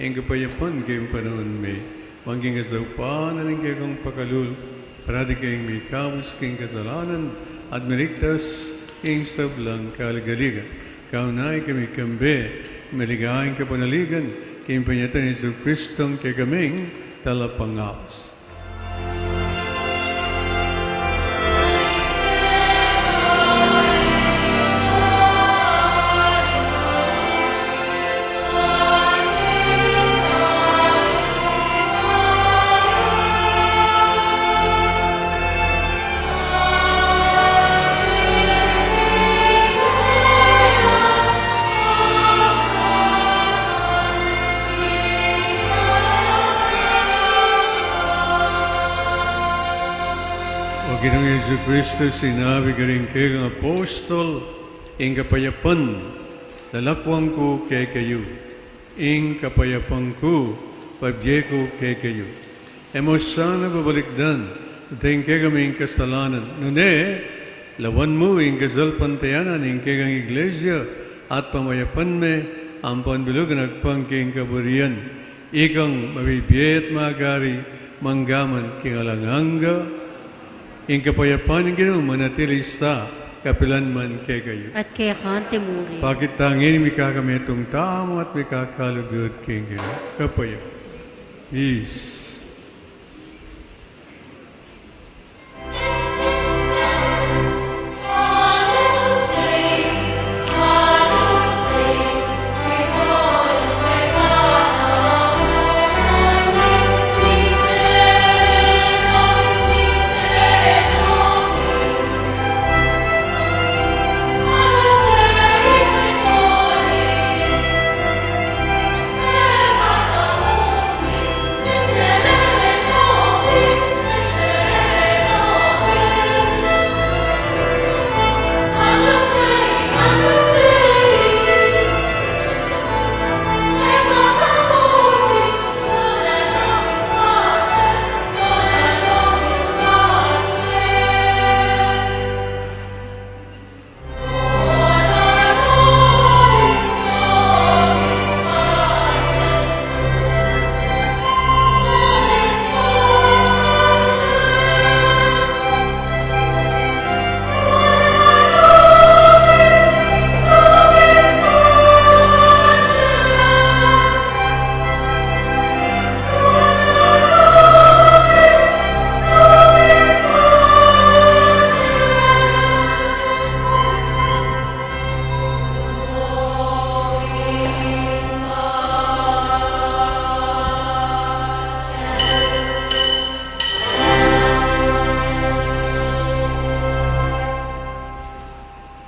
ang kapayapan kayong panahon may, mangging asapan na ng kayong pakalul, parati kayong may kamus kayong kasalanan, at meriktas kayong sablang kaligaligan. Kaunay kami kambe, maligahan kapanaligan, kayong panyatan ni Jesu Kristong kay kaming talapangaos. Ginoong Yesu Kristo, sinabi ka rin kayong apostol, ing kapayapan, lalakwang ko kay kayo, ing kapayapan ko, pabye ko kay kayo. Emo sana babalikdan, tayo kay kaming kasalanan. Nune, lawan mo ing kasalpantayanan, ing kayong iglesia, at pamayapan me, ang panbilugan agpang kayong kaburian, ikang mabibye at magari, manggaman king alanganga, ing kapayapan ng Ginoo manatili sa kapilanman kay kayo. At kaya kante muri. Bakit tangin may kakametong tamo at may kakalugod kay Ginoo. Kapayapan. Peace.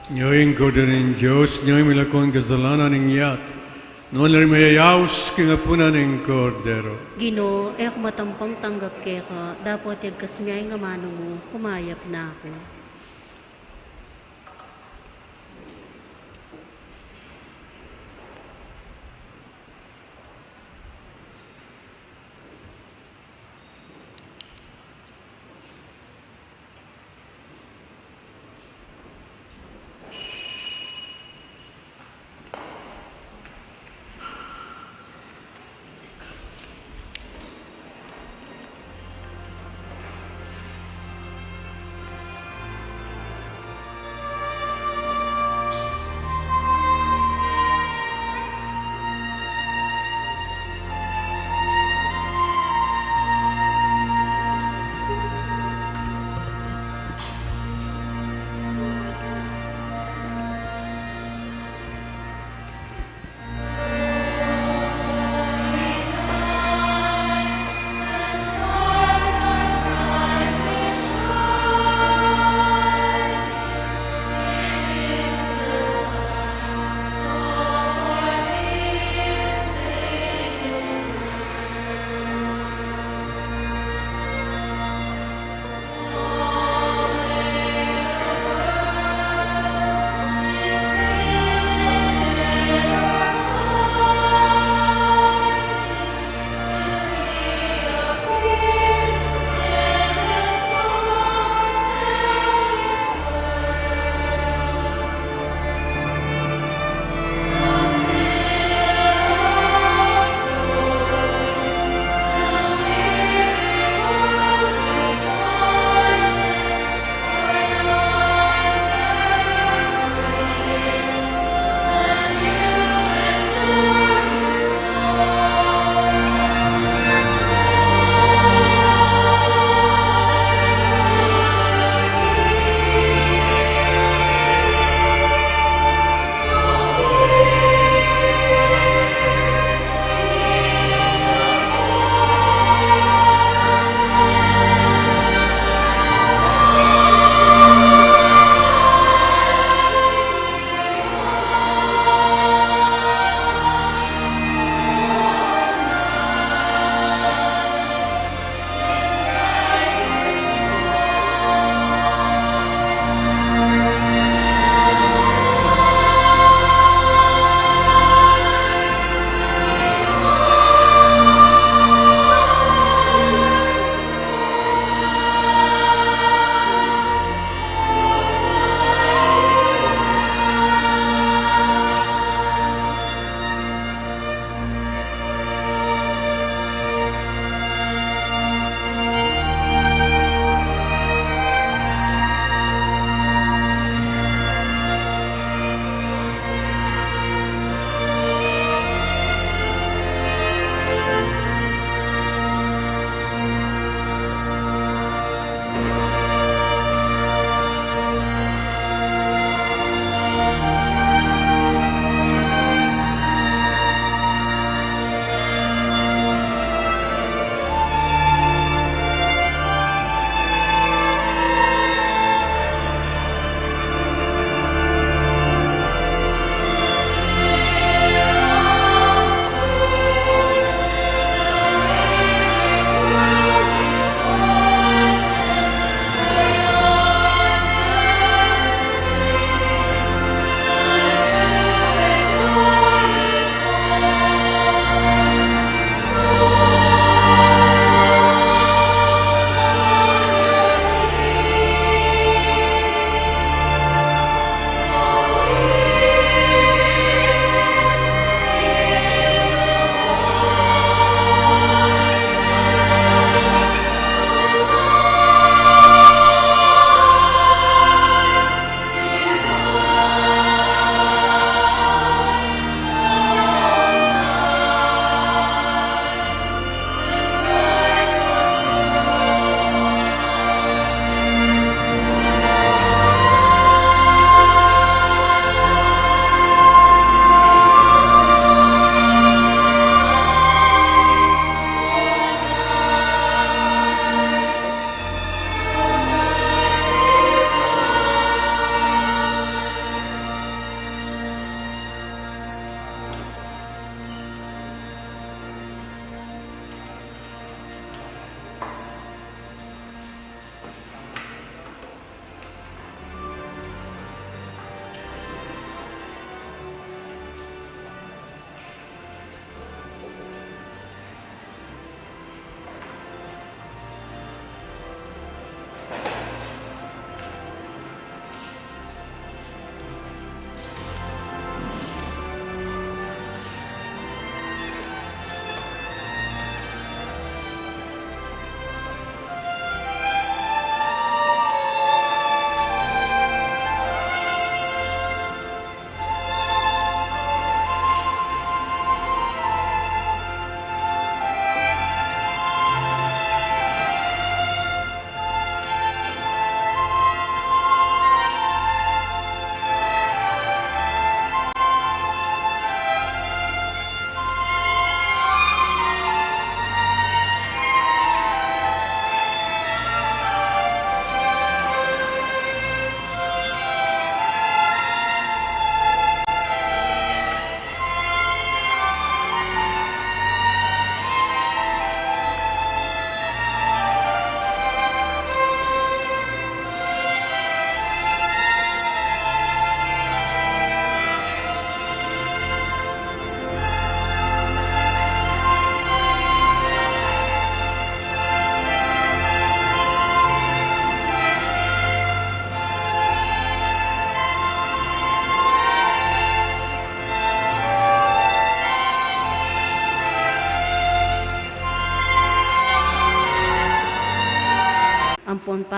Nyoing godarin Diyos, nyoing milakong kasalanan ng yat, noon lang mayayaws kingapunan ng kordero. Ginoo, ako matampang tanggap keka, dapat yagkasmiyay nga manong mo, kumayap na ako.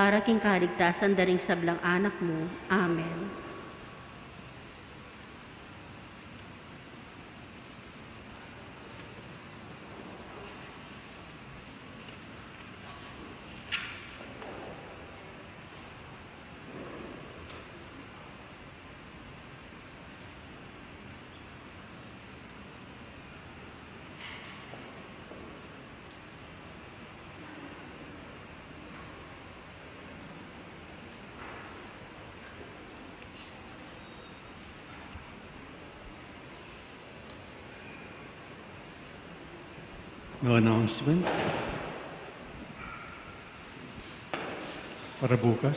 para king kaligtasan daring sablang anak mo. Amen. No announcement. Para bukas.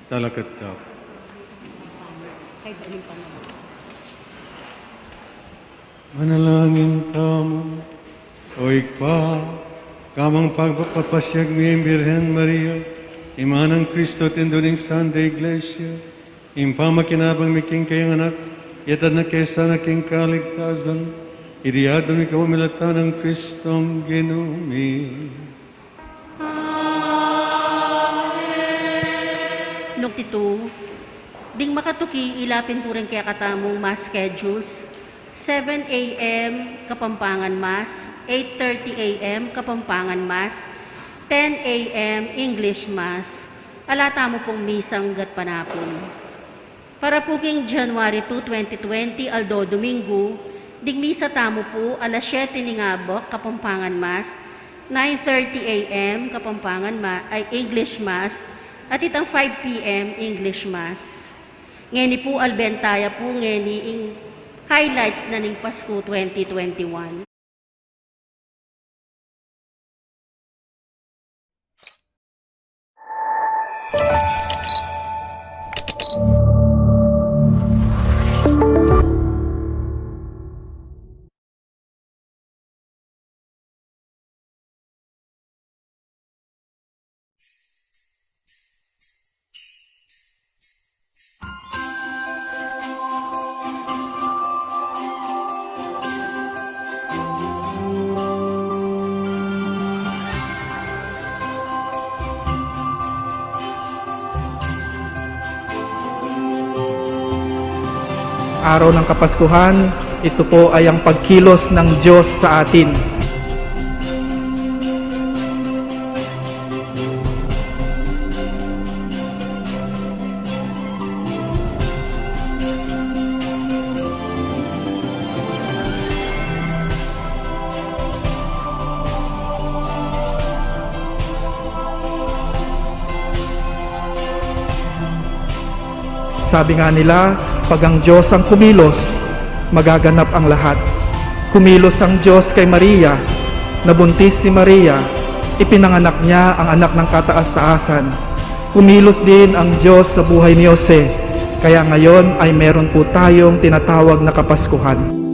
Talakadkap. Manalangin kamo, o ikpa, kamang pagpapasyag ni Birhen Maria, imanang Kristo tinduning Santa Iglesia, impamakinabang miking kayang anak, yatad na kesa na king kaligtasan, idiyado ni kawamilatan ng Kristong ginumi. Nuktitu, ding makatuki ilapin po rin kaya katamong mass schedules, 7 a.m. Kapampangan Mass, 8:30 a.m. Kapampangan Mass, 10 a.m. English Mass, alata mo pong misang gatpanapon. Para po king January 2, 2020, Aldo Domingo, ding misa tamo po alas 7 ni Ngabok, Kapampangan Mass, 9:30 a.m. Kapampangan English Mass, at itang 5 p.m. English Mass. Ngeni po albentaya po ngeni ing highlights na ning Pasko 2021. Araw ng Kapaskuhan, ito po ay ang pagkilos ng Diyos sa atin. Sabi nga nila, pag ang Diyos ang kumilos, magaganap ang lahat. Kumilos ang Diyos kay Maria, nabuntis si Maria, ipinanganak niya ang anak ng kataas-taasan. Kumilos din ang Diyos sa buhay ni Jose, kaya ngayon ay meron po tayong tinatawag na Kapaskuhan.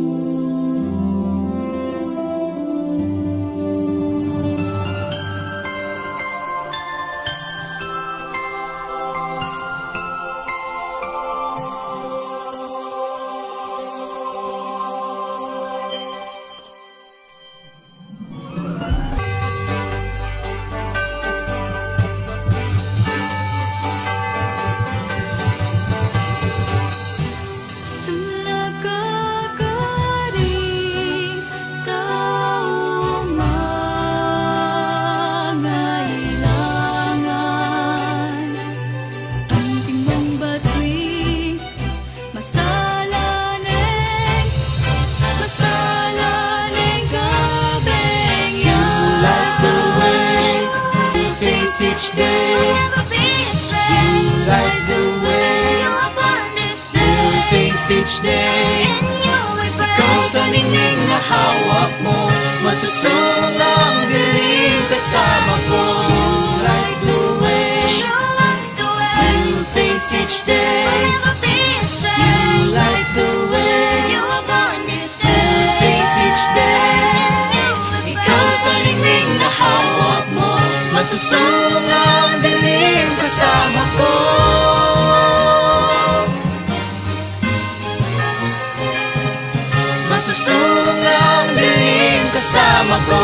Each day, light the way. We'll face each day. Ikaw sa ningning na hawak mo, masusunang dilim kasama ko. Light the way. We'll face each day. You light the way. We'll face each day. Ikaw sa ningning na hawak mo, Masusung ang dilim kasama ko. Masusung ang dilim kasama ko.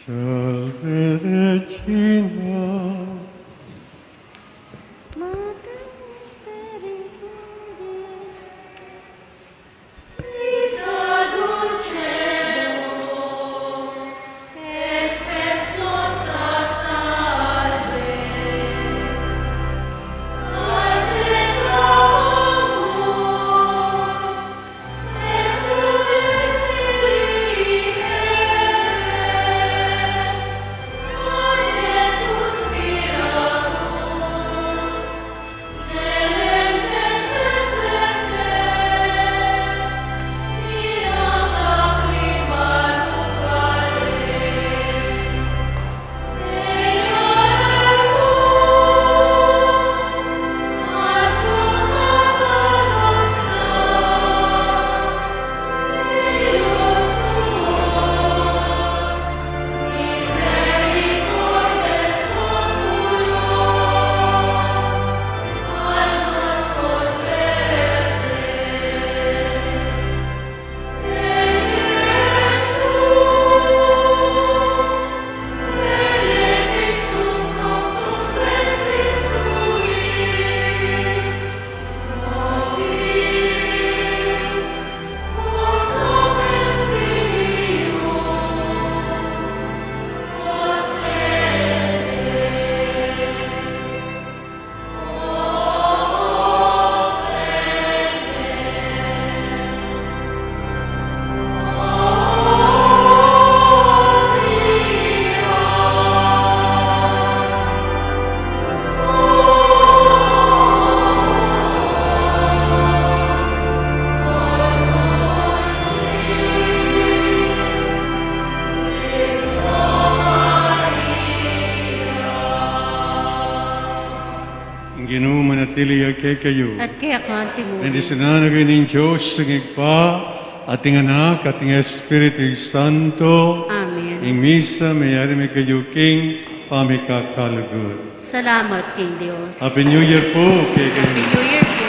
Salve Regina, Ginoo manatili kay kayo. At kaya ka, Timothy. And isinanagay ng Diyos sa igpa, ating anak, ating Espiritu Santo. Amen. Ing misa, mayari may kayo king, pamikakalugod. Salamat, King Diyos. Happy New Year po kay kayo. New Year po.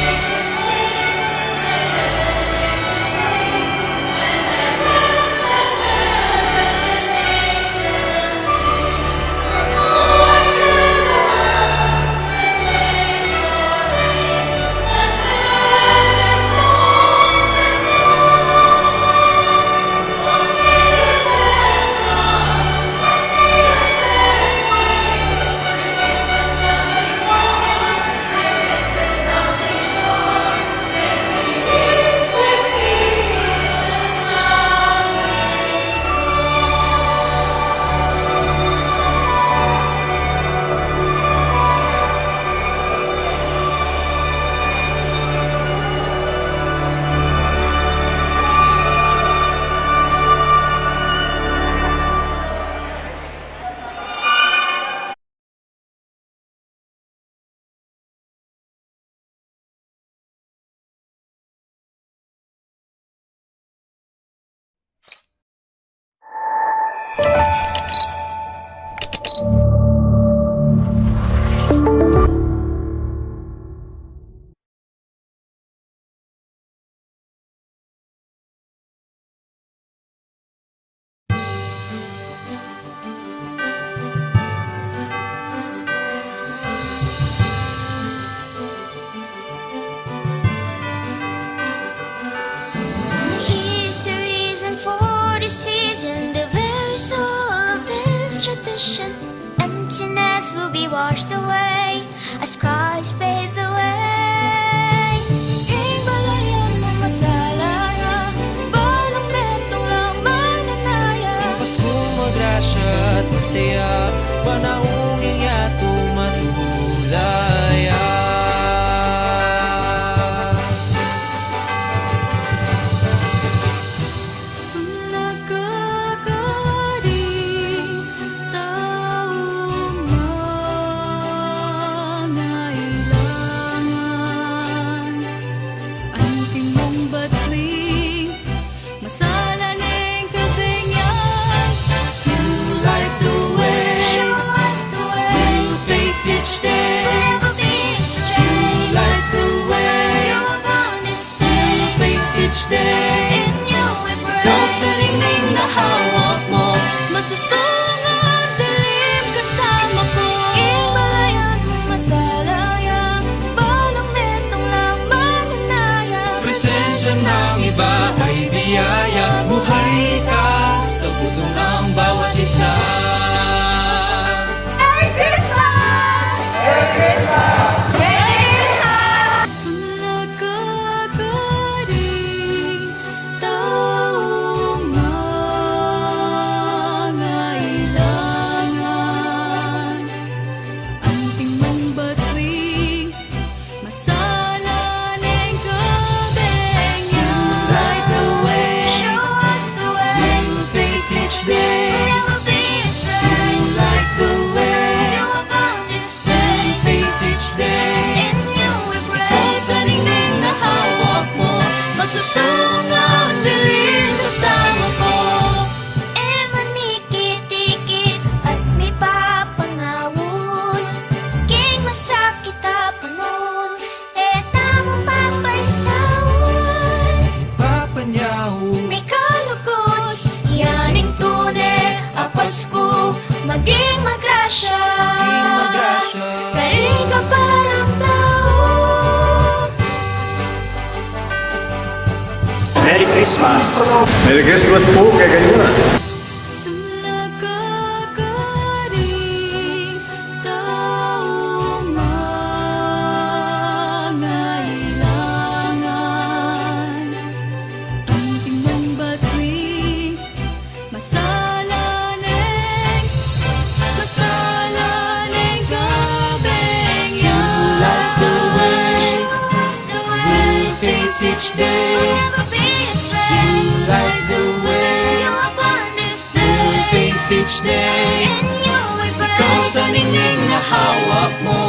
Thank you. saya panahong inyato matulaya. Buhay ka sa puso ng bawat isa. Merry Christmas! Merry Christmas! Merry Christmas! Sa nagkakaring taong mangailangan, ang tingmong batuing masalaning kabengyang. Light the way, show us the way, we'll face each day. Never be astray. Light the way, you upon this day, face each day. In you we pray. Ikaw sa ningning na hawak mo, masusong ang dilim kasama ko. Manikit-ikit at may papangawon, king masakit apanon, etang papaisawan. Papanyaw, May kalugod, yaning tunay, ang Pasko, maging magrasya. Kay ka parang tao. Merry Christmas! Merry Christmas po kay ganyan. Nagkakaring taong mangailangan, ang tingmong batuing masalaning kabengyang. Light the way, Show us the way, we'll face each day. never be astray. Light the way, You upon this we'll day, face each day. in you we pray. Ikaw sa ningning na hawak mo,